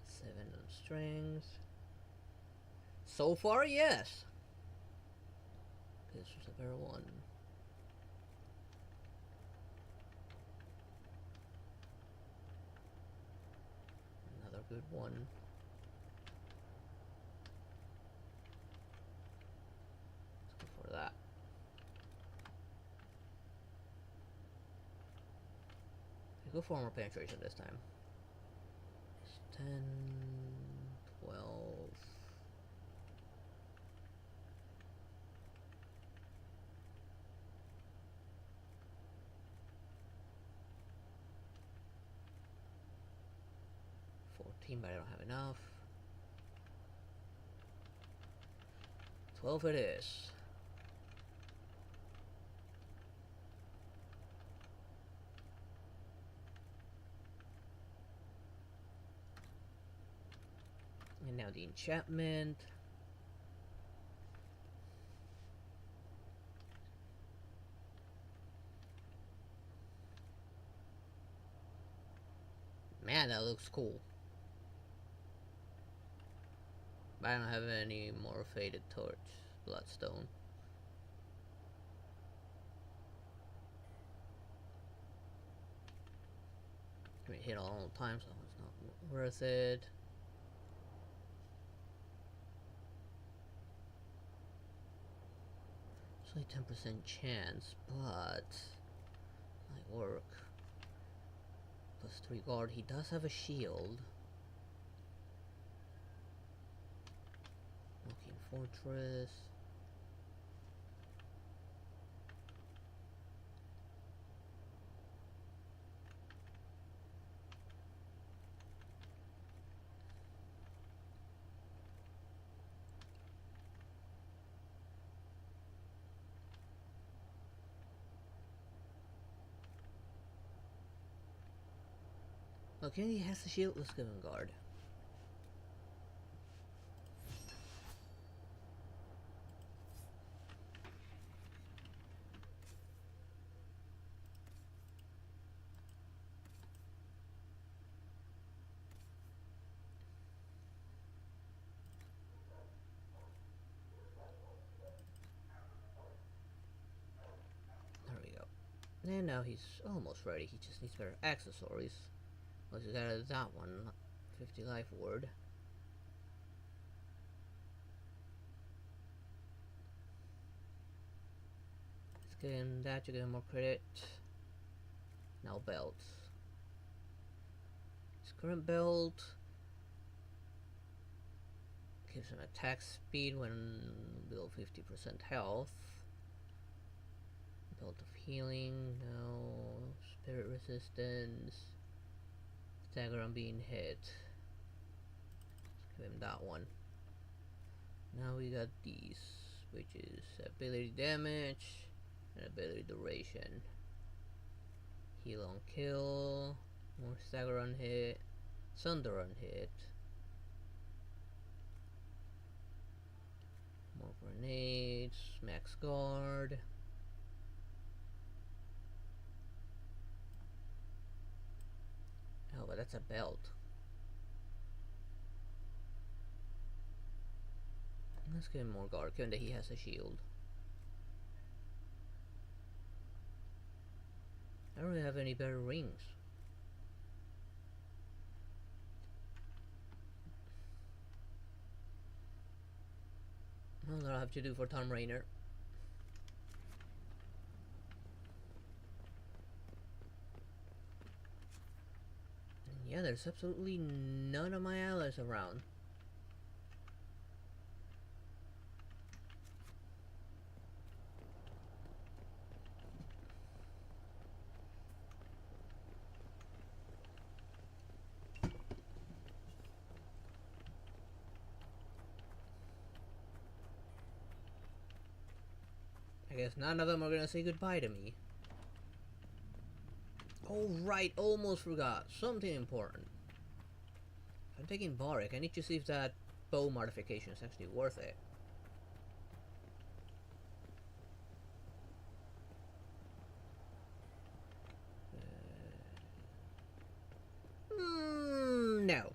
7 on strength. So far, yes. This was a better one. Another good one. Let's go for that. Go for more penetration this time. It's 10, 12. But I don't have enough. 12 it is. And now the enchantment. Man, that looks cool. I don't have any more faded torch, bloodstone. We hit all the time, so it's not worth it. It's only 10% chance, but might work. +3 guard. He does have a shield. Fortress. Okay, he has the shield. Let's give him guard. And now he's almost ready. He just needs better accessories. Well, he's got that one, 50 life ward. Let's get him that to get him more credit. Now belts. His current belt gives him attack speed when below 50% health. Belt of healing, no. Spirit resistance. Stagger on being hit. Let's give him that one. Now we got these, which is ability damage and ability duration. Heal on kill, more stagger on hit, sunder on hit. More grenades, max guard. Oh, but that's a belt. Let's give him more guard, given that he has a shield. I don't really have any better rings. Well, that'll have to do for Tom Rainer. Yeah, there's absolutely none of my allies around. I guess none of them are gonna say goodbye to me. Oh right, almost forgot. Something important. If I'm taking Barik, I need to see if that bow modification is actually worth it. No.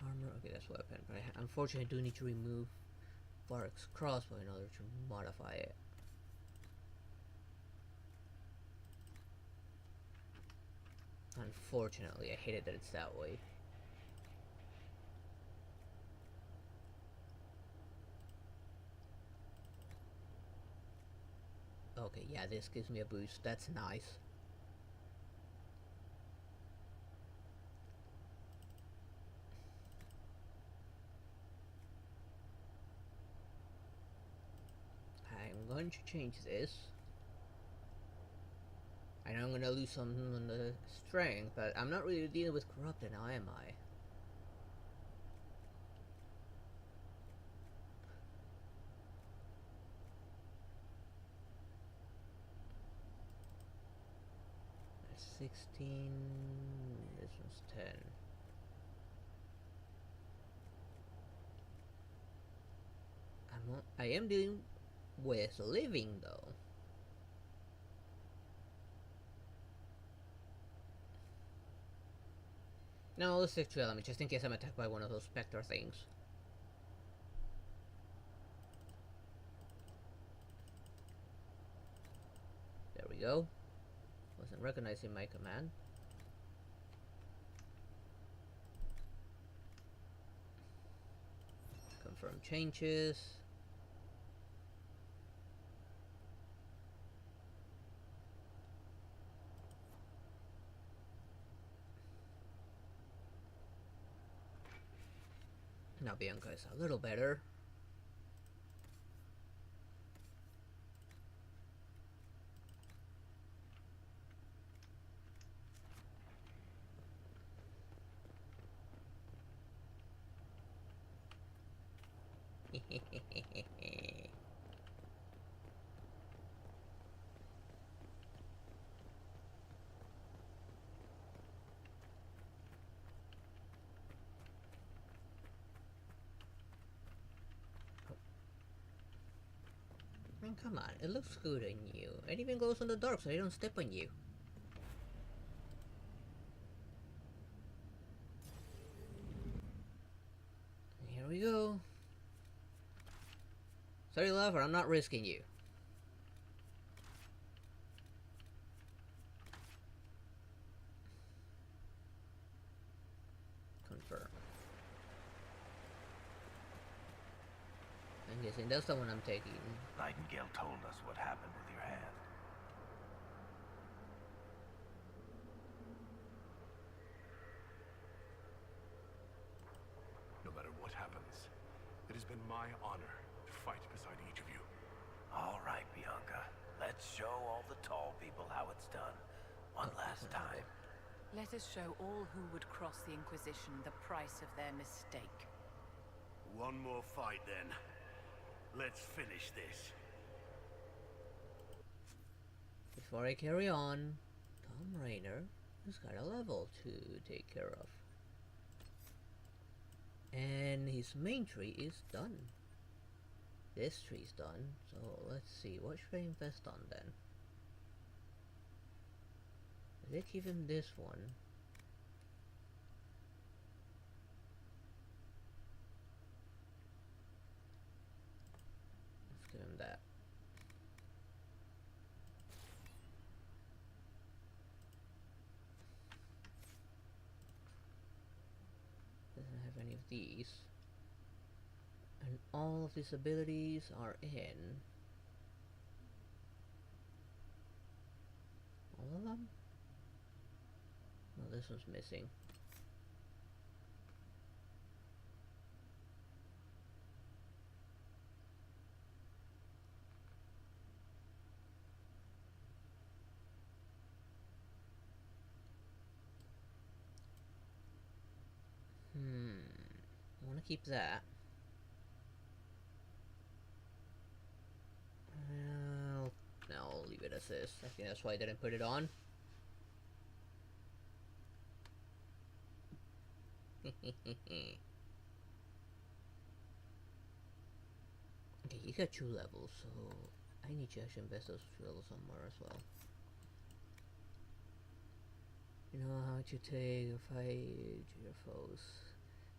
Armor, okay, that's weapon, but I unfortunately do need to remove Varric's crossbow in order to modify it. Unfortunately, I hate it that it's that way. Okay, yeah, this gives me a boost. That's nice. I'm going to change this. I know I'm going to lose some on the strength, but I'm not really dealing with corrupted now, am I? That's 16, this one's 10. I am dealing with living though. No, let's stick to element just in case I'm attacked by one of those spectre things. There we go. Wasn't recognizing my command. Confirm changes. Now Bianca is a little better. Come on, it looks good on you. It even goes on the dark so I don't step on you. Here we go. Sorry, lover, I'm not risking you. Confirm. I'm guessing that's the one I'm taking. Nightingale told us what happened with your hand. No matter what happens, it has been my honor to fight beside each of you. All right, Bianca. Let's show all the tall people how it's done. One last time. Let us show all who would cross the Inquisition the price of their mistake. One more fight, then. Let's finish this. Before I carry on, Tom Rainer has got a level to take care of. And his main tree is done. This tree's done, so let's see, what should I invest on then? Let's give him this one. Let's give him that. Doesn't have any of these. And all of these abilities are in. All of them? No, this one's missing. I want to keep that. Well, no, I'll leave it as is. I think that's why I didn't put it on. Okay, you got 2 levels, so I need to actually invest those 2 levels somewhere as well. You know how to take or fight your foes.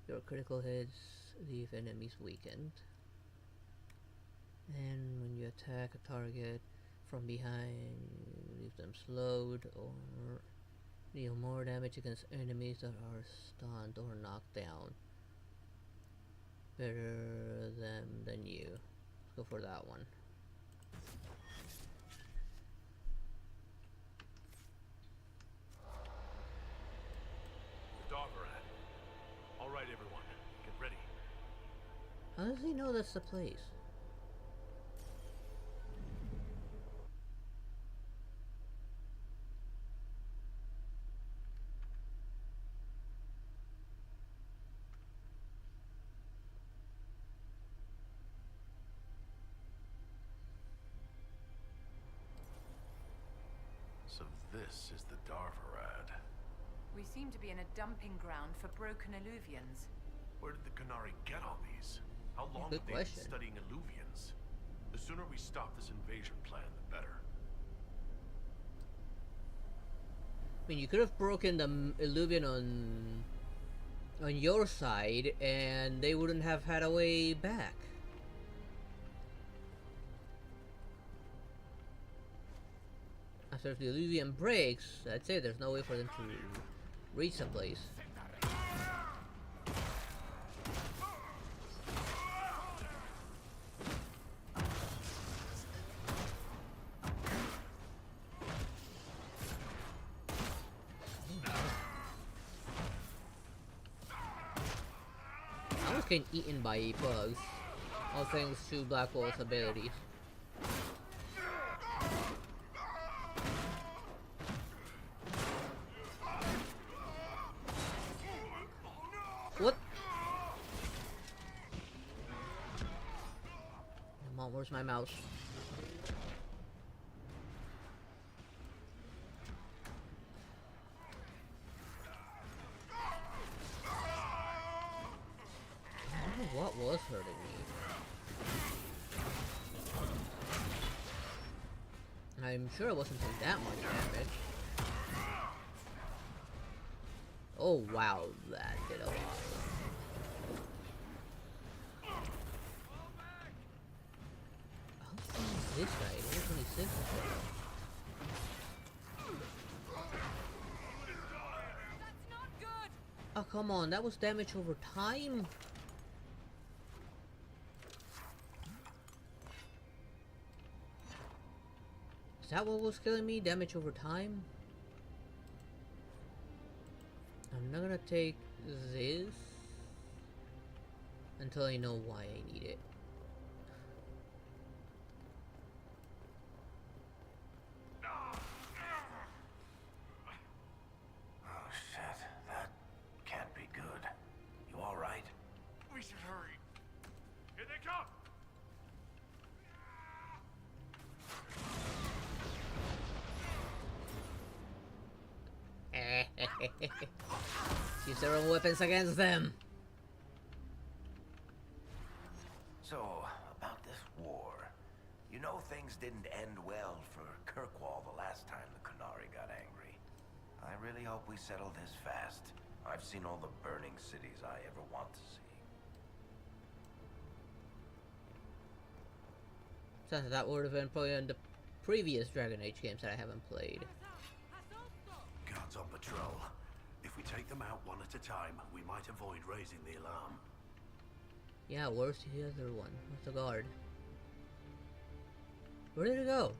Your critical hits leave enemies weakened. And when you attack a target from behind, you leave them slowed or deal more damage against enemies that are stunned or knocked down. Better them than you. Let's go for that one. Alright everyone, get ready. How does he know that's the place? So this is the Darvarad. We seem to be in a dumping ground for broken illuvians. Where did the Qunari get all these? How long Good have they question. been studying illuvians? The sooner we stop this invasion plan, the better. I mean, you could have broken the illuvian on your side, and they wouldn't have had a way back. After the illuvian breaks, that's it. There's no way for them to reach the place. I was getting eaten by bugs, all thanks to Black Wolf's abilities. What? Come on, where's my mouse? I don't know what was hurting me. I'm sure it wasn't taking that much damage. Oh wow, that did a lot. How far is this guy? Level 26 or so. Oh come on, that was damage over time? Is that what was killing me? Damage over time? I'm not gonna take this until I know why I need it. Oh shit, that can't be good. You alright? We should hurry. Here they come! Use their own weapons against them. So, about this war. You know things didn't end well for Kirkwall the last time the Qunari got angry. I really hope we settle this fast. I've seen all the burning cities I ever want to see. Sounds like that would have been probably in the previous Dragon Age games that I haven't played. Guards on patrol. If we take them out one at a time, we might avoid raising the alarm. Yeah, where's the other one? Where's the guard? Where did it go?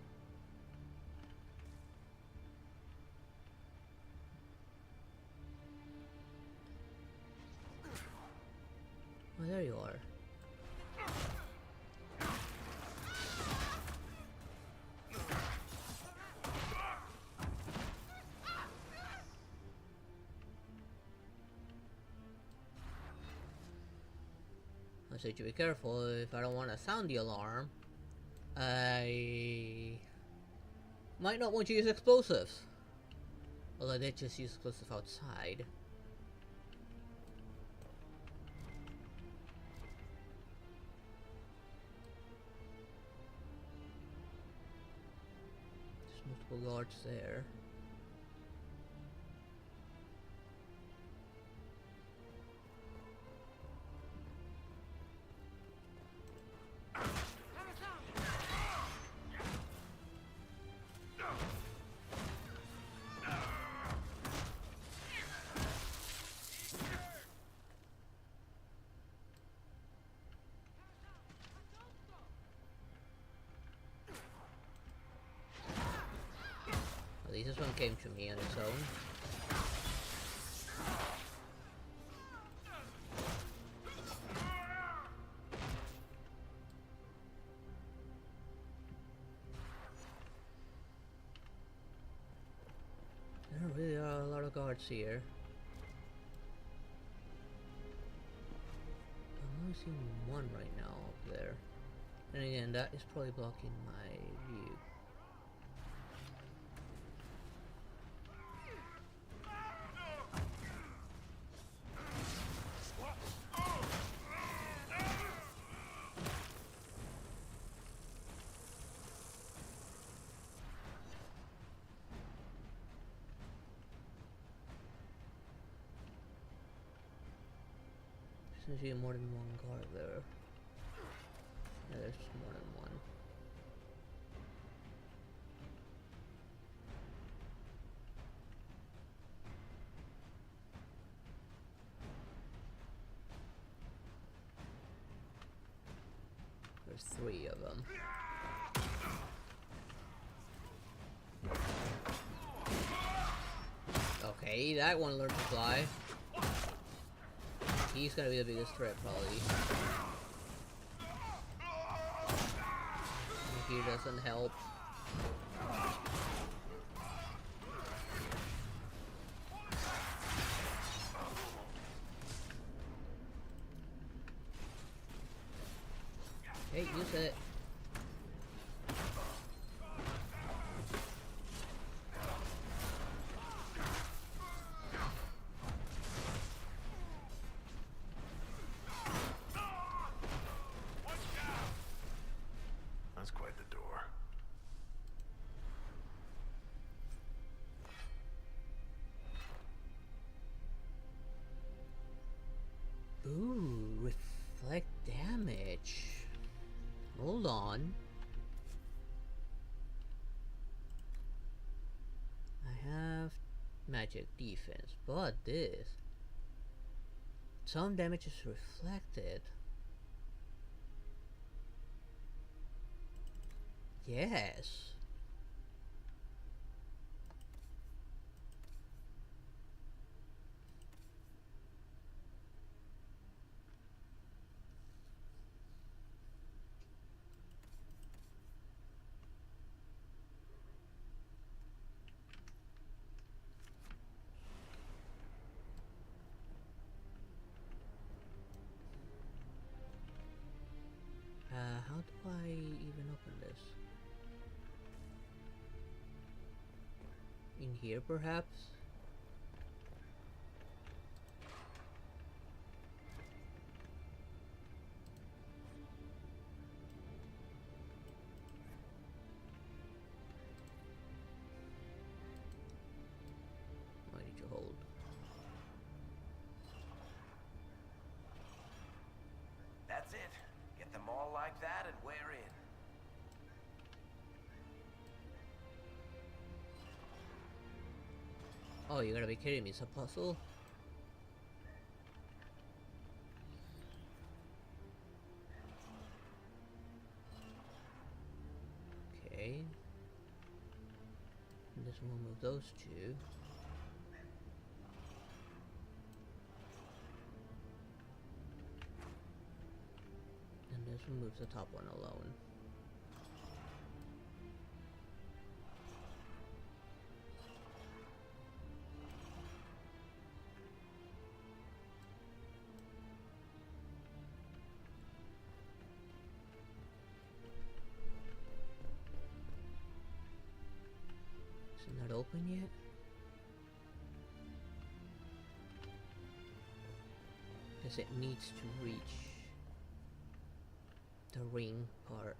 Oh, there you are. I say to be careful if I don't want to sound the alarm. I might not want to use explosives. Although I did just use explosive outside. multiple guards there. At least this one came to me on its own. There really are a lot of guards here. I'm only seeing one right now up there. And again, that is probably blocking my view. There's usually more than one guard there. Yeah, there's more than one. There's 3 of them. Okay, that one learned to fly. He's gonna be the biggest threat, probably. He doesn't help. Hey, use it. That's quite the door. Ooh, reflect damage. Hold on. I have magic defense, but this. Some damage is reflected. Yes. How do I even open this? In here, perhaps? Why did you hold? That's it. Get them all like that and we're in. Oh, you gotta be kidding me, it's a puzzle? Okay. And this one with those 2. And this one moves the top one alone. Not open yet? Because it needs to reach the ring part.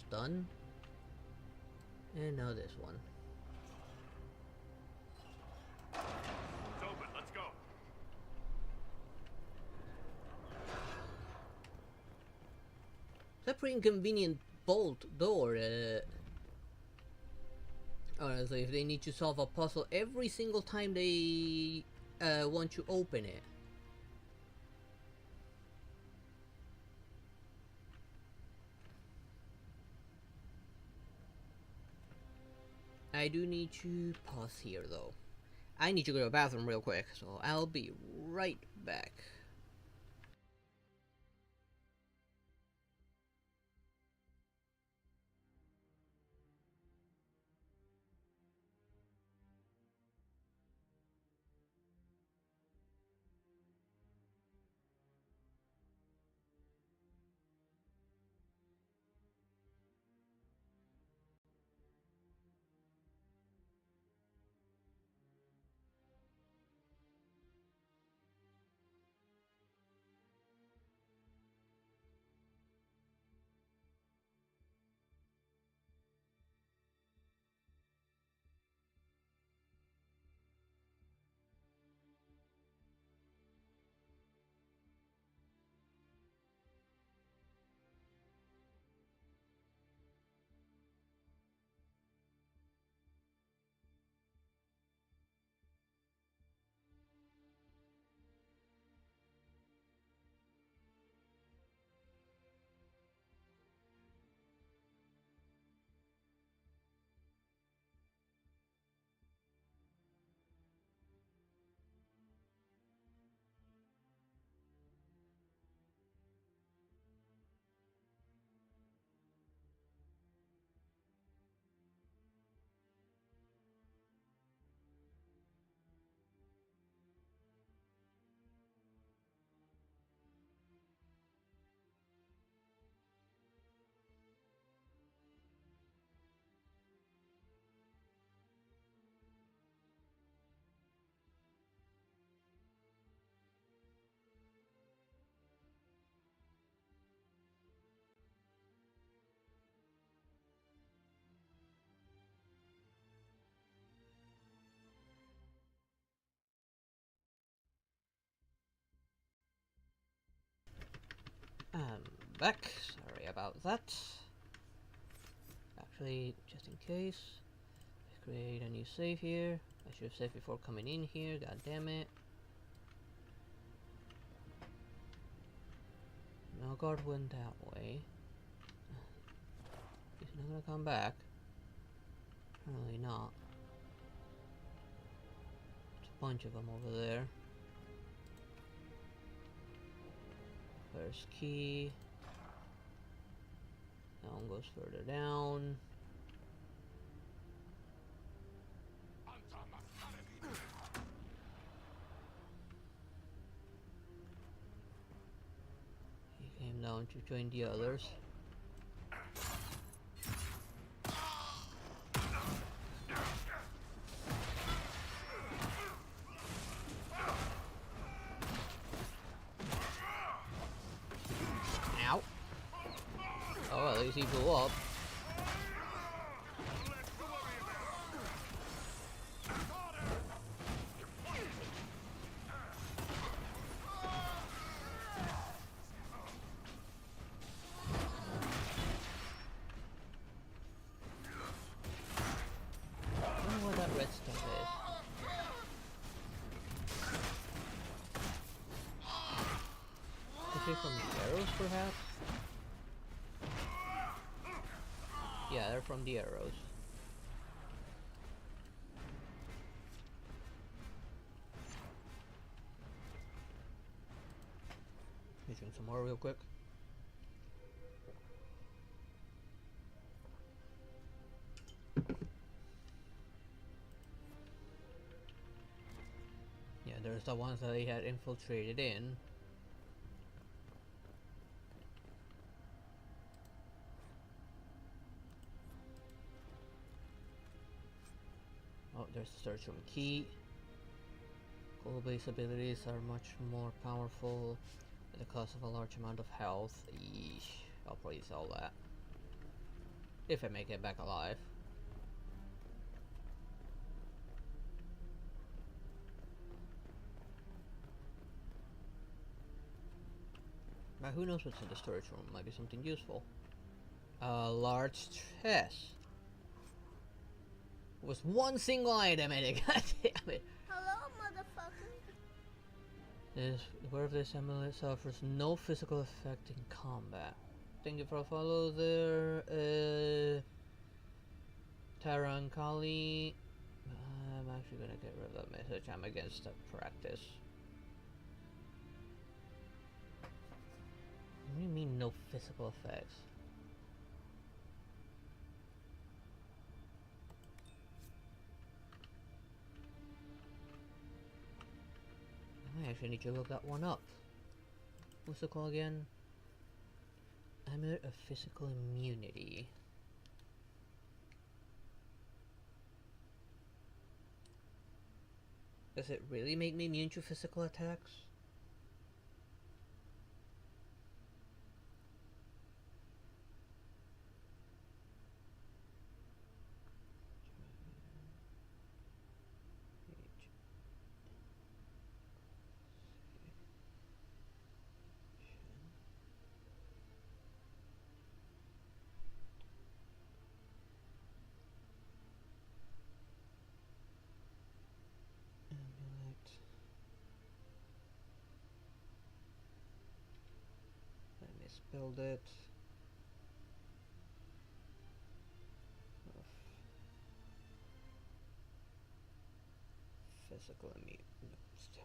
almost done. And now this one. It's open, let's go. It's a pretty inconvenient bolt door. Honestly, if they need to solve a puzzle every single time they want to open it. I do need to pause here though. I need to go to the bathroom real quick, so I'll be right back. I'm back. Sorry about that. Actually, just in case, let's create a new save here. I should have saved before coming in here. God damn it. No, guard went that way. He's not gonna come back. Apparently not. There's a bunch of them over there. First key. That one goes further down. He came down to join the others. Ow. Oh, at least he blew up. From the arrows, perhaps? Yeah, they're from the arrows. Let me drink some more real quick. Yeah, there's the ones that they had infiltrated in. Oh, there's the search room key. Goal-based abilities are much more powerful at the cost of a large amount of health. Eesh, I'll probably sell that. If I make it back alive. But who knows what's in the storage room? Might be something useful. A large chest. Was one single item in it. God damn it. Hello, motherfucker. This where this amulet suffers no physical effect in combat. Thank you for a follow there. Tara and Kali. I'm actually gonna get rid of that message. I'm against that practice. What do you mean no physical effects? I actually need to look that one up. What's it called again? Amulet of Physical Immunity. Does it really make me immune to physical attacks? Build it. Physical immunity. No, damn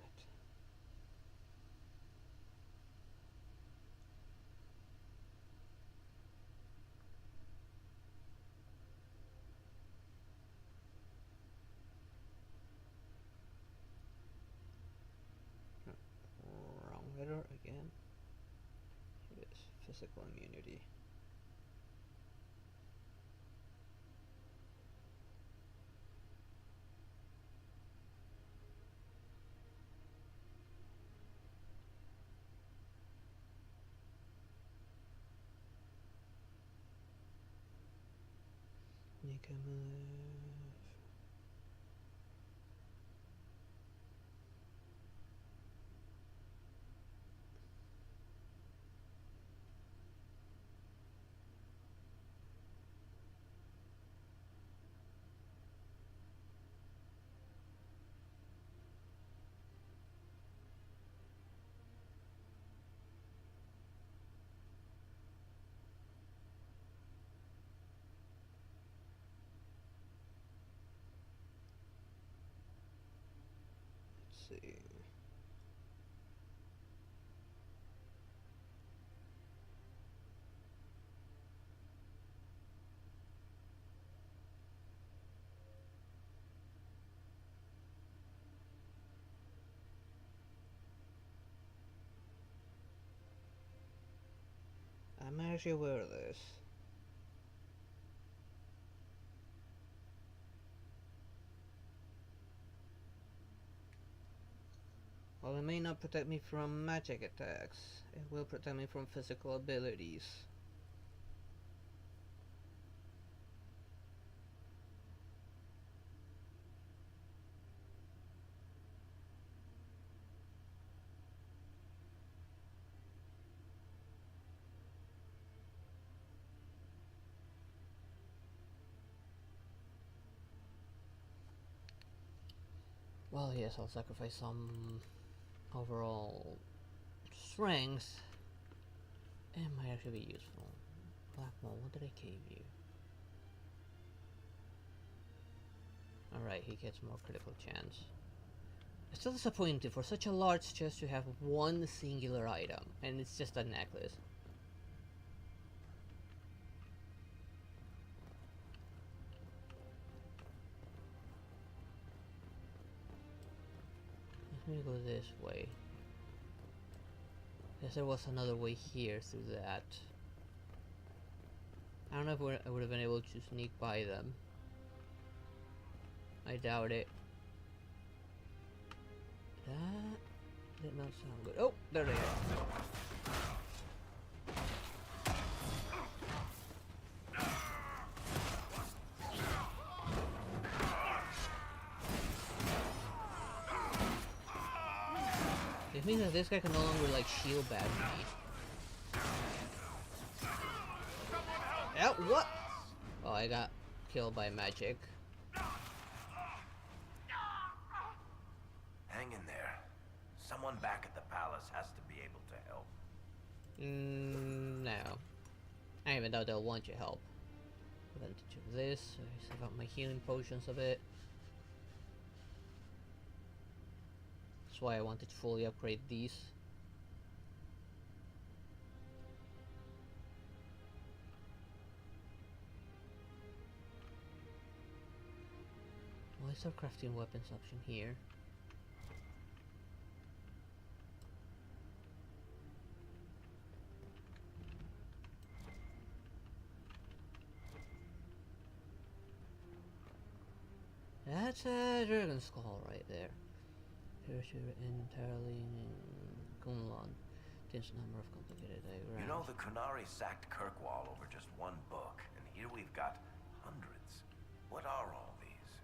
it. Wrong letter again. It is physical immunity. Let's see. I'm actually aware of this. While it may not protect me from magic attacks, it will protect me from physical abilities. Well, yes, I'll sacrifice some overall strength. It might actually be useful. Blackmore, what did I give you? Alright, he gets more critical chance. It's still disappointing for such a large chest to have one singular item, and it's just a necklace. Let me go this way. Guess there was another way here through that. I don't know if I would have been able to sneak by them. I doubt it. That did not sound good. Oh, there they are. It means that this guy can no longer like shield bash me. Oh, what? Oh, I got killed by magic. Hang in there. Someone back at the palace has to be able to help. No. I even though they'll want your help. Advantage of this. So I save up my healing potions a bit. That's why I wanted to fully upgrade these. Why is there crafting weapons option here? That's a dragon skull right there. Parachute entirely in Kunlun. This number of complicated diagrams. You know, the Kunari sacked Kirkwall over just one book, and here we've got hundreds. What are all these?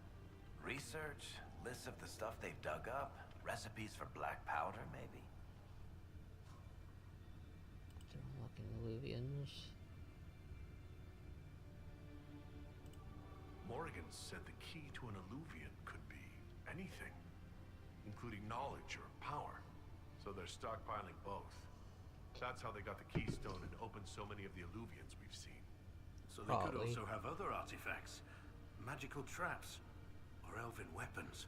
Research? Lists of the stuff they've dug up? Recipes for black powder, maybe? They're unlocking illusions. Morrigan said the key to an illuvian could be anything, including knowledge or power. So they're stockpiling both. That's how they got the keystone and opened so many of the illuvians we've seen. So they could also have other artifacts, magical traps, or elven weapons.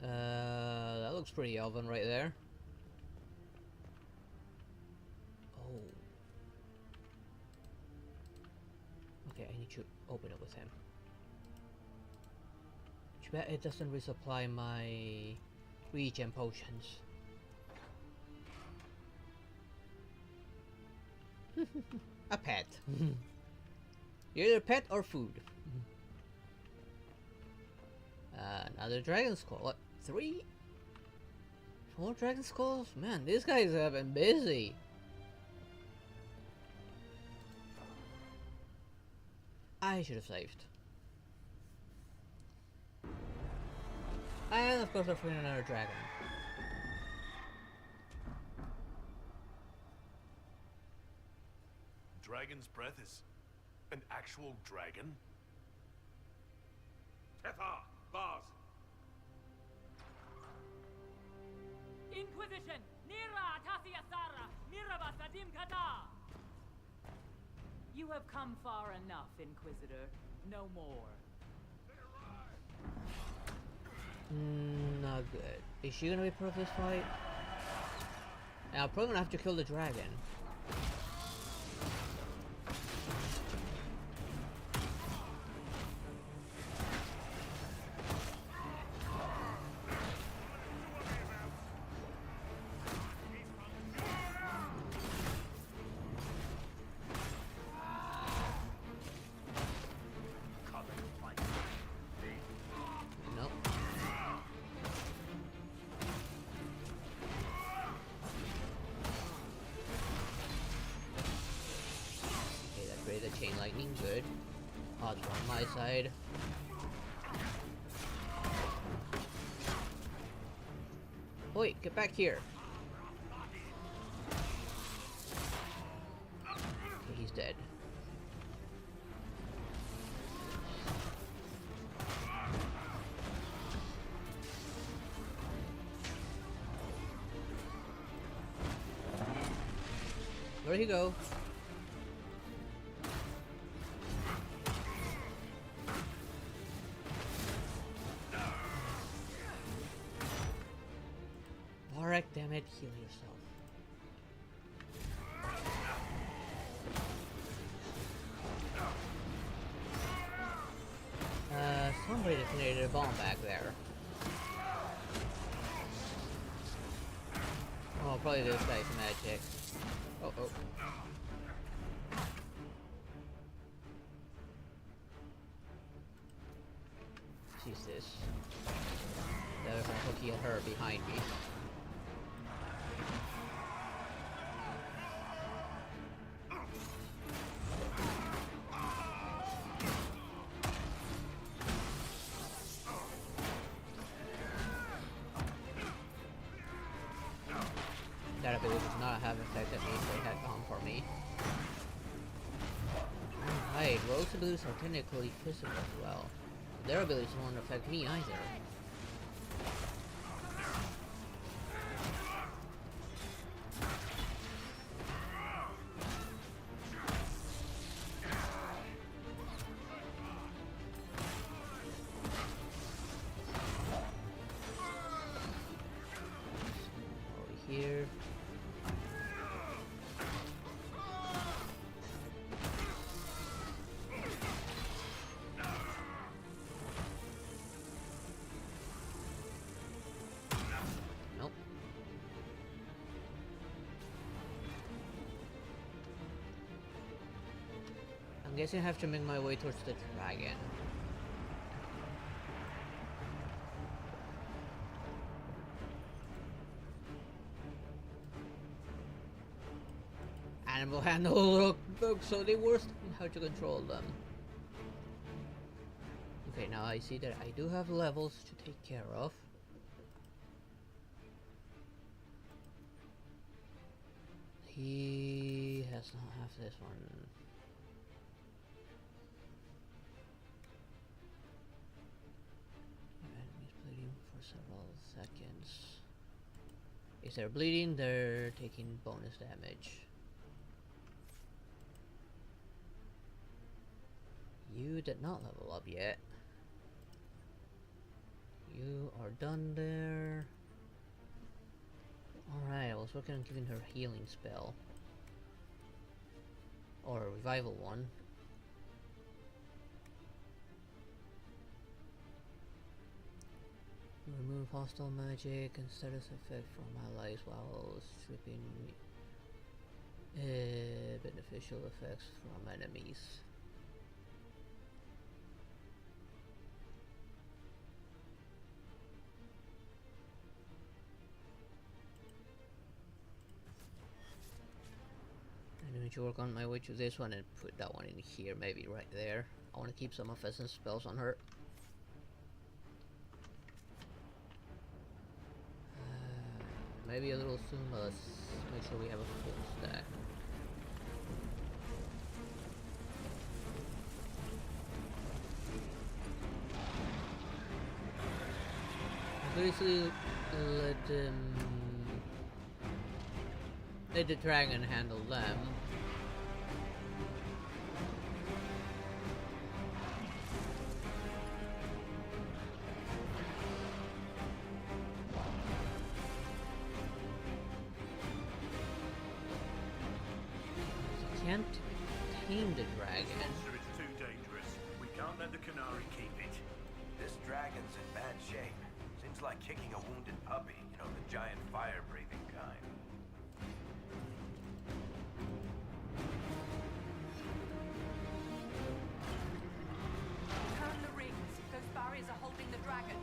That looks pretty elven right there. Oh. Okay, I need to open it with him. Too bad it doesn't resupply my regen potions. A pet. Either pet or food. Another dragon skull. What? 3? 4 dragon skulls? Man, these guys have been busy. I should have saved. And of course, I'll find another dragon. Dragon's breath is an actual dragon? Tetha! Bars! Inquisition! Nira Tasia Sara! Niraba Sadim Kata! You have come far enough, Inquisitor. No more. Not good. Is she gonna be part of this fight? Now, I'm probably gonna have to kill the dragon. Chain lightning, good. Odds are on my side. Wait, get back here. Okay, he's dead. Where'd he go? Damn it, heal yourself. Somebody detonated a bomb back there. Oh, probably this guy's magic. Oh, oh. Jesus. There's a Hookie at her behind me. at me if they had gone for me. Alright, rogues' abilities are technically physical as well. Their abilities won't affect me either. Here. Nope. I'm guessing I have to make my way towards the dragon. Animal handle look so they worse in how to control them. Okay, now I see that I do have levels to take care of. He has not have this one. Enemies bleeding for several seconds. If they're bleeding, they're taking bonus damage. You did not level up yet. You are done there. Alright, I was working on giving her a healing spell. Or a revival one. Remove hostile magic and status effect from allies while stripping beneficial effects from enemies. I'm going to work on my way to this one and put that one in here, maybe right there. I want to keep some offensive spells on her. Maybe a little soon, but let's make sure we have a full stack. Basically, let the dragon handle them. Can't tame the dragon. It's too dangerous. We can't let the Canary keep it. This dragon's in bad shape. Seems like kicking a wounded puppy. You know, the giant fire-breathing kind. Turn the rings. Those barriers are holding the dragon.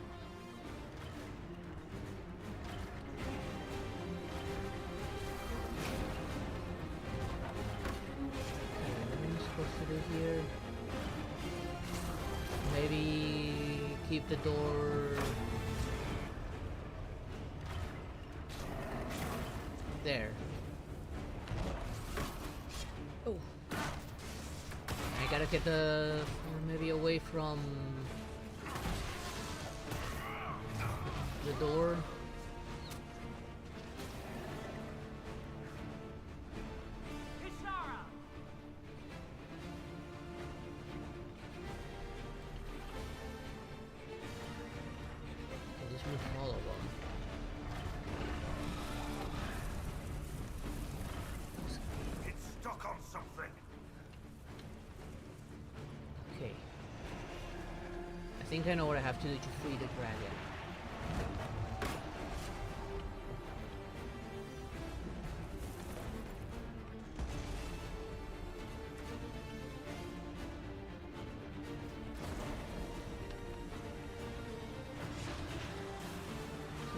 Supposed to do here? Maybe keep the door there. Oh, I gotta get the maybe away from the door. Follow them. It's stuck on something. Okay. I think I know what I have to do to free the dragon.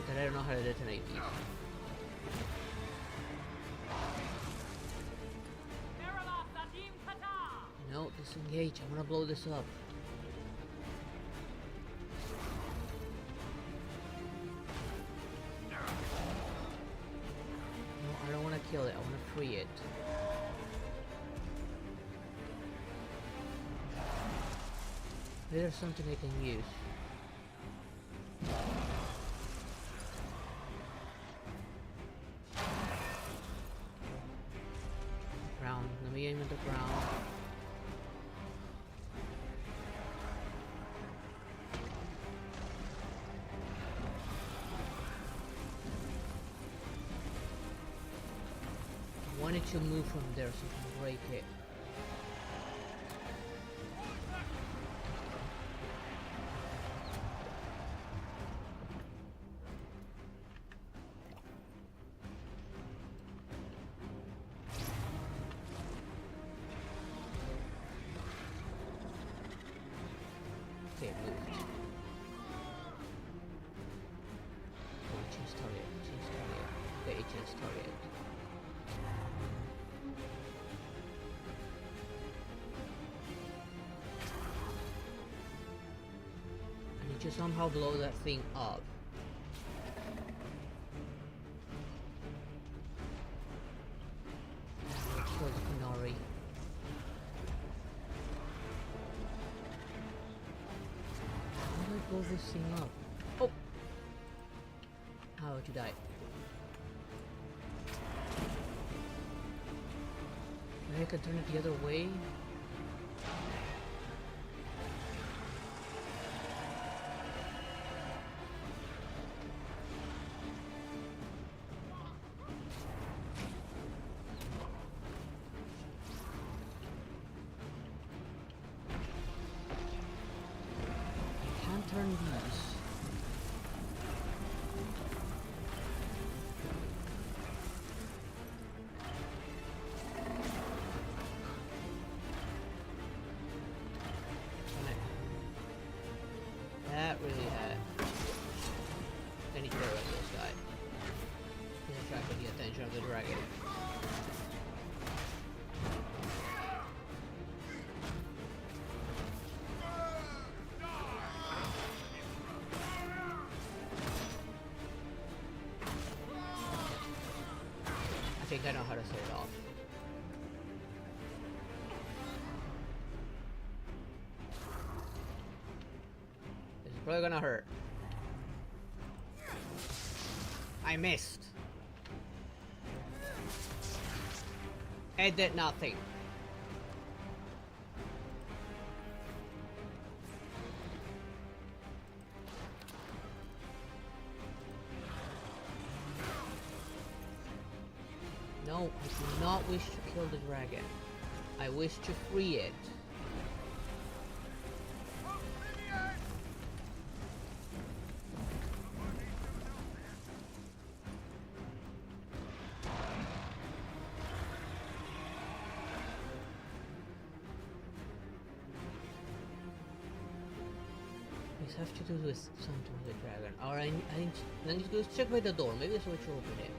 I don't know how to detonate these. No, disengage. I want to blow this up. No, I don't want to kill it. I want to free There's something I can use. Ground. Let me aim at the ground. I wanted to move from there so I can break it. Okay, moved. Oh, change target, change target. Okay, change target. I need to somehow blow that thing up. Let's kill the Kunari. How do I blow this thing up? Oh! How would you die? Maybe I can turn it the other way? I can't turn these. That really had. I need to get rid of this guy. He's attracting the attention of the dragon. I think I know how to set it off. This is probably gonna hurt. I missed. It did nothing. No, I do not wish to kill the dragon. I wish to free it. I have to do this something with the dragon. Or I need to go check by the door. Maybe that's what you open it.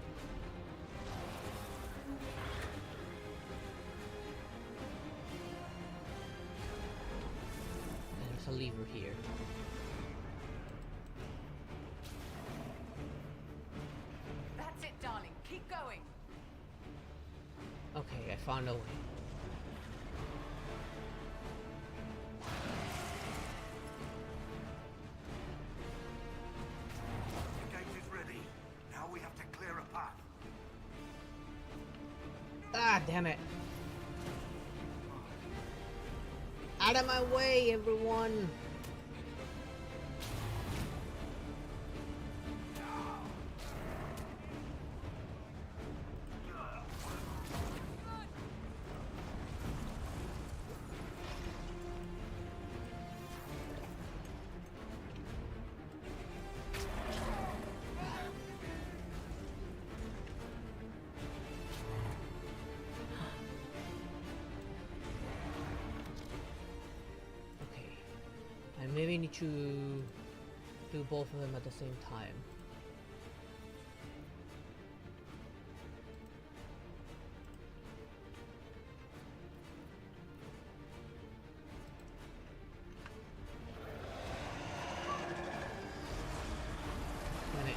There's a lever here. That's it, darling. Keep going. Okay, I found a way. The gate is ready. Now we have to clear a path. Ah, damn it. Out of my way, everyone. Maybe I need to do both of them at the same time. Damn it.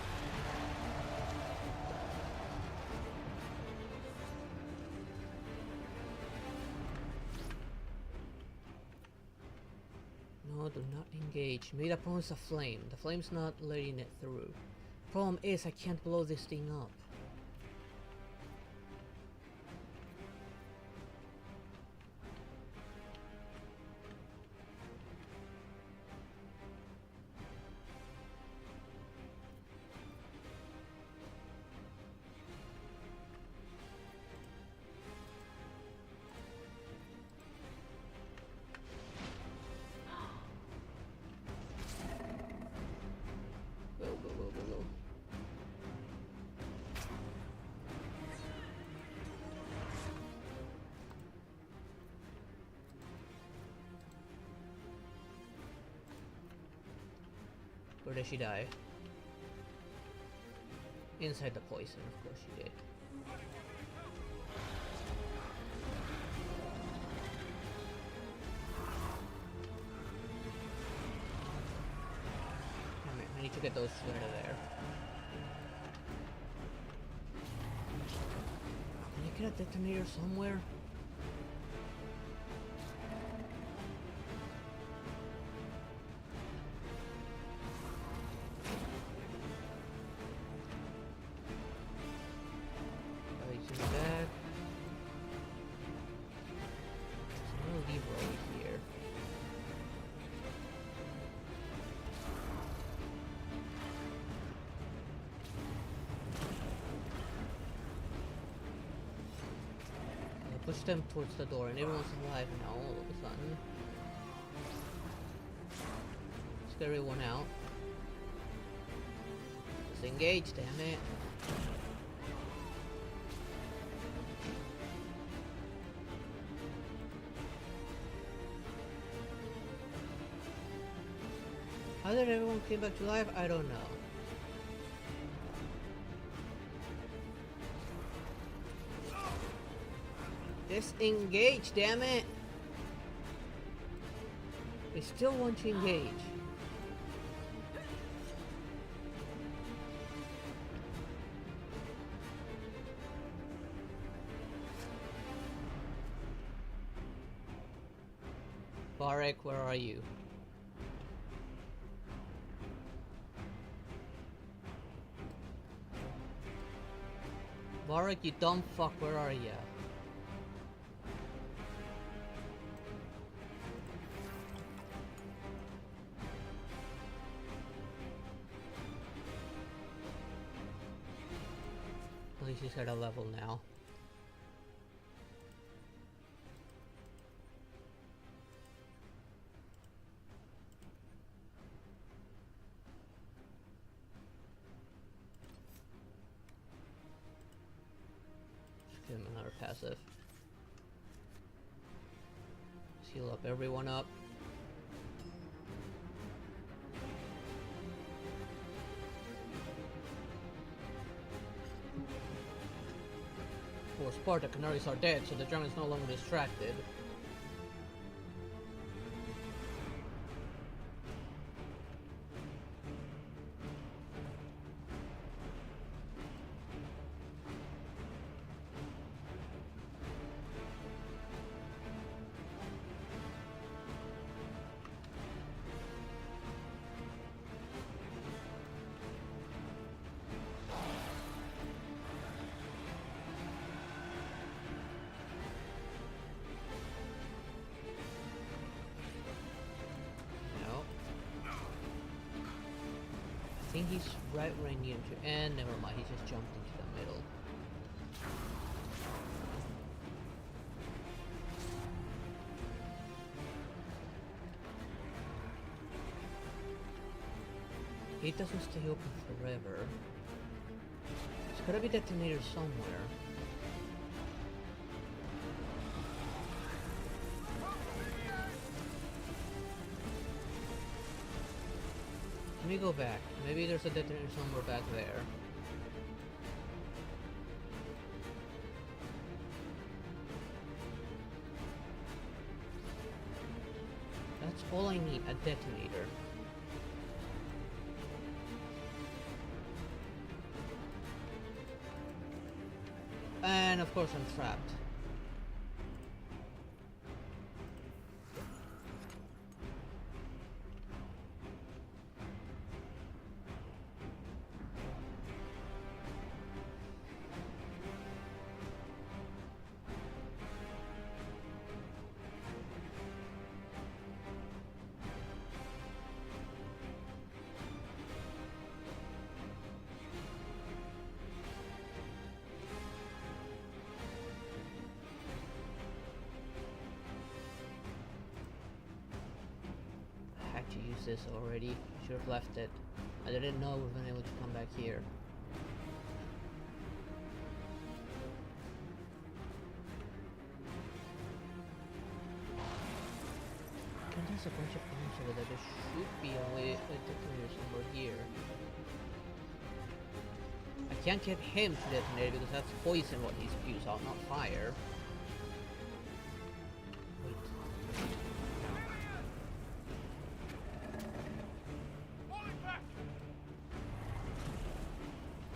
No, do not engage. Maybe the problem's a flame. The flame's not letting it through. Problem is, I can't blow this thing up. Or did she die? Inside the poison, of course she did. Damn it, I need to get those out of there. Can I get a detonator somewhere? Push them towards the door and everyone's alive now all of a sudden. Scare everyone out. Disengage, damn it. How did everyone came back to life? I don't know. Disengage, damn it! We still want to engage. Varek, where are you? Varek, you dumb fuck, where are ya? At least he's at a level now. Just give him another passive. Just heal up everyone up. For its part, the Canaries are dead, so the drum is no longer distracted. I think he's right where I need him to, and never mind, he just jumped into the middle. It doesn't stay open forever. There's gotta be detonators somewhere. Let me go back. Maybe there's a detonator somewhere back there. That's all I need, a detonator. And of course I'm trapped. use this already. Should have left it. I didn't know we were able to come back here. And there's a bunch of bombs over there. There should be a way a detonator somewhere here. I can't get him to detonate because that's poison what he spews out, not fire. Wait.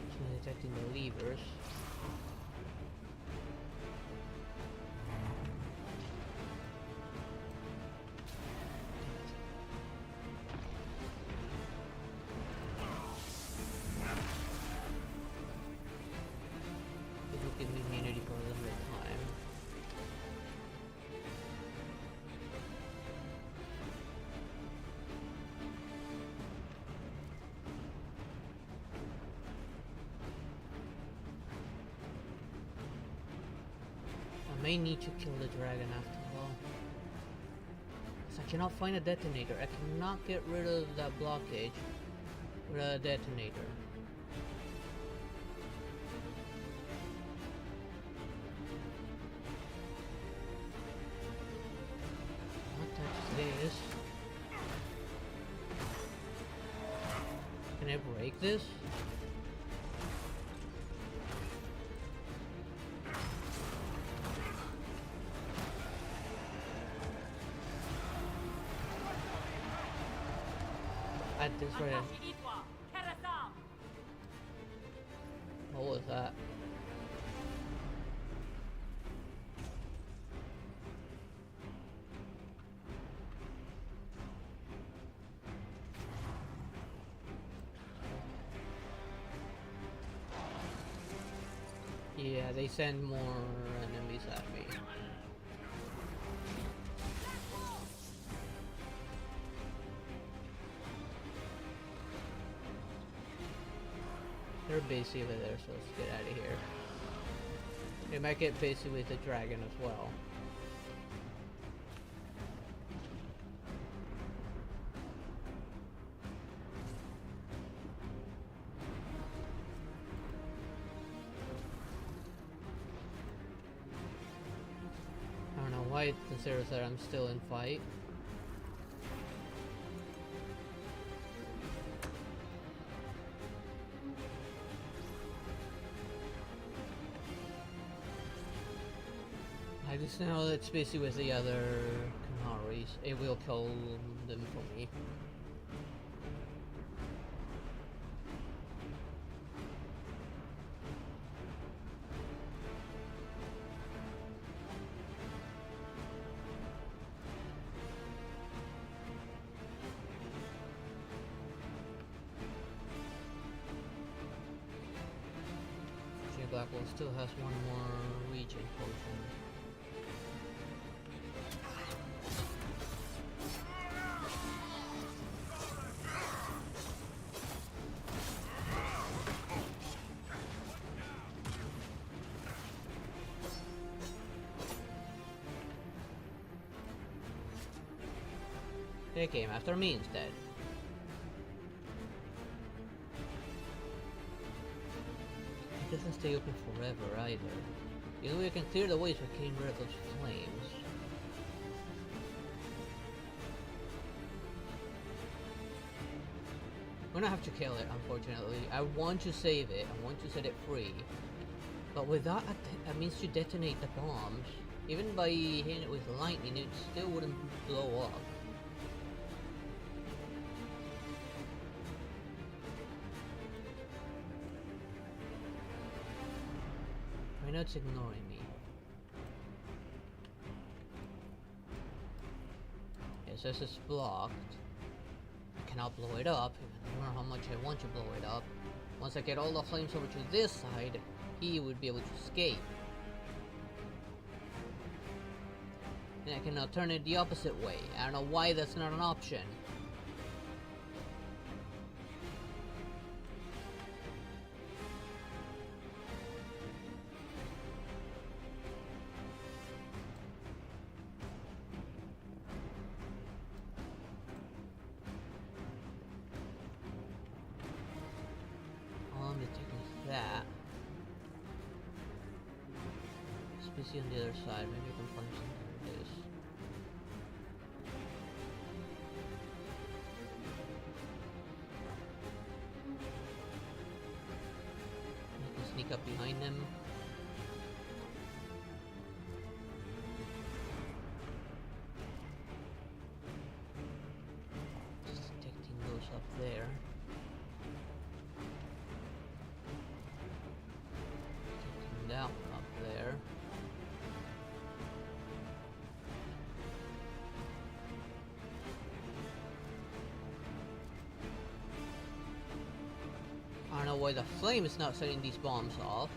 So detecting the levers. Give me immunity for a limited time. I may need to kill the dragon after all. Because I cannot find a detonator. I cannot get rid of that blockage without a detonator. This. Can I break this? At this rate. What was that? Yeah, they send more enemies at me. They're basically over there, so let's get out of here. They might get busy with the dragon as well. I don't know why it considers that I'm still in fight. I just know it's busy with the other Canaries. It will kill them for me. Blackwell still has one more regen potion. They came after me instead. It doesn't stay open forever either. The only way I can clear the way is by getting rid of those flames. I'm gonna have to kill it, unfortunately. I want to save it, I want to set it free. But with that, that means to detonate the bombs. Even by hitting it with lightning, it still wouldn't blow up. Right now it's ignoring me. It says it's blocked. I cannot blow it up, no matter how much I want to blow it up. Once I get all the flames over to this side, he would be able to escape. And I can now turn it the opposite way. I don't know why that's not an option. detecting that. Species on the other side. Maybe I can find something like this. I can sneak up behind them. Just detecting those up there. Detecting that one up there. I don't know why the flame is not setting these bombs off.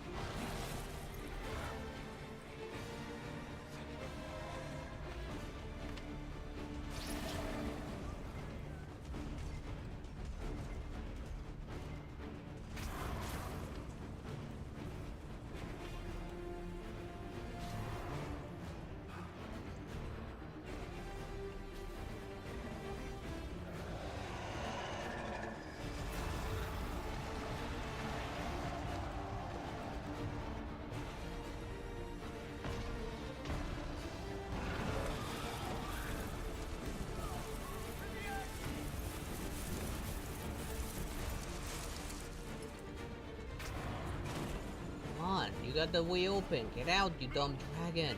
You got the way open. Get out, you dumb dragon.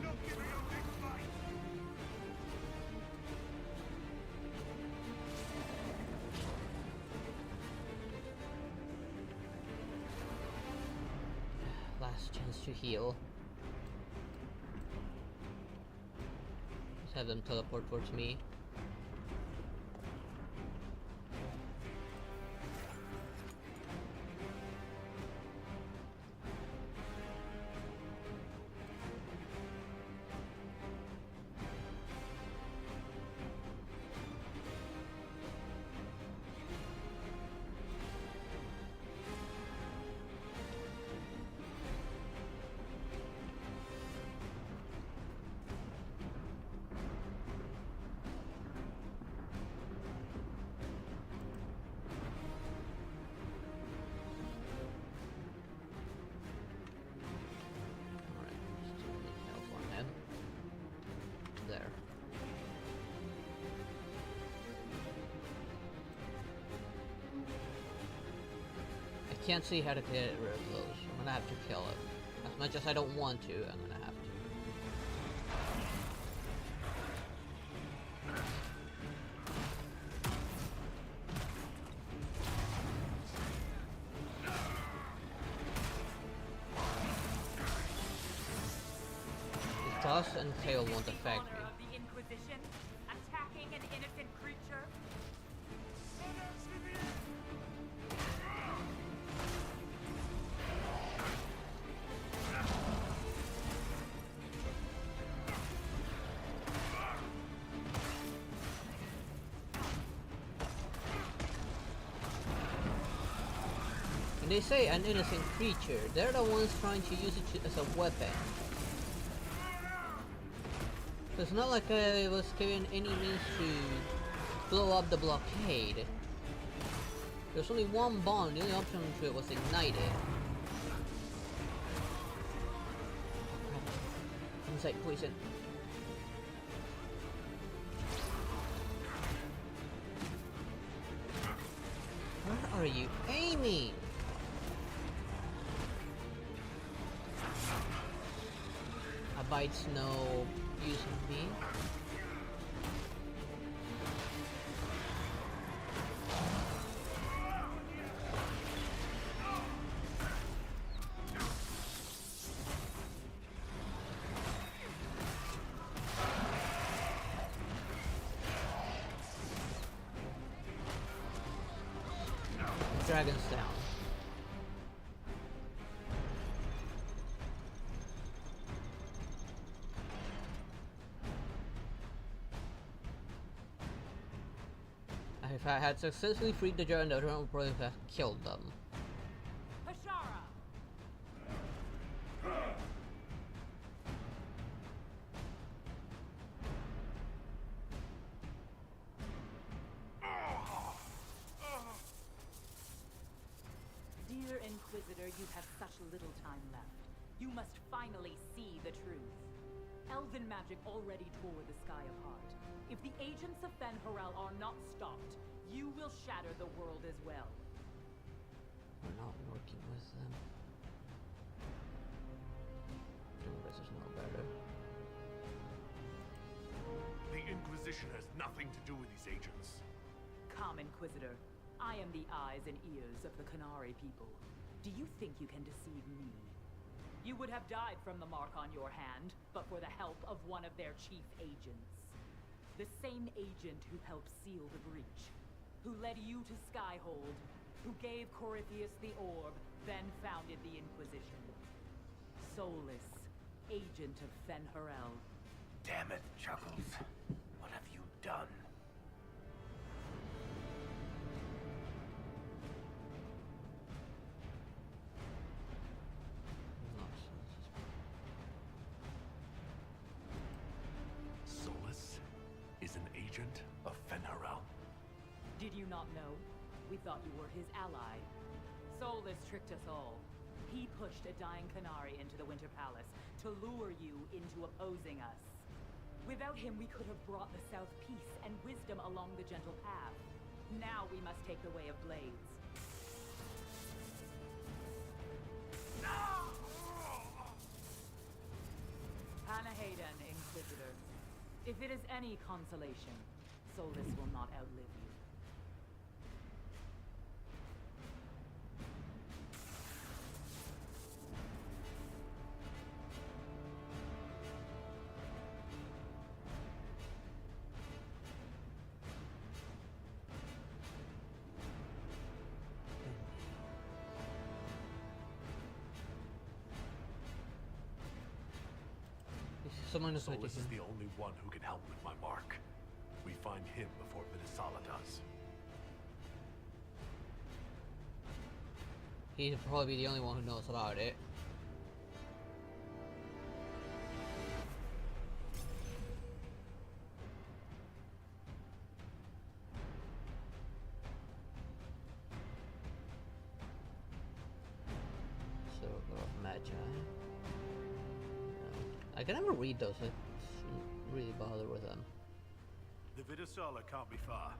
Last chance to heal. Let's have them teleport towards me. I can't see how to get rid of those. I'm gonna have to kill it. As much as I don't want to, I'm gonna have to. The toss and tail won't affect me. The Inquisition, attacking an innocent creature. They say an innocent creature. They're the ones trying to use it as a weapon. So it's not like I was given any means to blow up the blockade. There's only one bomb. The only option to it was ignite it. Inside poison. Where are you aiming? Abides no use of me. Dragon's down. If I had successfully freed the dragon, the dragon would probably have killed them. Dear Inquisitor, you have such little time left. You must finally see the truth. Elven magic already tore the sky apart. If the agents of Fen Harel are not stopped, you will shatter the world as well. We're not working with them. This is no better. The Inquisition has nothing to do with these agents. Come, Inquisitor. I am the eyes and ears of the Qunari people. Do you think you can deceive me? You would have died from the mark on your hand, but for the help of one of their chief agents. The same agent who helped seal the breach, who led you to Skyhold, who gave Corypheus the orb, then founded the Inquisition. Soulless, agent of Fen Harel. Damn it, Chuckles. What have you done? Solus is an agent of Fen Harel. Did you not know? We thought you were his ally. Solus tricked us all. He pushed a dying Qunari into the Winter Palace to lure you into opposing us. Without him, we could have brought the South peace and wisdom along the gentle path. Now we must take the way of blades. Panahaden, Inquisitor. If it is any consolation, Solus will not outlive you. Someone Solus is the only one who can help with my mark. We find him before Vtuber does. He'd probably be the only one who knows about it. Circle of Magi. I can never read those. I shouldn't really bother with them. The Vtuber can't be far.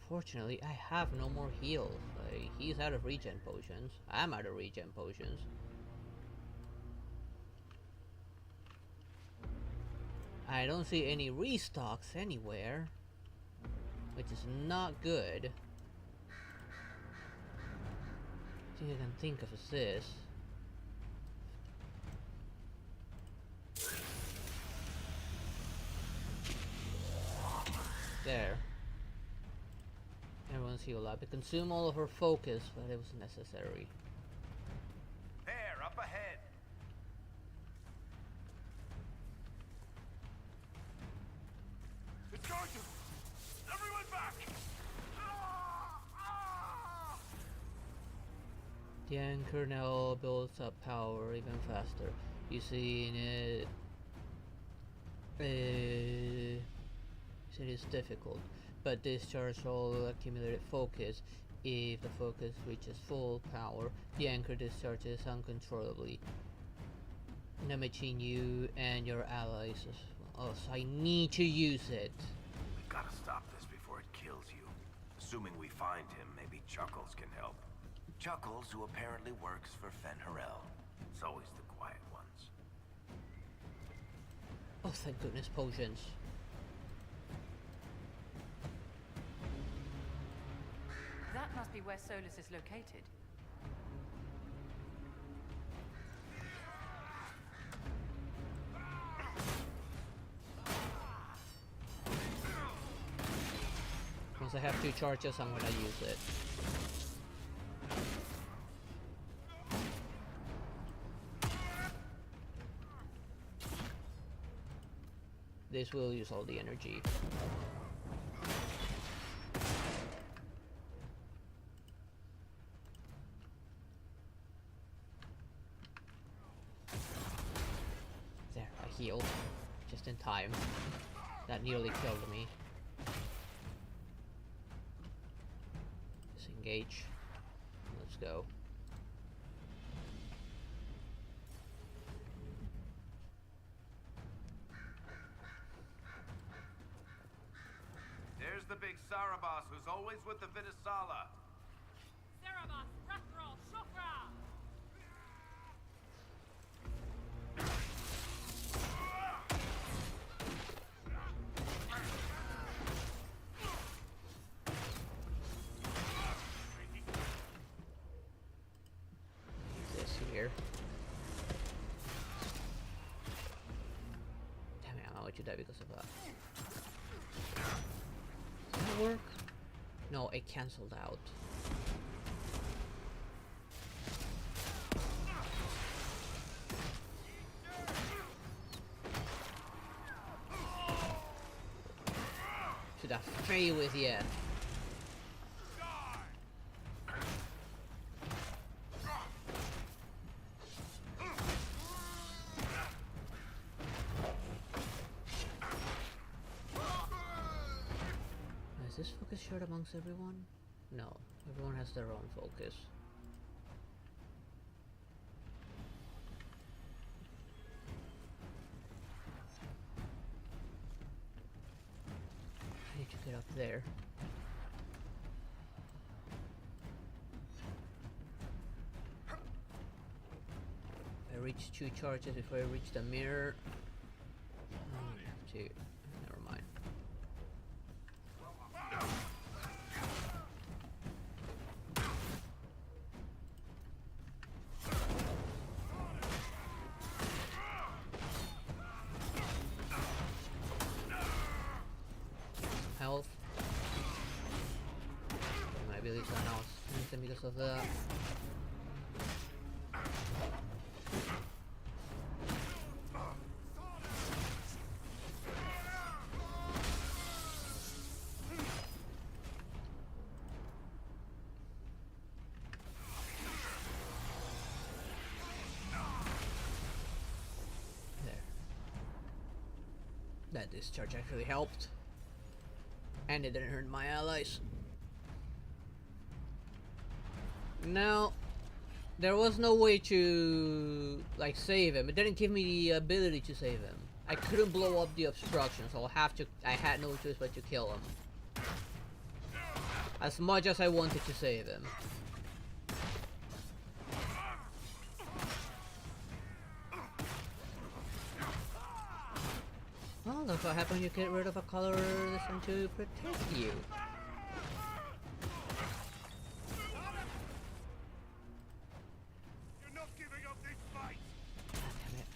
Fortunately, I have no more heals. He's out of regen potions. I'm out of regen potions. I don't see any restocks anywhere, which is not good. I think I can think of is this. There. Everyone's healed up. It consumed all of her focus, but it was necessary. There, up ahead. It's going to! Everyone back! The anchor now builds up power even faster. You see in it. It is difficult, but discharge all accumulated focus. If the focus reaches full power, the anchor discharges uncontrollably, damaging you and your allies as well. Oh, so I need to use it. We've got to stop this before it kills you. Assuming we find him, maybe Chuckles can help. Chuckles, who apparently works for Fen Harel. It's always the quiet ones. Oh, thank goodness, potions. That must be where Solus is located. Once I have 2 charges, I'm gonna use it. This will use all the energy. Healed just in time. That nearly killed me. Disengage. let's go. There's the big Sarabas who's always with the Vitasala. Cerebus, Rathrol, Shofra! This here. Damn it, I'm gonna let you die because of that. Does that work? No, it cancelled out. Should have failed with you. Is this focus shared amongst everyone? No, everyone has their own focus. I need to get up there. I reach 2 charges before I reach the mirror. I only have 2. Never mind. Health. My abilities are now strengthened because of that. There. That discharge actually helped. And it didn't hurt my allies. Now, there was no way to like save him. It didn't give me the ability to save him. I couldn't blow up the obstruction, so I had no choice but to kill him. As much as I wanted to save him. Well, that's what happens when you get rid of a color designed to protect you. You're not giving up this fight! Damn it.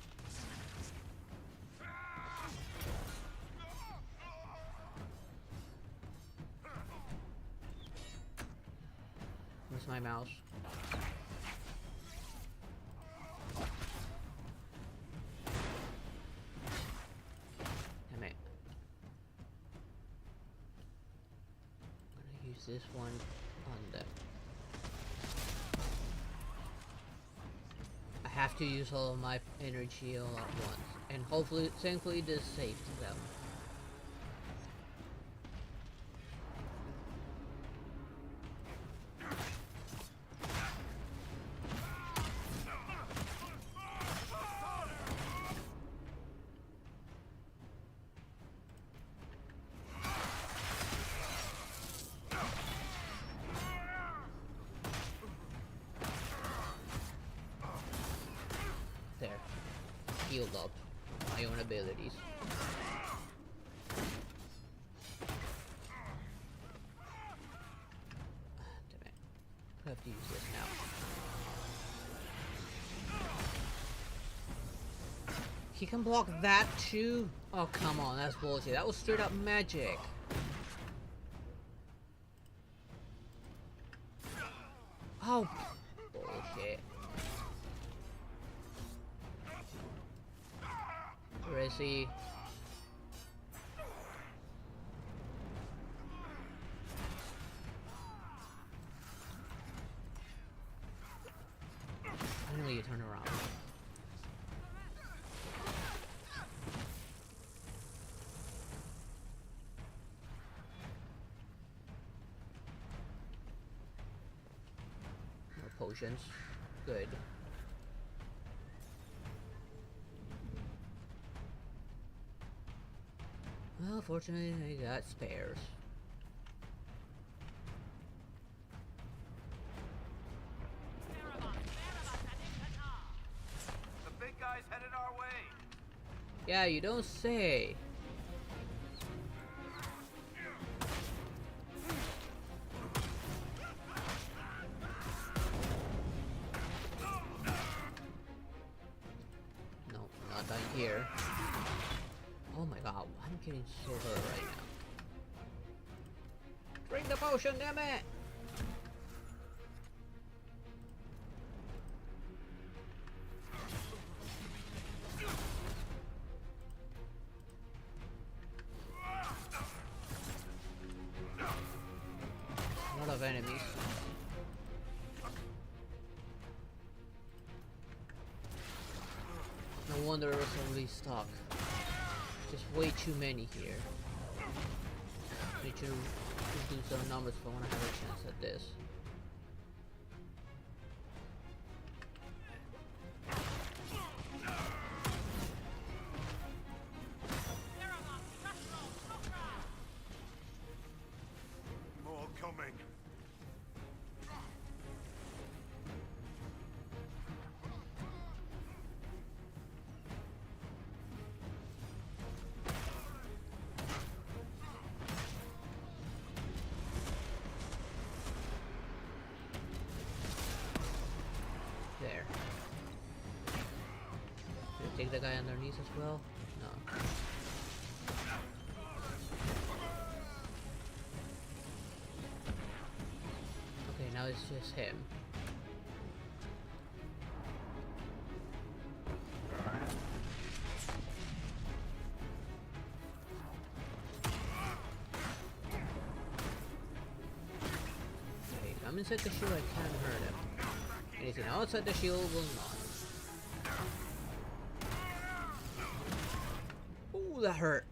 Where's my mouse? Damn it. I'm gonna use this one on the... I have to use all of my energy all at once. And hopefully, thankfully this saved them. There. Healed up my own abilities. Damn it. I have to use this now. He can block that too? Oh, come on, that's bullshit. That was straight up magic. Oh, bullshit. Where is he? Finally, you turn around. potions. Good. Well, fortunately, I got spares. The big guy's headed our way. Yeah, you don't say. No, not down here. Oh my god, I'm getting so hurt right now. Drink the potion, damn it! A lot of enemies. No wonder it was only stock. Just way too many here. Need to reduce some numbers if I want to have a chance at this. More coming. There. Should I take the guy underneath as well? No. Okay, now it's just him. Okay, if I'm inside the shield, I can't hurt him. Anything outside the shield will not. Ooh, that hurt.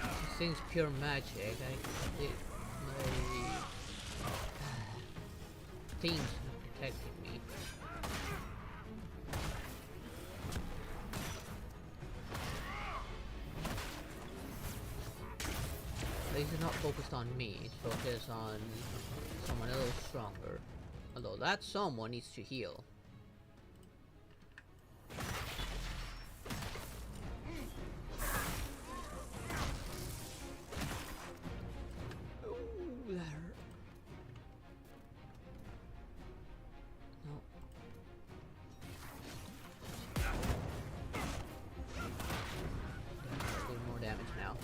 This thing's pure magic. My thing's not protecting me. This is not focused on me, it's focused on someone else stronger. Although that someone needs to heal. Ooh, that hurt. No. Doing more damage now.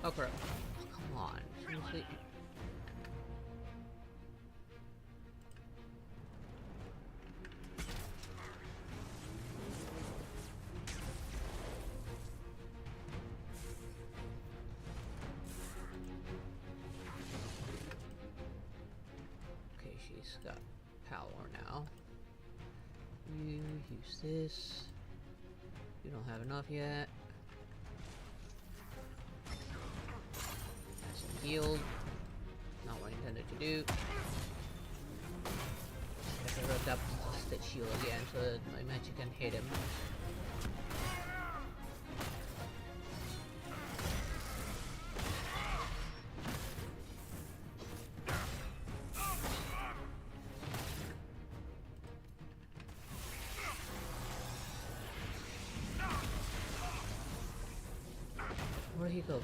Oh crap. Come on. Seriously? Okay, she's got power now. You use this. You don't have enough yet. Healed. Not what I intended to do. I have to rub that blasted shield again so that my magic can hit him. Where'd he go?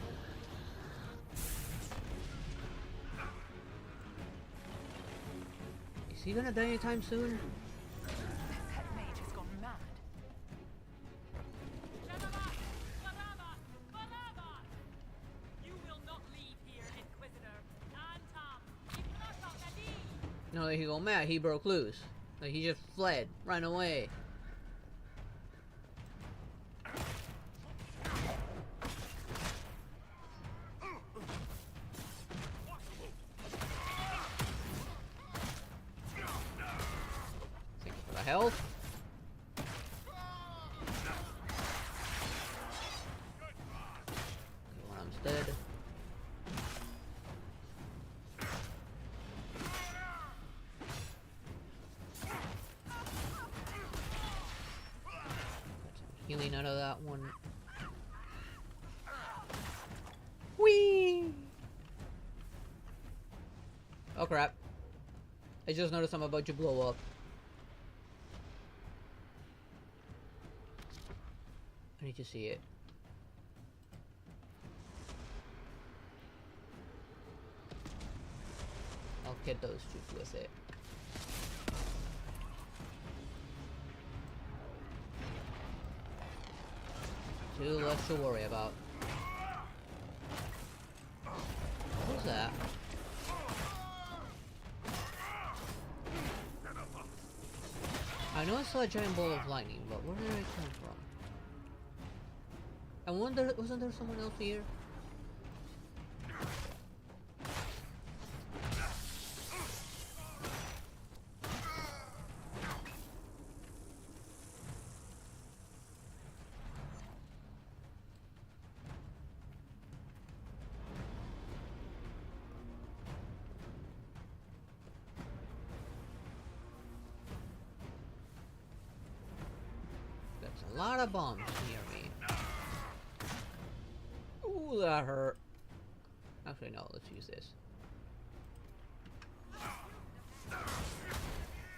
Is he gonna die anytime soon? This head mage has gone mad. You will not leave here, Inquisitor. No, he go mad. He broke loose. Like he just fled, ran away. Thank you for the health. healing out of that one. Whee! Oh crap. I just noticed I'm about to blow up. I need to see it. I'll get those two with it. Too less to worry about. What's that? I know I saw a giant ball of lightning, but where did it come from? I wonder, wasn't there someone else here? A lot of bombs near me. Ooh, that hurt. Actually, no, let's use this.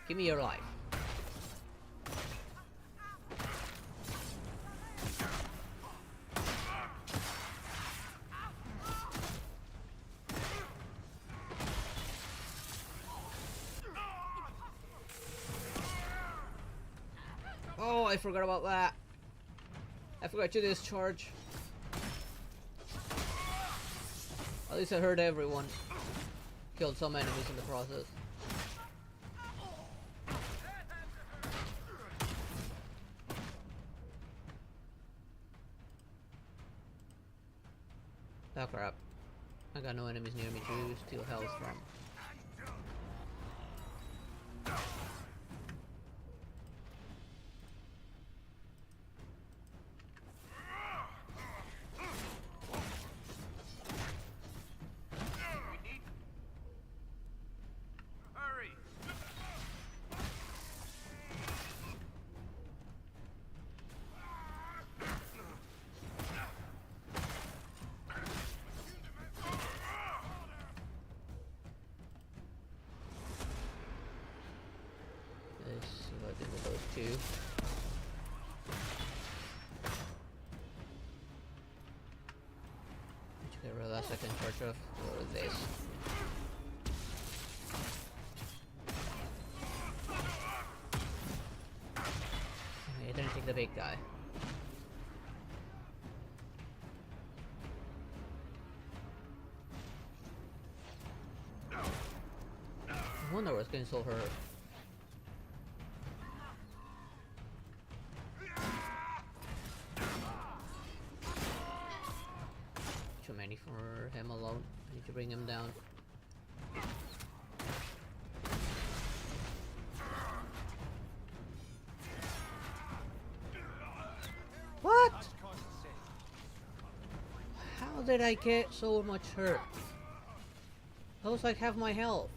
Give me your life. Oh, I forgot about that. I forgot to discharge. At least I hurt everyone. Killed some enemies in the process. Oh crap. I got no enemies near me to steal health from. Let's see what I did with those two. Get rid of that second charge of this. Okay, I didn't take the big guy. I wonder what's going to solve her. Too many for him alone. I need to bring him down. What? How did I get so much hurt? That was like half my health.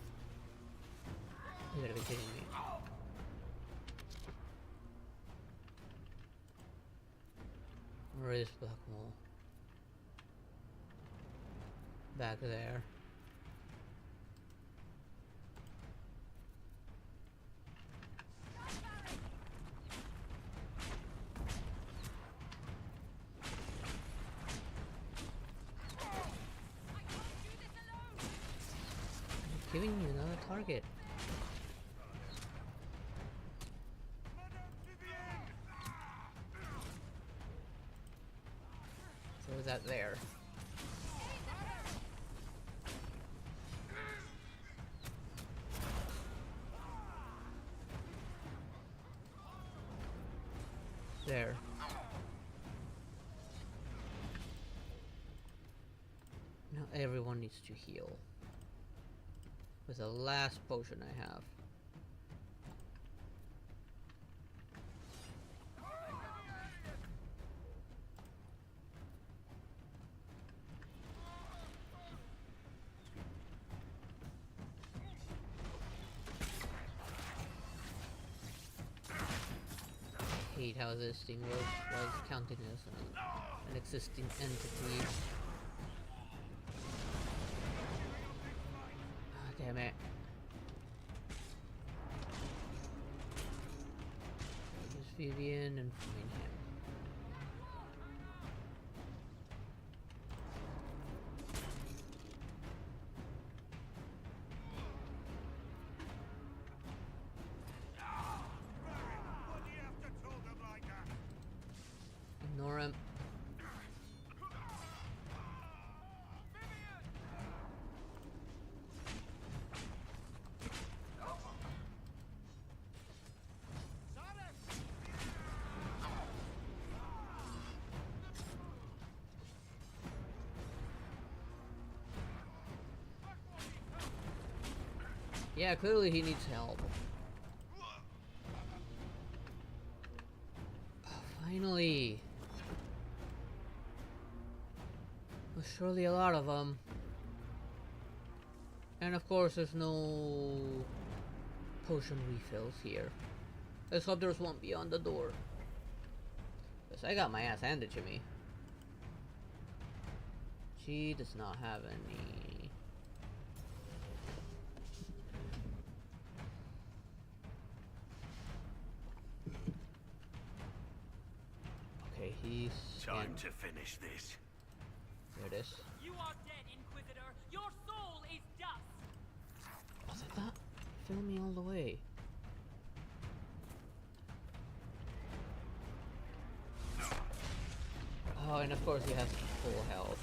You gotta be kidding me. Where is Blackmore? Back there. I'm giving you another target. Throw that there. There. Now everyone needs to heal. With the last potion I have. hate how this thing was counting as an existing entity. Oh, damn it. There's Vivian and find him. Ignore him. Yeah, clearly he needs help. Oh, finally. There's surely a lot of them. And of course there's no potion refills here. Let's hope there's one beyond the door. Because I got my ass handed to me. She does not have any. Okay, he's time to finish this. There it is. You are dead, Inquisitor. Your soul is dust. Was it that? Fill me all the way. Oh, and of course he has full health.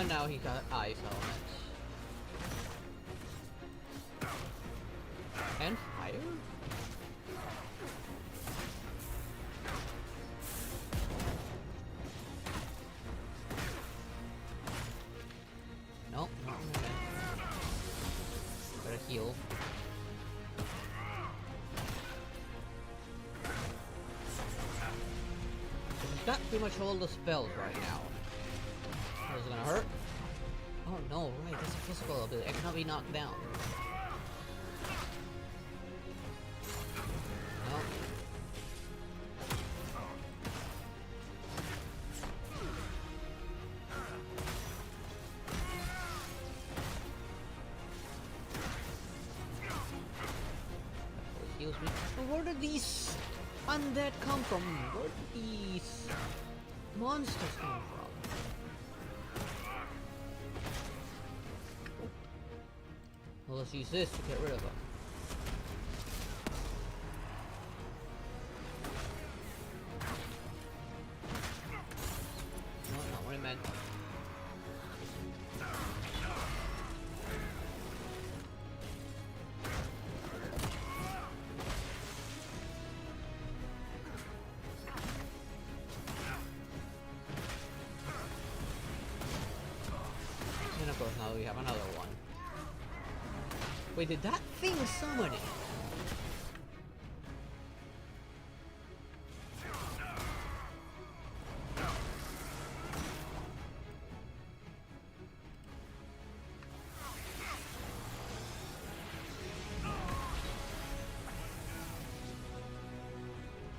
Now he got ice elements. And fire? Nope, not really. Gotta heal. He's got pretty much all the spells right now. Is it gonna hurt? Oh no, right, that's a physical ability. I cannot be knocked down. No. Heals me. But where did these undead come from? Where did these monsters come from? Well, let's use this to get rid of them. No, not what I meant. And of course now we have another one. Wait, did that thing summon it?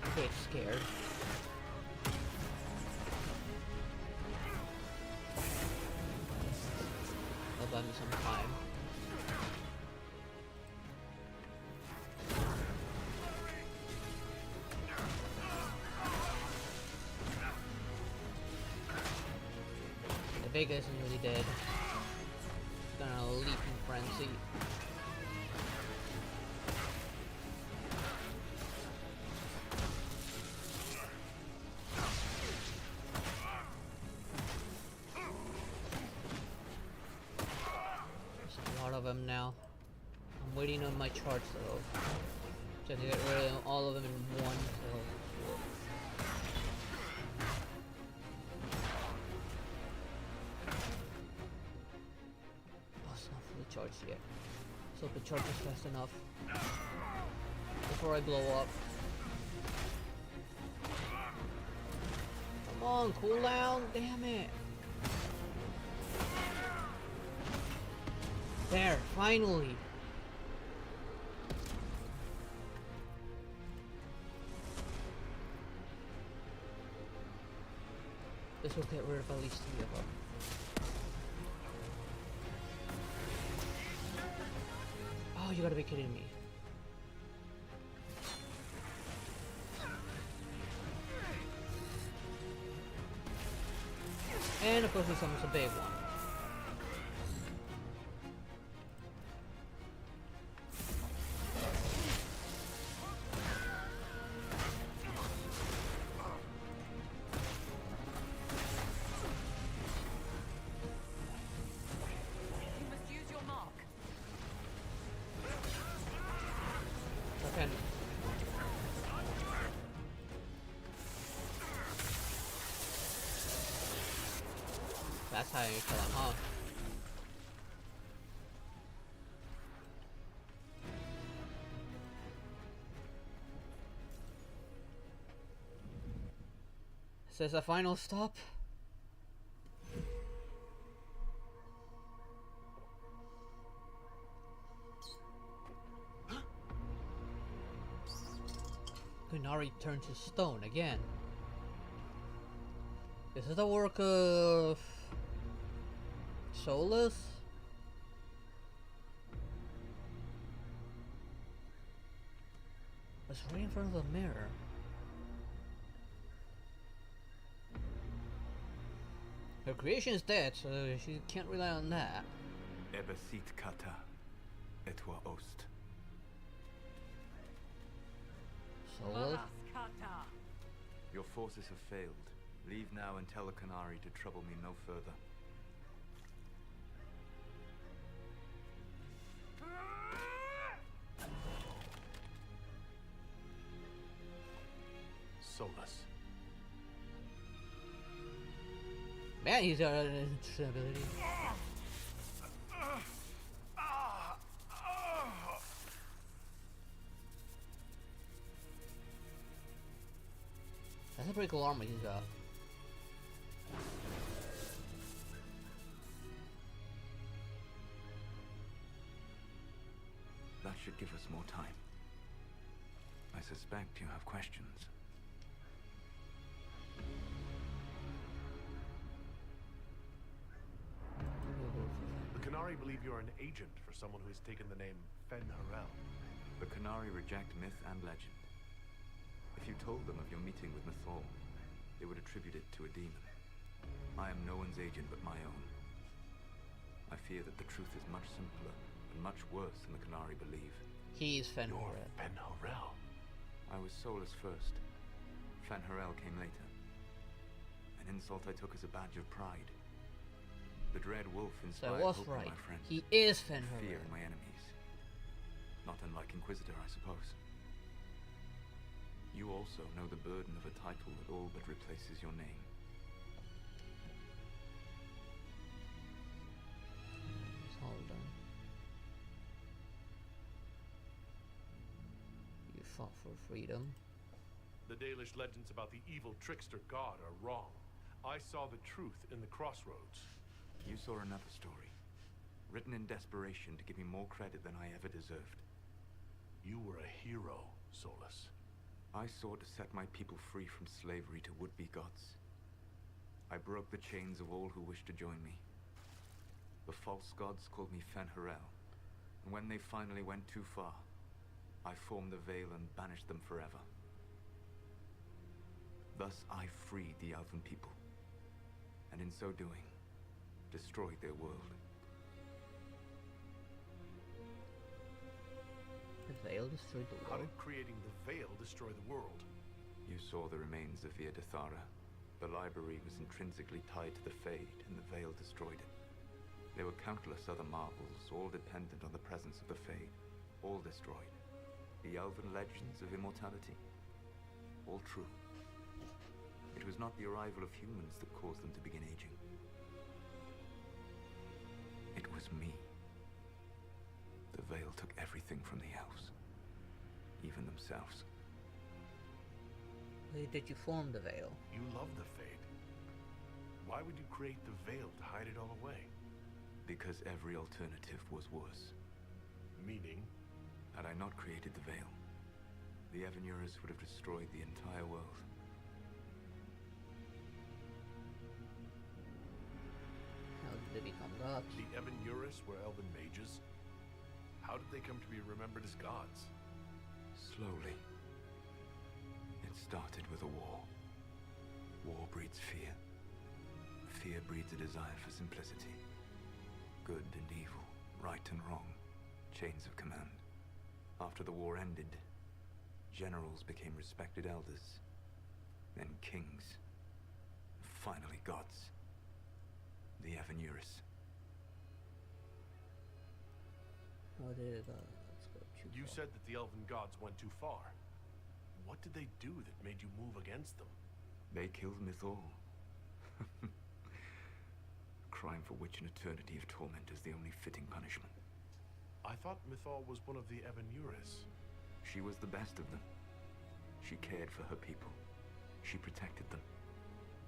Okay, it's scared. That'll buy me some time. Vega isn't really dead. He's gonna leap in frenzy. There's a lot of them now. I'm waiting on my charts though. Just to get rid of all of them in one kill. Charged yet. So if it charges fast enough before I blow up. Come on, cool down, damn it. There, finally. This will get rid of at least 3 of them. Oh, you gotta be kidding me. And of course, this one is a big one. You must use your mark. Okay. That's how you kill him, huh? Is this a final stop? Kunari turned to stone again. Is this the work of Solus? It's right in front of the mirror. Her creation is dead, so she can't rely on that. Ebesit kata, etwa ost. Solus? Your forces have failed. Leave now and tell the Canary to trouble me no further. Solus. Man, he's got an interesting ability. That's a pretty cool armor he's got. That should give us more time. I suspect you have questions. The Canary believe you're an agent for someone who has taken the name Fen Harel. The Canary reject myth and legend. If you told them of your meeting with Mythor, they would attribute it to a demon. I am no one's agent but my own. I fear that the truth is much simpler and much worse than the Canary believe. He's Fen Harel. You're Fen Harel. I was Solus first. Fen Harel came later. An insult I took as a badge of pride. The dread wolf So inspired I was hope right. in my friends. He is Fen Fear Harel. in my enemies. Not unlike Inquisitor, I suppose. You also know the burden of a title that all but replaces your name. Hold on. You fought for freedom. The Dalish legends about the evil trickster god are wrong. I saw the truth in the crossroads. You saw another story, written in desperation to give me more credit than I ever deserved. You were a hero, Solus. I sought to set my people free from slavery to would-be gods. I broke the chains of all who wished to join me. The false gods called me Fen Harel, and when they finally went too far, I formed the Veil and banished them forever. Thus I freed the Elven people, and in so doing, destroyed their world. The Veil destroyed the How world? did creating the Veil destroy the world? You saw the remains of Via Dethara. The library was intrinsically tied to the Fade, and the Veil destroyed it. There were countless other marvels, all dependent on the presence of the Fade, all destroyed. The Elven legends of immortality, all true. It was not the arrival of humans that caused them to begin aging. It was me. The Veil took everything from the elves, even themselves. Why did you form the Veil? You love the Fade. Why would you create the veil to hide it all away? Because every alternative was worse. Meaning? Had I not created the veil, the Evanurus would have destroyed the entire world. How did they become gods? The Evanurus were elven mages? How did they come to be remembered as gods? Slowly. It started with a war. War breeds fear. Fear breeds a desire for simplicity. Good and evil, right and wrong, chains of command. After the war ended, generals became respected elders, then kings, and finally gods. The Evanurus. How did it go? Let's go too You far. said that the elven gods went too far. What did they do that made you move against them? They killed Mythal. Crime for which an eternity of torment is the only fitting punishment. I thought Mythal was one of the Evanurus. She was the best of them. She cared for her people. She protected them.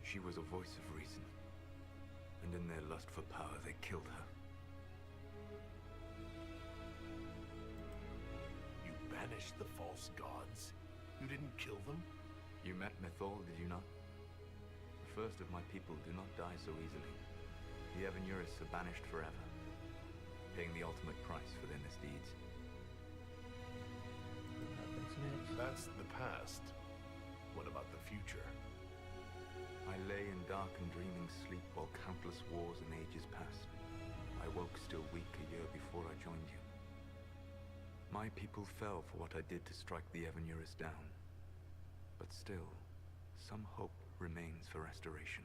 She was a voice of reason. And in their lust for power, they killed her. You banished the false gods? You didn't kill them? You met Mythal, did you not? The first of my people do not die so easily. The Evanurus are banished forever, paying the ultimate price for their misdeeds. What happens next? That's the past. What about the future? I lay in dark and dreaming sleep while countless wars and ages passed. I woke still weak a year before I joined you. My people fell for what I did to strike the Evanurus down. But still, some hope remains for restoration.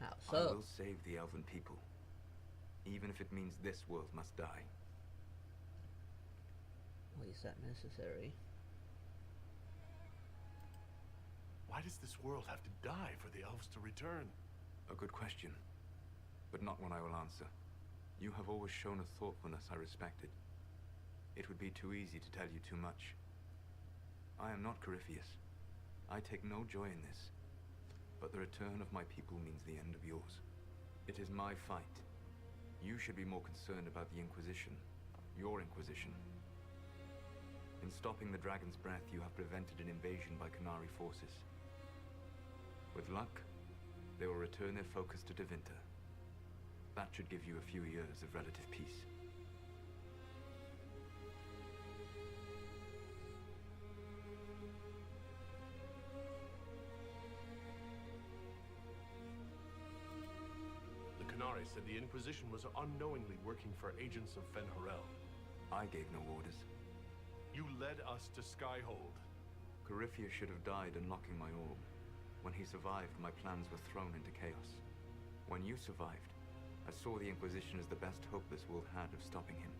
How I so? will save the elven people, even if it means this world must die. Why is that necessary? Why does this world have to die for the elves to return? A good question, but not one I will answer. You have always shown a thoughtfulness I respected. It would be too easy to tell you too much. I am not Corypheus. I take no joy in this. But the return of my people means the end of yours. It is my fight. You should be more concerned about the Inquisition. Your Inquisition. In stopping the Dragon's Breath, you have prevented an invasion by Qunari forces. With luck, they will return their focus to Tevinter. That should give you a few years of relative peace. The Qunari said the Inquisition was unknowingly working for agents of Fen'Harel. I gave no orders. You led us to Skyhold. Corypheus should have died unlocking my orb. When he survived, my plans were thrown into chaos. When you survived, I saw the Inquisition as the best hope this world had of stopping him.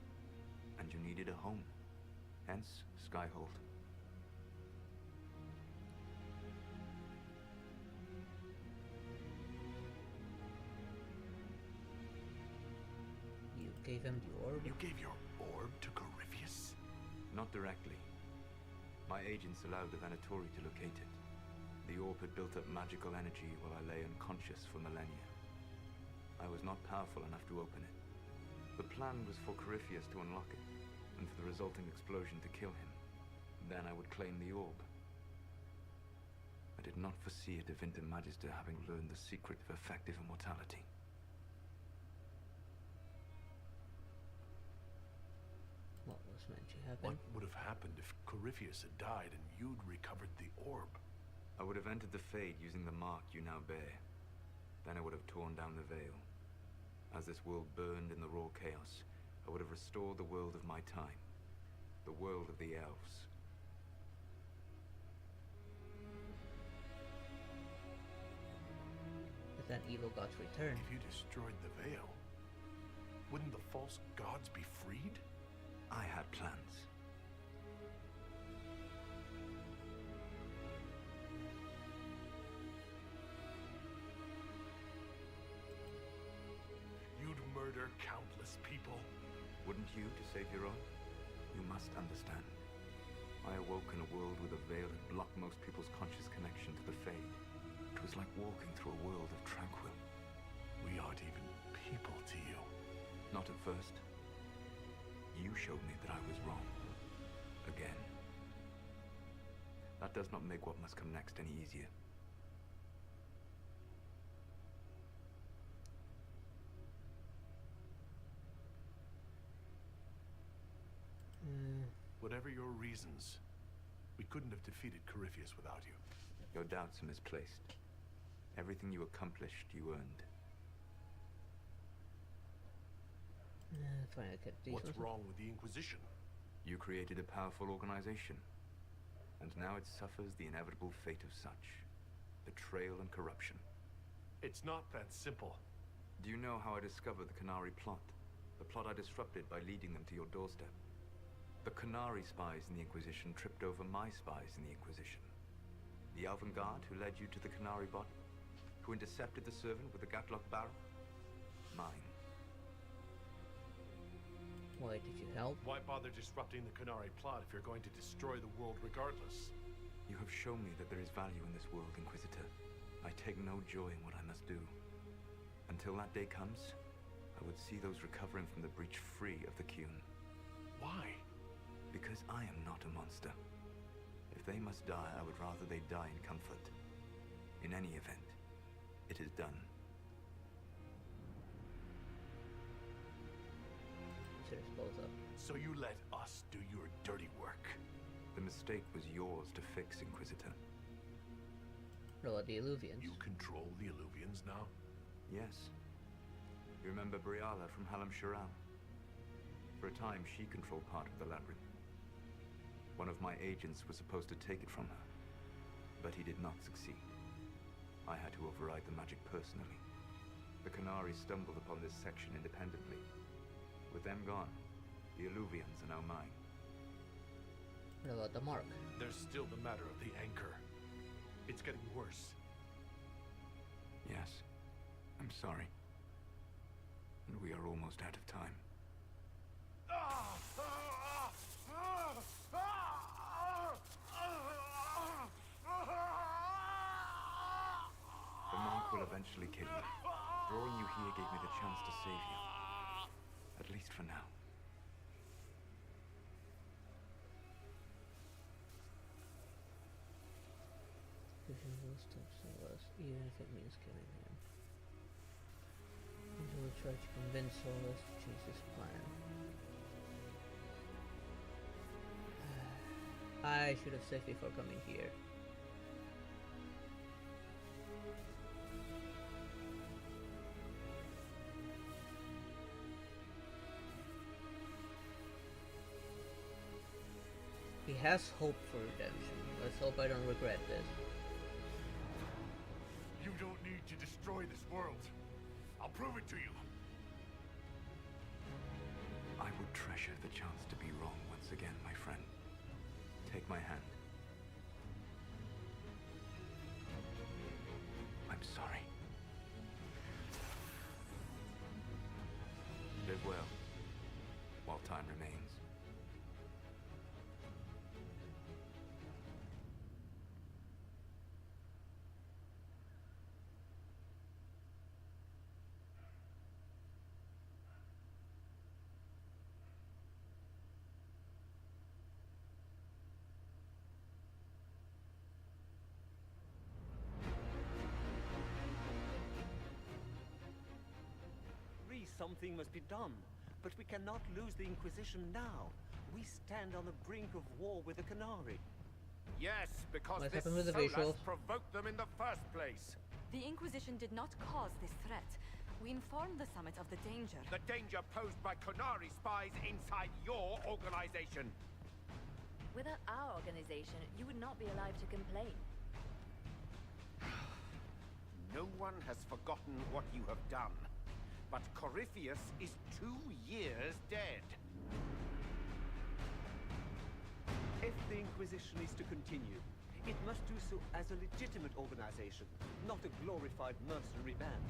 And you needed a home. Hence, Skyhold. You gave him the orb? You gave your orb to Corypheus? Not directly. My agents allowed the Venatori to locate it. The orb had built up magical energy while I lay unconscious for millennia. I was not powerful enough to open it. The plan was for Corypheus to unlock it, and for the resulting explosion to kill him. Then I would claim the orb. I did not foresee a Tevinter Magister having learned the secret of effective immortality. What was meant to happen? What would have happened if Corypheus had died and you'd recovered the orb? I would have entered the Fade using the mark you now bear. Then I would have torn down the veil. As this world burned in the raw chaos, I would have restored the world of my time. The world of the elves. But then evil gods returned. If you destroyed the veil, wouldn't the false gods be freed? I had plans. You'd murder countless people. Wouldn't you to save your own? You must understand. I awoke in a world with a veil that blocked most people's conscious connection to the Fade. It was like walking through a world of tranquil. We aren't even people to you. Not at first. You showed me that I was wrong. Again. That does not make what must come next any easier. Whatever your reasons, we couldn't have defeated Corypheus without you. Your doubts are misplaced. Everything you accomplished, you earned. Fine, I get these What's ones. wrong with the Inquisition? You created a powerful organization, and now it suffers the inevitable fate of such. Betrayal and corruption. It's not that simple. Do you know how I discovered the Canary plot? The plot I disrupted by leading them to your doorstep. The Canary spies in the Inquisition tripped over my spies in the Inquisition. The Elven Guard who led you to the Canary body, who intercepted the servant with the Gatlock barrel. Mine. Why did you help? Why bother disrupting the Canary plot if you're going to destroy the world regardless? You have shown me that there is value in this world, Inquisitor. I take no joy in what I must do. Until that day comes, I would see those recovering from the breach free of the Qun. Why? Because I am not a monster. If they must die, I would rather they die in comfort. In any event, it is done. So you let us do your dirty work. The mistake was yours to fix, Inquisitor. No, the Illuvians. You control the Illuvians now? Yes. You remember Briala from Halam Shiral? For a time, she controlled part of the labyrinth. One of my agents was supposed to take it from her, but he did not succeed. I had to override the magic personally. The Canary stumbled upon this section independently. With them gone, the Illuvians are now mine. What about the mark? There's still the matter of the anchor. It's getting worse. Yes, I'm sorry. And we are almost out of time. The mark will eventually kill you. Drawing you here gave me the chance to save you. At least for now. Vision will stop Solus, even if it means killing him. Angel will try to convince Solus to change his plan. I should have saved before coming here. He has hope for redemption. Let's hope I don't regret this. You don't need to destroy this world. I'll prove it to you. I would treasure the chance to be wrong once again, my friend. Take my hand. I'm sorry. Live well, while time remains. Something must be done, but we cannot lose the Inquisition now. We stand on the brink of war with the Canary. Yes, because What this happened with the Solus visuals? provoked them in the first place. The Inquisition did not cause this threat. We informed the Summit of the danger. The danger posed by Canary spies inside your organization. Without our organization, you would not be alive to complain. No one has forgotten what you have done. But Corypheus is 2 years dead. If the Inquisition is to continue, it must do so as a legitimate organization, not a glorified mercenary band.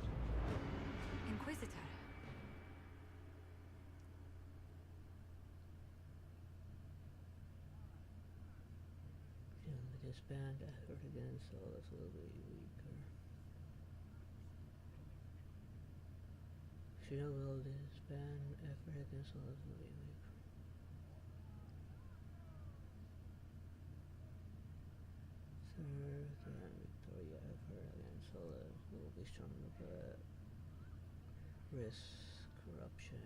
Inquisitor. With this band, effort against Solus will be weaker. China will disband effort against all of the Third and Victoria effort against all will be stronger, but risk corruption.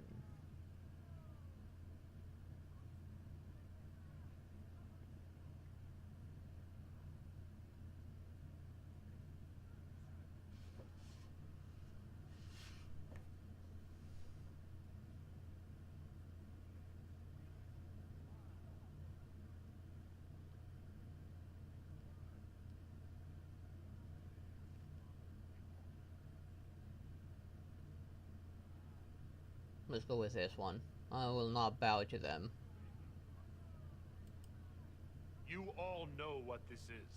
Let's go with this one. I will not bow to them. You all know what this is.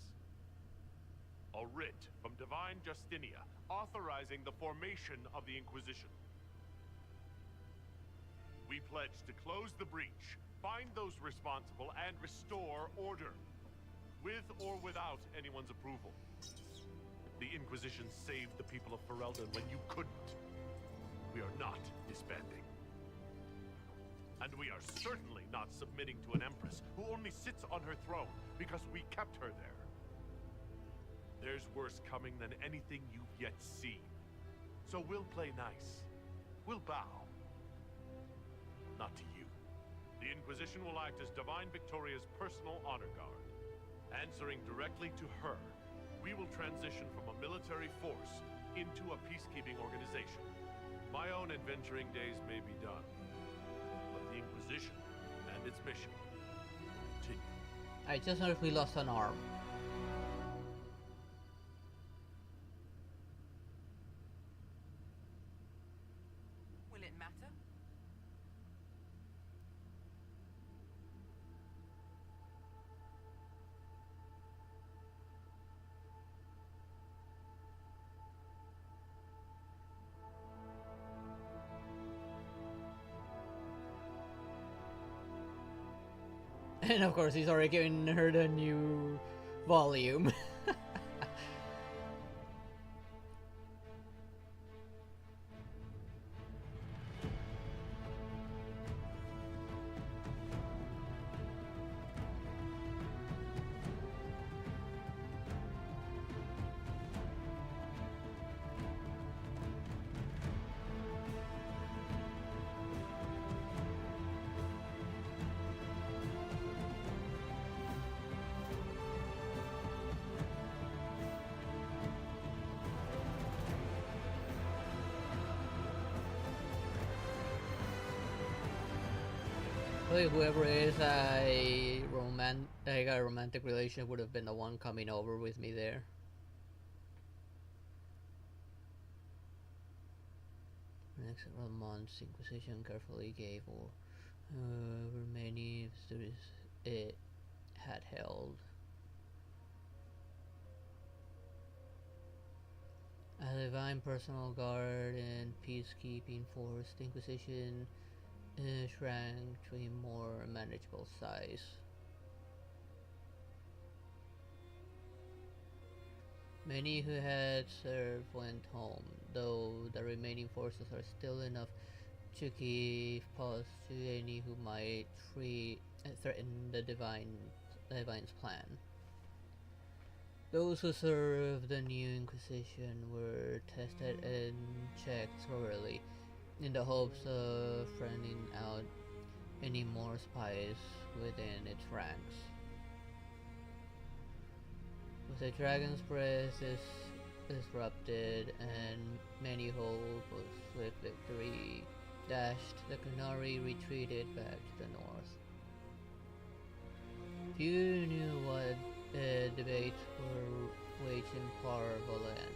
A writ from Divine Justinia authorizing the formation of the Inquisition. We pledge to close the breach, find those responsible, and restore order. With or without anyone's approval. The Inquisition saved the people of Ferelden when you couldn't. We are not disbanding. And we are certainly not submitting to an empress who only sits on her throne because we kept her there. There's worse coming than anything you've yet seen. So we'll play nice. We'll bow. Not to you. The Inquisition will act as Divine Victoria's personal honor guard. Answering directly to her, we will transition from a military force into a peacekeeping organization. My own adventuring days may be done, but the Inquisition and its mission continue. I just heard we lost an arm. Will it matter? And of course he's already giving her the new volume. Whoever is a romantic relation would have been the one coming over with me there. For the next several months, Inquisition carefully gave over many histories it had held. A divine personal guard and peacekeeping force, the Inquisition shrank to a more manageable size. Many who had served went home, though the remaining forces are still enough to give pause to any who might threaten the Divine's plan. Those who served the new Inquisition were tested and checked thoroughly, in the hopes of finding out any more spies within its ranks. With the Dragon's Breath disrupted and many hope of swift victory dashed, the Qunari retreated back to the north. Few knew what debates were waged in Parvolan,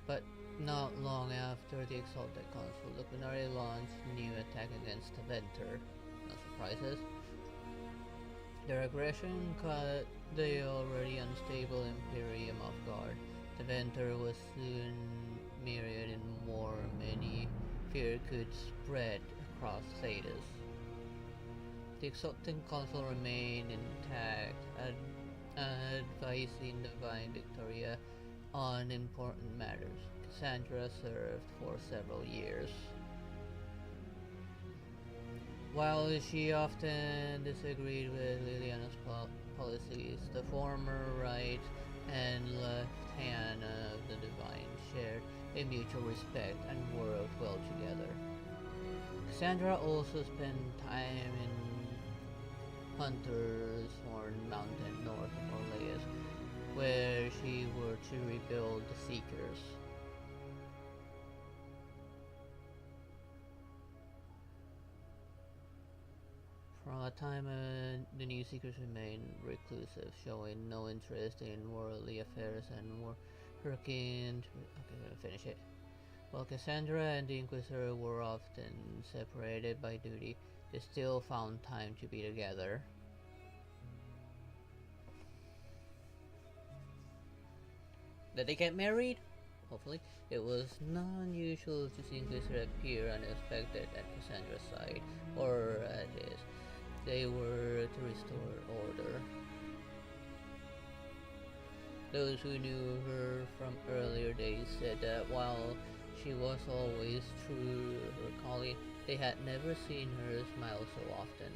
but not long after the Exalted Council, the Qunari launched a new attack against Vtuber. No surprises. Their aggression caught the already unstable Imperium off guard. The Vtuber was soon mirrored in more many fear could spread across Thedas. The Exalted Council remained intact, advising Divine Victoria on important matters. Cassandra served for several years. While she often disagreed with Liliana's policies, the former right and left hand of the Divine shared a mutual respect and worked well together. Cassandra also spent time in Hunter's Horn Mountain north of Orleans, where she were to rebuild the Seekers. For a time, the new Seekers remained reclusive, showing no interest in worldly affairs and were working to... Okay, I'm gonna finish it. While Cassandra and the Inquisitor were often separated by duty, they still found time to be together. Did they get married? Hopefully. It was not unusual to see Inquisitor appear unexpected at Cassandra's side, or at his. They were to restore order. Those who knew her from earlier days said that while she was always true to her calling, they had never seen her smile so often.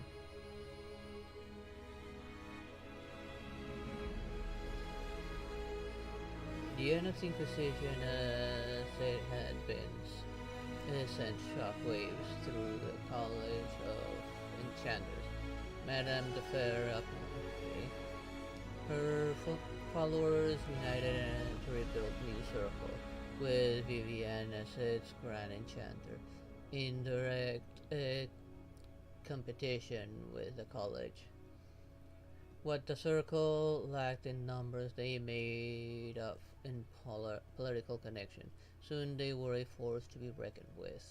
The end of the Inquisition, as it had been, sent shockwaves through the College of Enchanters. Madame de Fer up her followers united to rebuild New Circle, with Vivian as its Grand Enchanter, in direct competition with the college. What the Circle lacked in numbers, they made up in political connection. Soon they were a force to be reckoned with.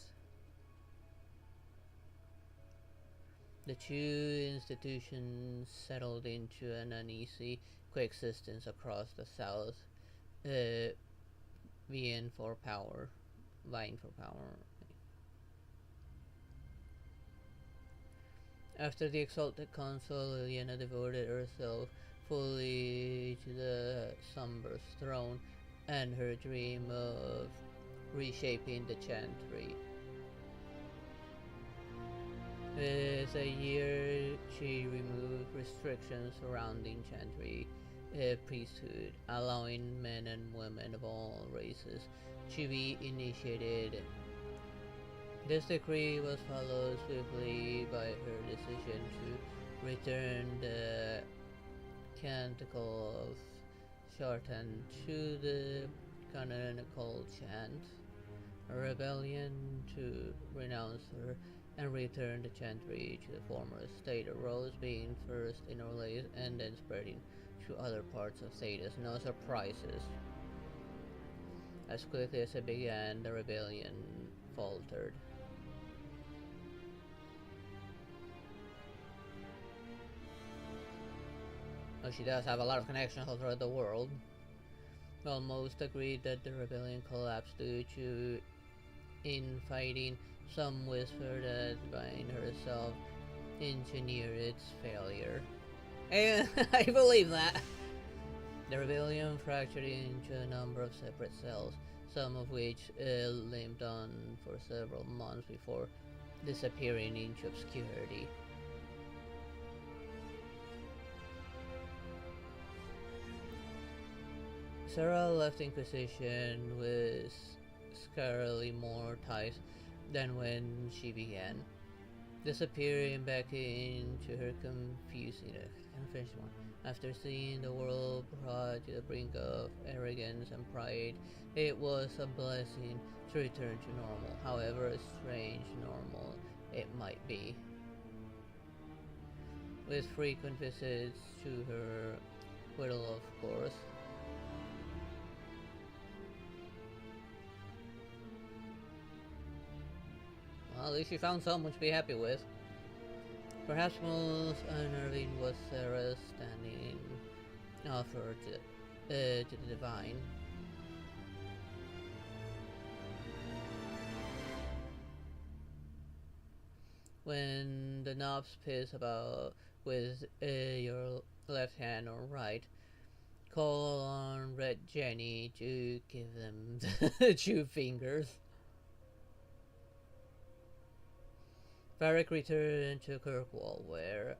The two institutions settled into an uneasy coexistence across the South, vying for power. After the exalted consul, Liliana devoted herself fully to the Somber's throne and her dream of reshaping the Chantry. With a year, she removed restrictions surrounding Chantry priesthood, allowing men and women of all races to be initiated. This decree was followed swiftly by her decision to return the Canticle of Shartan to the canonical chant, a rebellion to renounce her and return the Chantry to the former state arose, being first in Orleans and then spreading to other parts of Thedas. No surprises. As quickly as it began, the rebellion faltered. Well, she does have a lot of connections all throughout the world. Well, most agreed that the rebellion collapsed due to infighting. Some whispered that Vine herself engineered its failure. And I believe that. The rebellion fractured into a number of separate cells, some of which limped on for several months before disappearing into obscurity. Sarah left Inquisition with scarcely more ties than when she began, disappearing back into her confusing after seeing the world brought to the brink of arrogance and pride. It was a blessing to return to normal, however strange normal it might be, with frequent visits to her widow, of course. Well, at least she found someone to be happy with. Perhaps most unnerving was Sarah's standing offer to the Divine. When the knobs piss about with your left hand or right, call on Red Jenny to give them the 2 fingers. Varric returned to Kirkwall, where,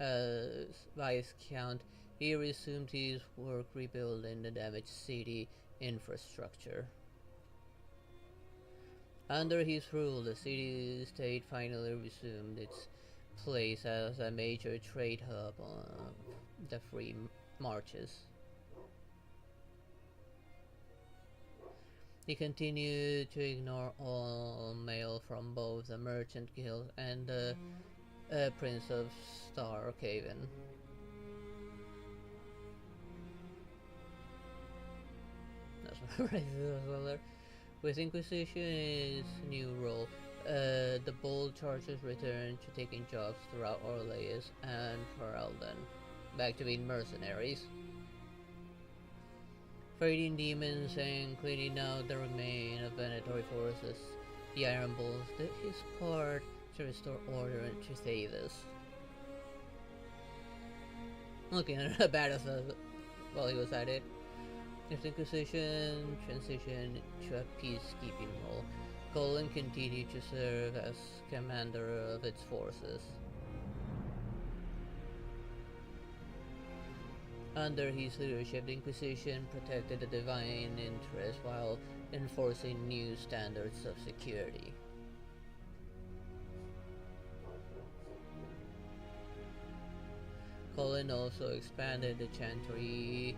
as Viscount, he resumed his work rebuilding the damaged city infrastructure. Under his rule, the city-state finally resumed its place as a major trade hub on the free marches. He continued to ignore all mail from both the Merchant Guild and the Prince of Starhaven. That's my racist as well there. With Inquisition's new role, the bold chargers returned to taking jobs throughout Orleans and Ferelden, back to being mercenaries. Fighting demons and cleaning out the remains of Venatory forces, the Iron Bulls did his part to restore order to Thedas. Looking at the battles while he was at it. If the Inquisition transitioned to a peacekeeping role, Cullen continued to serve as commander of its forces. Under his leadership, the Inquisition protected the divine interest while enforcing new standards of security. Cullen also expanded the Chantry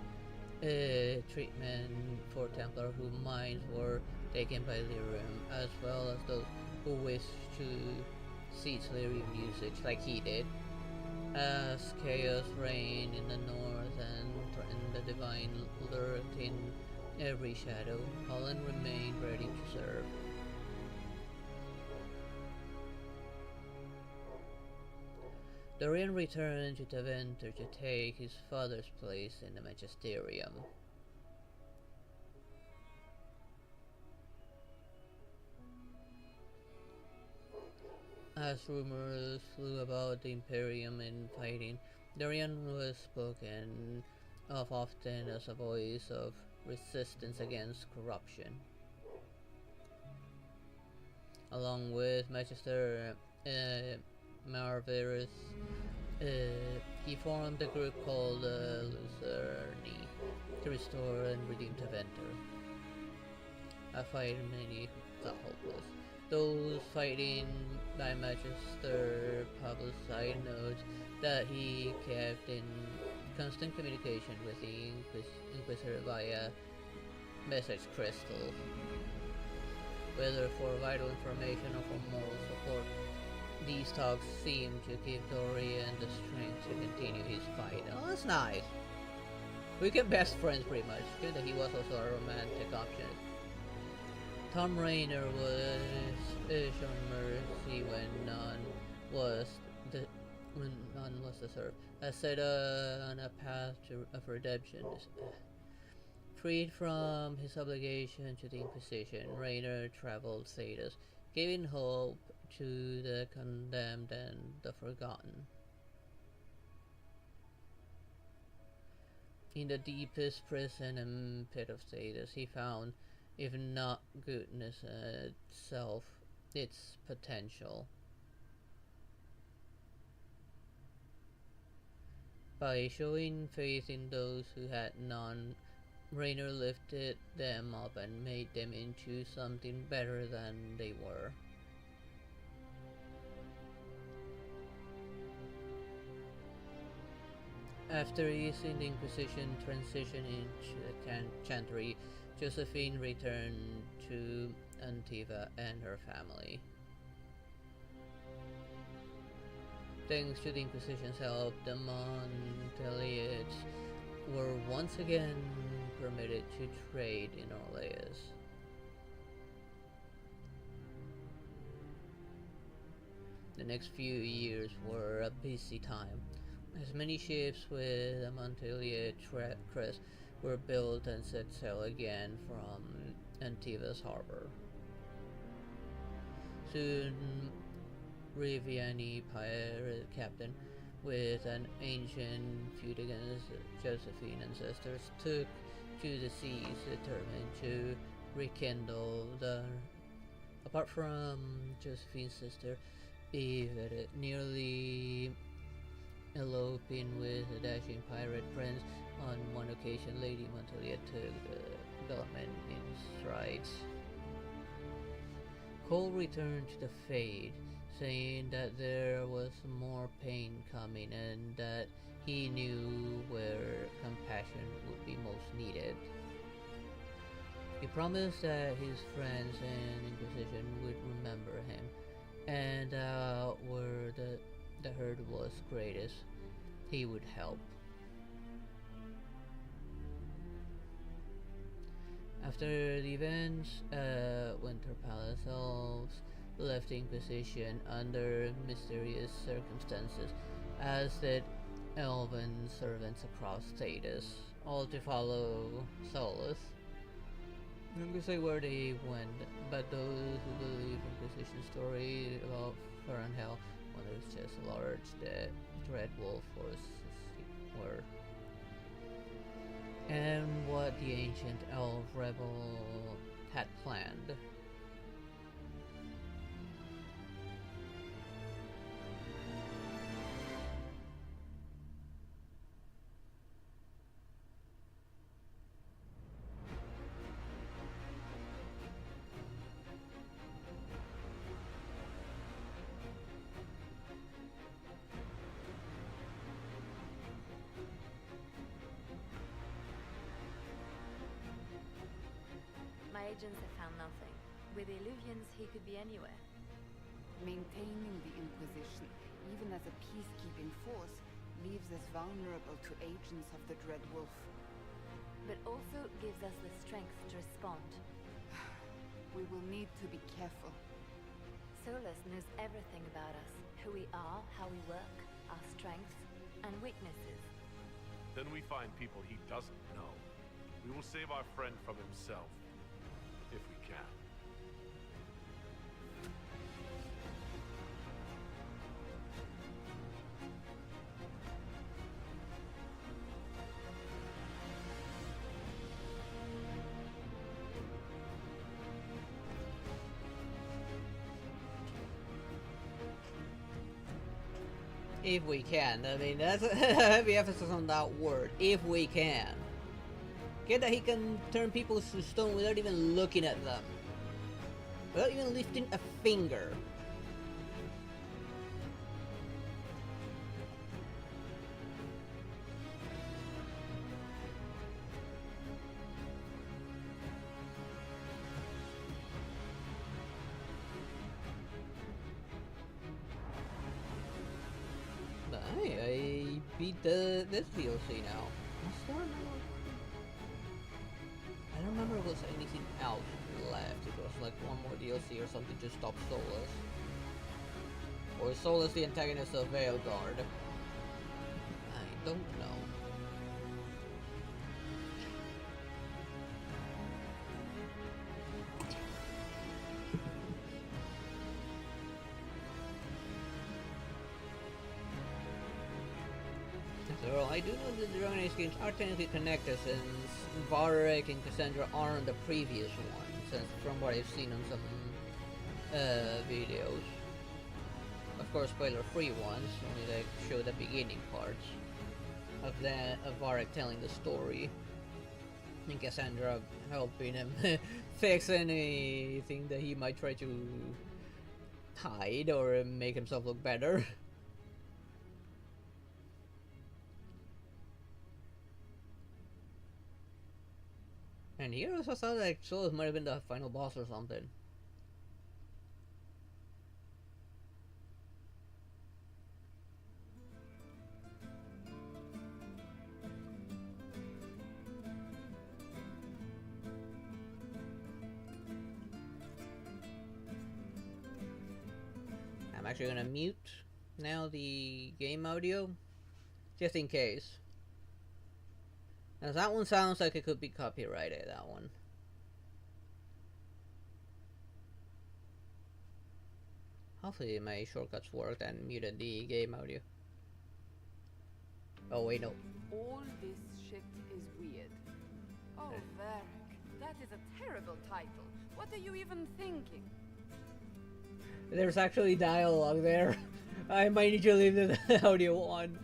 treatment for Templar whose minds were taken by lyrium, as well as those who wished to cease lyrium usage like he did. As chaos reigned in the north and the divine lurked in every shadow, Cullen remained ready to serve. Dorian returned to Tevinter to take his father's place in the Magisterium. As rumors flew about the Imperium in fighting, Dorian was spoken of often as a voice of resistance against corruption. Along with Magister Marvirus, he formed a group called Lucerni to restore and redeem Tevinter, a fight many thought hopeless. Those fighting by Magister publicized notes that he kept in constant communication with the Inquisitor via message crystals, whether for vital information or for moral support. These talks seem to give Dorian the strength to continue his fight. Oh, that's nice. We became best friends pretty much. Good that he was also a romantic option. Tom Rainer was shown mercy when none was deserved, set on a path of redemption. Freed from his obligation to the Inquisition, Rainer traveled Thedas, giving hope to the condemned and the forgotten. In the deepest prison and pit of Thedas, he found, if not goodness itself, its potential. By showing faith in those who had none, Rainer lifted them up and made them into something better than they were. After easing the Inquisition transition into the Chantry, Josephine returned to Antiva and her family. Thanks to the Inquisition's help, the Monteliads were once again permitted to trade in Orleans. The next few years were a busy time, as many ships with a Monteliad crest were built and set sail again from Antiva's harbor. Soon, Riviani, pirate captain with an ancient feud against Josephine ancestors, took to the seas, determined to rekindle the... Apart from Josephine's sister, Eve, nearly eloping with a dashing pirate prince. On one occasion, Lady Montalia took the bellman in strides. Cole returned to the Fade, saying that there was more pain coming and that he knew where compassion would be most needed. He promised that his friends in Inquisition would remember him, and where the herd was greatest, he would help. After the events, Winter Palace elves left the Inquisition under mysterious circumstances, as did elven servants across Thedas, all to follow Solus. I'm gonna say where they went, but those who believe Inquisition story about Fahrenhell, when it was just large, the Dread Wolf were, and what the ancient elf rebel had planned. My agents have found nothing. With the Illuvians, he could be anywhere. Maintaining the Inquisition, even as a peacekeeping force, leaves us vulnerable to agents of the Dread Wolf. But also gives us the strength to respond. We will need to be careful. Solus knows everything about us. Who we are, how we work, our strengths and weaknesses. Then we find people he doesn't know. We will save our friend from himself. If we can. If we can. I mean, that's a heavy emphasis on that word. If we can. Get that he can turn people to stone without even looking at them. Without even lifting a finger. But I beat this DLC now. I don't remember if there was anything else left. It was like one more DLC or something to stop Solus. Or is Solus the antagonist of Veilguard? I don't know. So I do know that the Dragon Age games are technically connected, since Varric and Cassandra are on the previous one, since from what I've seen on some videos. Of course, spoiler-free ones, only like show the beginning parts of Varric telling the story, and Cassandra helping him fix anything that he might try to hide or make himself look better. And here I also thought that Solus might have been the final boss or something. I'm actually gonna mute now the game audio, just in case. Now that one sounds like it could be copyrighted, that one. Hopefully my shortcuts worked and muted the game audio. Oh wait, no. All this shit is weird. Oh, Varric, that is a terrible title. What are you even thinking? There's actually dialogue there. I might need to leave the audio on.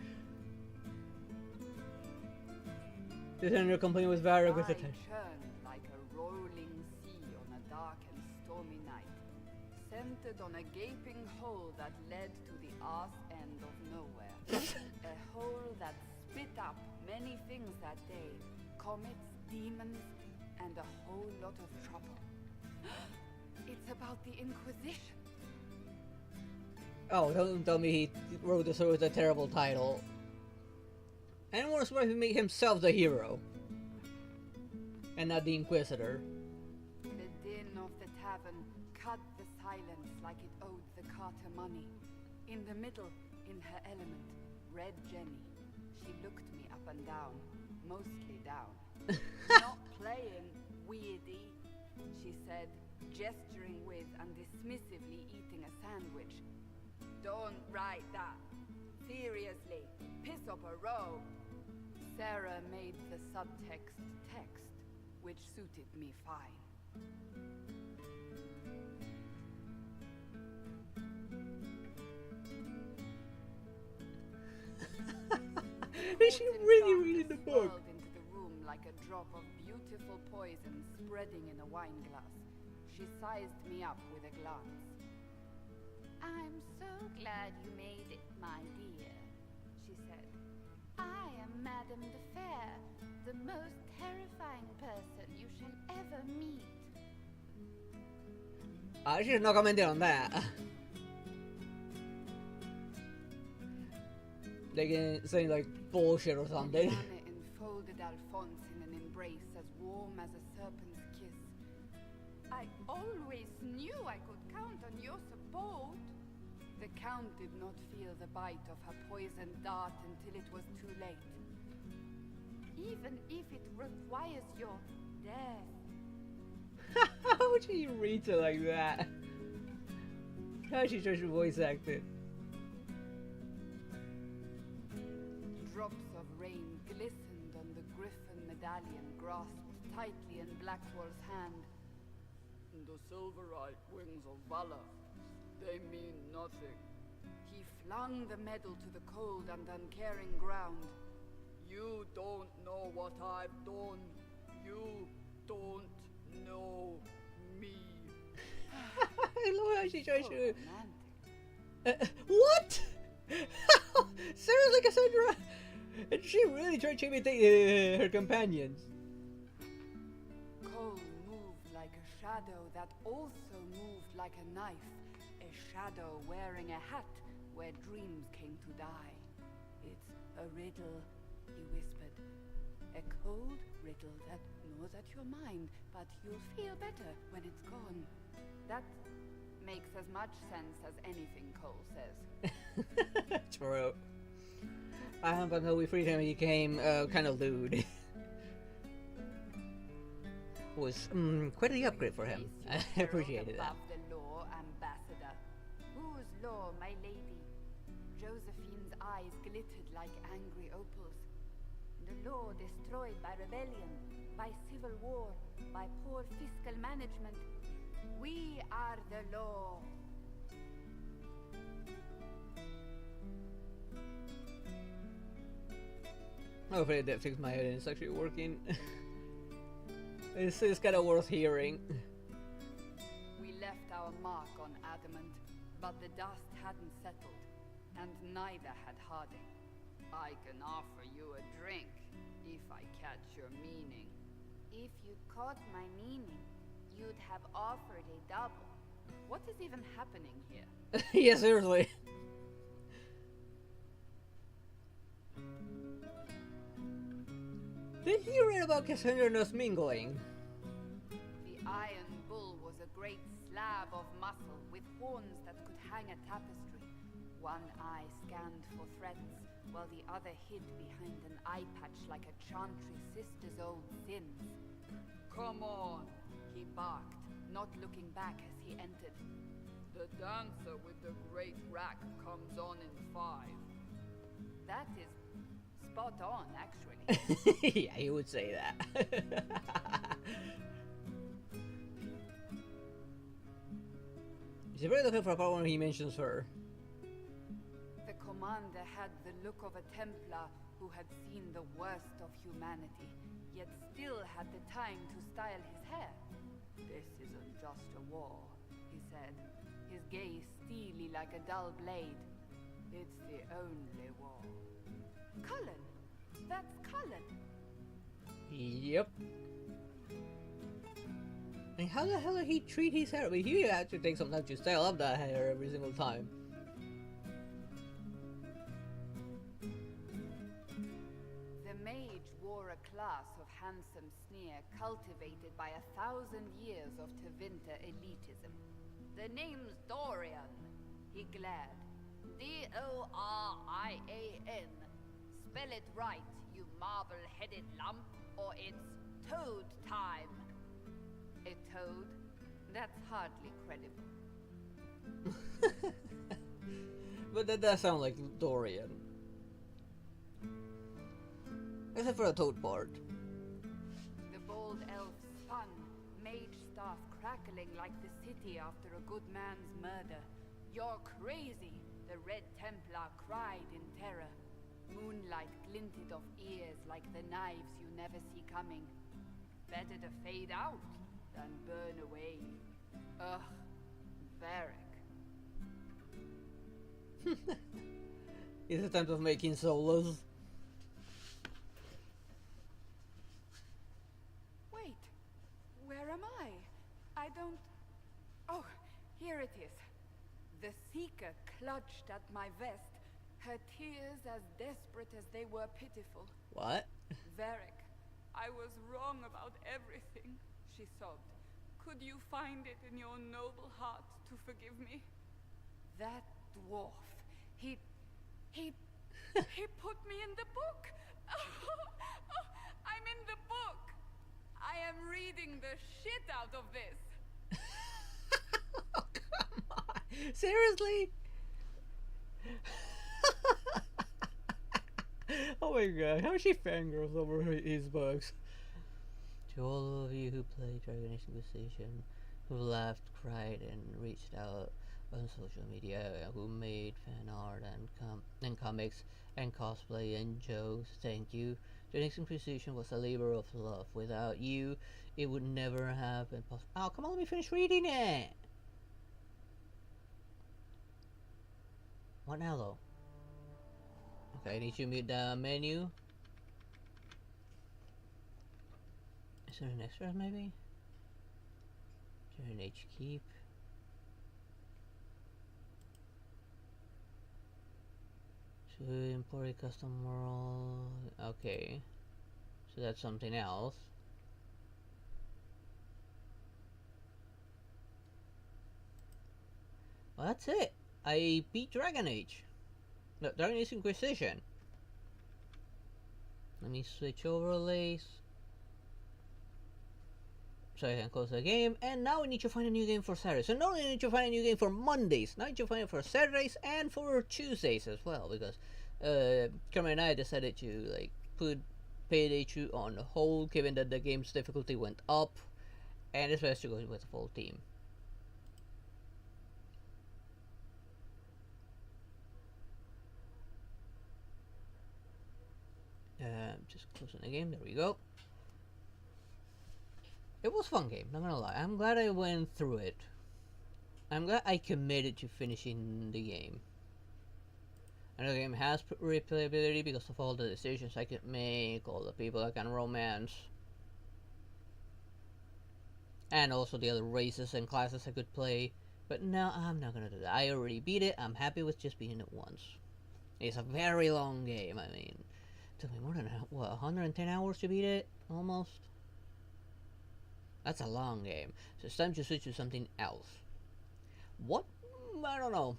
The senator complained with Varric with attention. Churn like a rolling sea on a dark and stormy night, centered on a gaping hole that led to the arse end of nowhere. A hole that spit up many things that day: comets, demons, and a whole lot of trouble. It's about the Inquisition. Oh, don't tell me he wrote this with a terrible title. And was supposed to make himself the hero, and not the Inquisitor. The din of the tavern cut the silence like it owed the carter money. In the middle, in her element, Red Jenny. She looked me up and down, mostly down. Not playing, weirdy, she said, gesturing with and dismissively eating a sandwich. Don't write that. Seriously, piss up a row. Sarah made the subtext text, which suited me fine. Is she really reading the book? Swirled into the room like a drop of beautiful poison spreading in a wine glass. She sized me up with a glance. I'm so glad you made it, my dear, she said. I am Madame de Fair, the most terrifying person you shall ever meet. She's not commenting on that. They can say like bullshit or something. Anna enfolded Alphonse in an embrace as warm as a serpent's kiss. I always knew I could count on your support. The Count did not feel the bite of her poisoned dart until it was too late. Even if it requires your death. How would she read it like that? How she tries to voice act it? Drops of rain glistened on the griffin medallion grasped tightly in Blackwall's hand. The silverite wings of valor, they mean nothing. He flung the medal to the cold and uncaring ground. You don't know what I've done. You don't know me. I love how she tries to... what? Seriously, Cassandra? And she really tried to imitate her companions. Cole moved like a shadow that also moved like a knife. A shadow wearing a hat where dreams came to die. It's a riddle, he whispered. A cold riddle that gnaws at your mind, but you'll feel better when it's gone. That makes as much sense as anything Cole says. True. Until we freed him, he became kind of lewd. Was quite the upgrade for him. I appreciated that. Above the law, ambassador. Whose law, my lady? Josephine's eyes glittered like angry opals. The law destroyed by rebellion, by civil war, by poor fiscal management. We are the law. Hopefully that fixed my head and it's actually working. It's kind of worth hearing. We left our mark on adamant, but the dust hadn't settled, and neither had Harding. I can offer you a drink, if I catch your meaning. If you caught my meaning, you'd have offered a double. What is even happening here? Yeah, seriously. Did you read about Cassandra and us mingling? The Iron Bull was a great slab of muscle with horns that could hang a tapestry. One eye scanned for threats, while the other hid behind an eye patch like a chantry sister's old sins. Come on, he barked, not looking back as he entered. The dancer with the great rack comes on in 5. That is spot on, actually. Yeah, he would say that. He's very looking for a part when he mentions her. The commander had the look of a Templar who had seen the worst of humanity, yet still had the time to style his hair. This isn't just a war, he said, his gaze steely like a dull blade. It's the only war. Cullen! That's Cullen! Yep. And how the hell did he treat his hair? I mean, he actually takes some time to style up that hair every single time. The mage wore a class of handsome sneer cultivated by 1,000 years of Tevinter elitism. The name's Dorian, he glared. D-O-R-I-A-N. Spell it right, you marble-headed lump, or it's toad time. A toad? That's hardly credible. But that does sound like Dorian. Except for the toad part. The bold elf spun, mage staff crackling like the city after a good man's murder. You're crazy, the Red Templar cried in terror. Moonlight glinted off ears like the knives you never see coming. Better to fade out than burn away. Ugh, Varric. It's a time of making solos. Wait, where am I? I don't... Oh, here it is. The Seeker clutched at my vest, her tears as desperate as they were pitiful. What? Varric, I was wrong about everything, she sobbed. Could you find it in your noble heart to forgive me? That dwarf, he put me in the book. I'm in the book. I am reading the shit out of this. Oh, come on. Seriously? Oh my god, how she fangirls over his books. To all of you who play Dragon Age Inquisition, who laughed, cried, and reached out on social media, who made fan art and comics and cosplay and jokes, thank you. Dragon Age Inquisition was a labor of love. Without you, it would never have been possible. Oh, come on, let me finish reading it! What now, though? Okay, I need to mute the menu. Is there an extra, maybe? Dragon Age Keep. To import a custom world. Okay. So that's something else. Well, that's it. I beat Dragon Age. No, Dragon Age Inquisition. Let me switch overlays. So I can close the game, and now we need to find a new game for Saturdays. So not only need to find a new game for Mondays, now we need to find it for Saturdays and for Tuesdays as well, because Cameron and I decided to like put Payday 2 on hold, given that the game's difficulty went up, and it's best to go with the full team. Just closing the game, there we go. It was a fun game, not gonna lie. I'm glad I went through it. I'm glad I committed to finishing the game. And the game has replayability because of all the decisions I could make, all the people I can romance. And also the other races and classes I could play. But no, I'm not gonna do that. I already beat it, I'm happy with just beating it once. It's a very long game, I mean. It took me more than, what, 110 hours to beat it? Almost? That's a long game. So it's time to switch to something else. What? I don't know.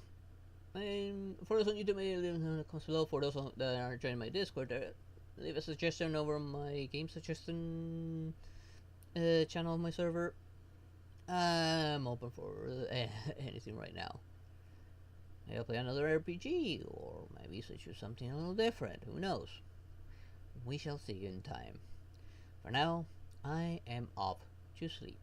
For those on YouTube, leave in the comments below. For those that are joining my Discord, leave a suggestion over my game suggestion channel of my server. I'm open for anything right now. Maybe I'll play another RPG, or maybe switch to something a little different. Who knows? We shall see in time. For now, I am off to sleep.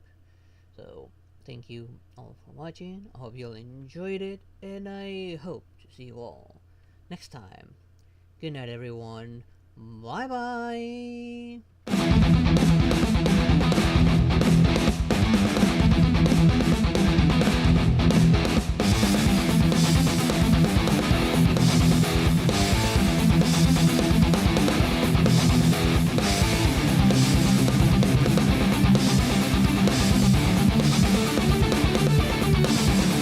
So, Thank you all for watching. I hope you all enjoyed it, and I hope to see you all next time. Good night, everyone. Bye bye.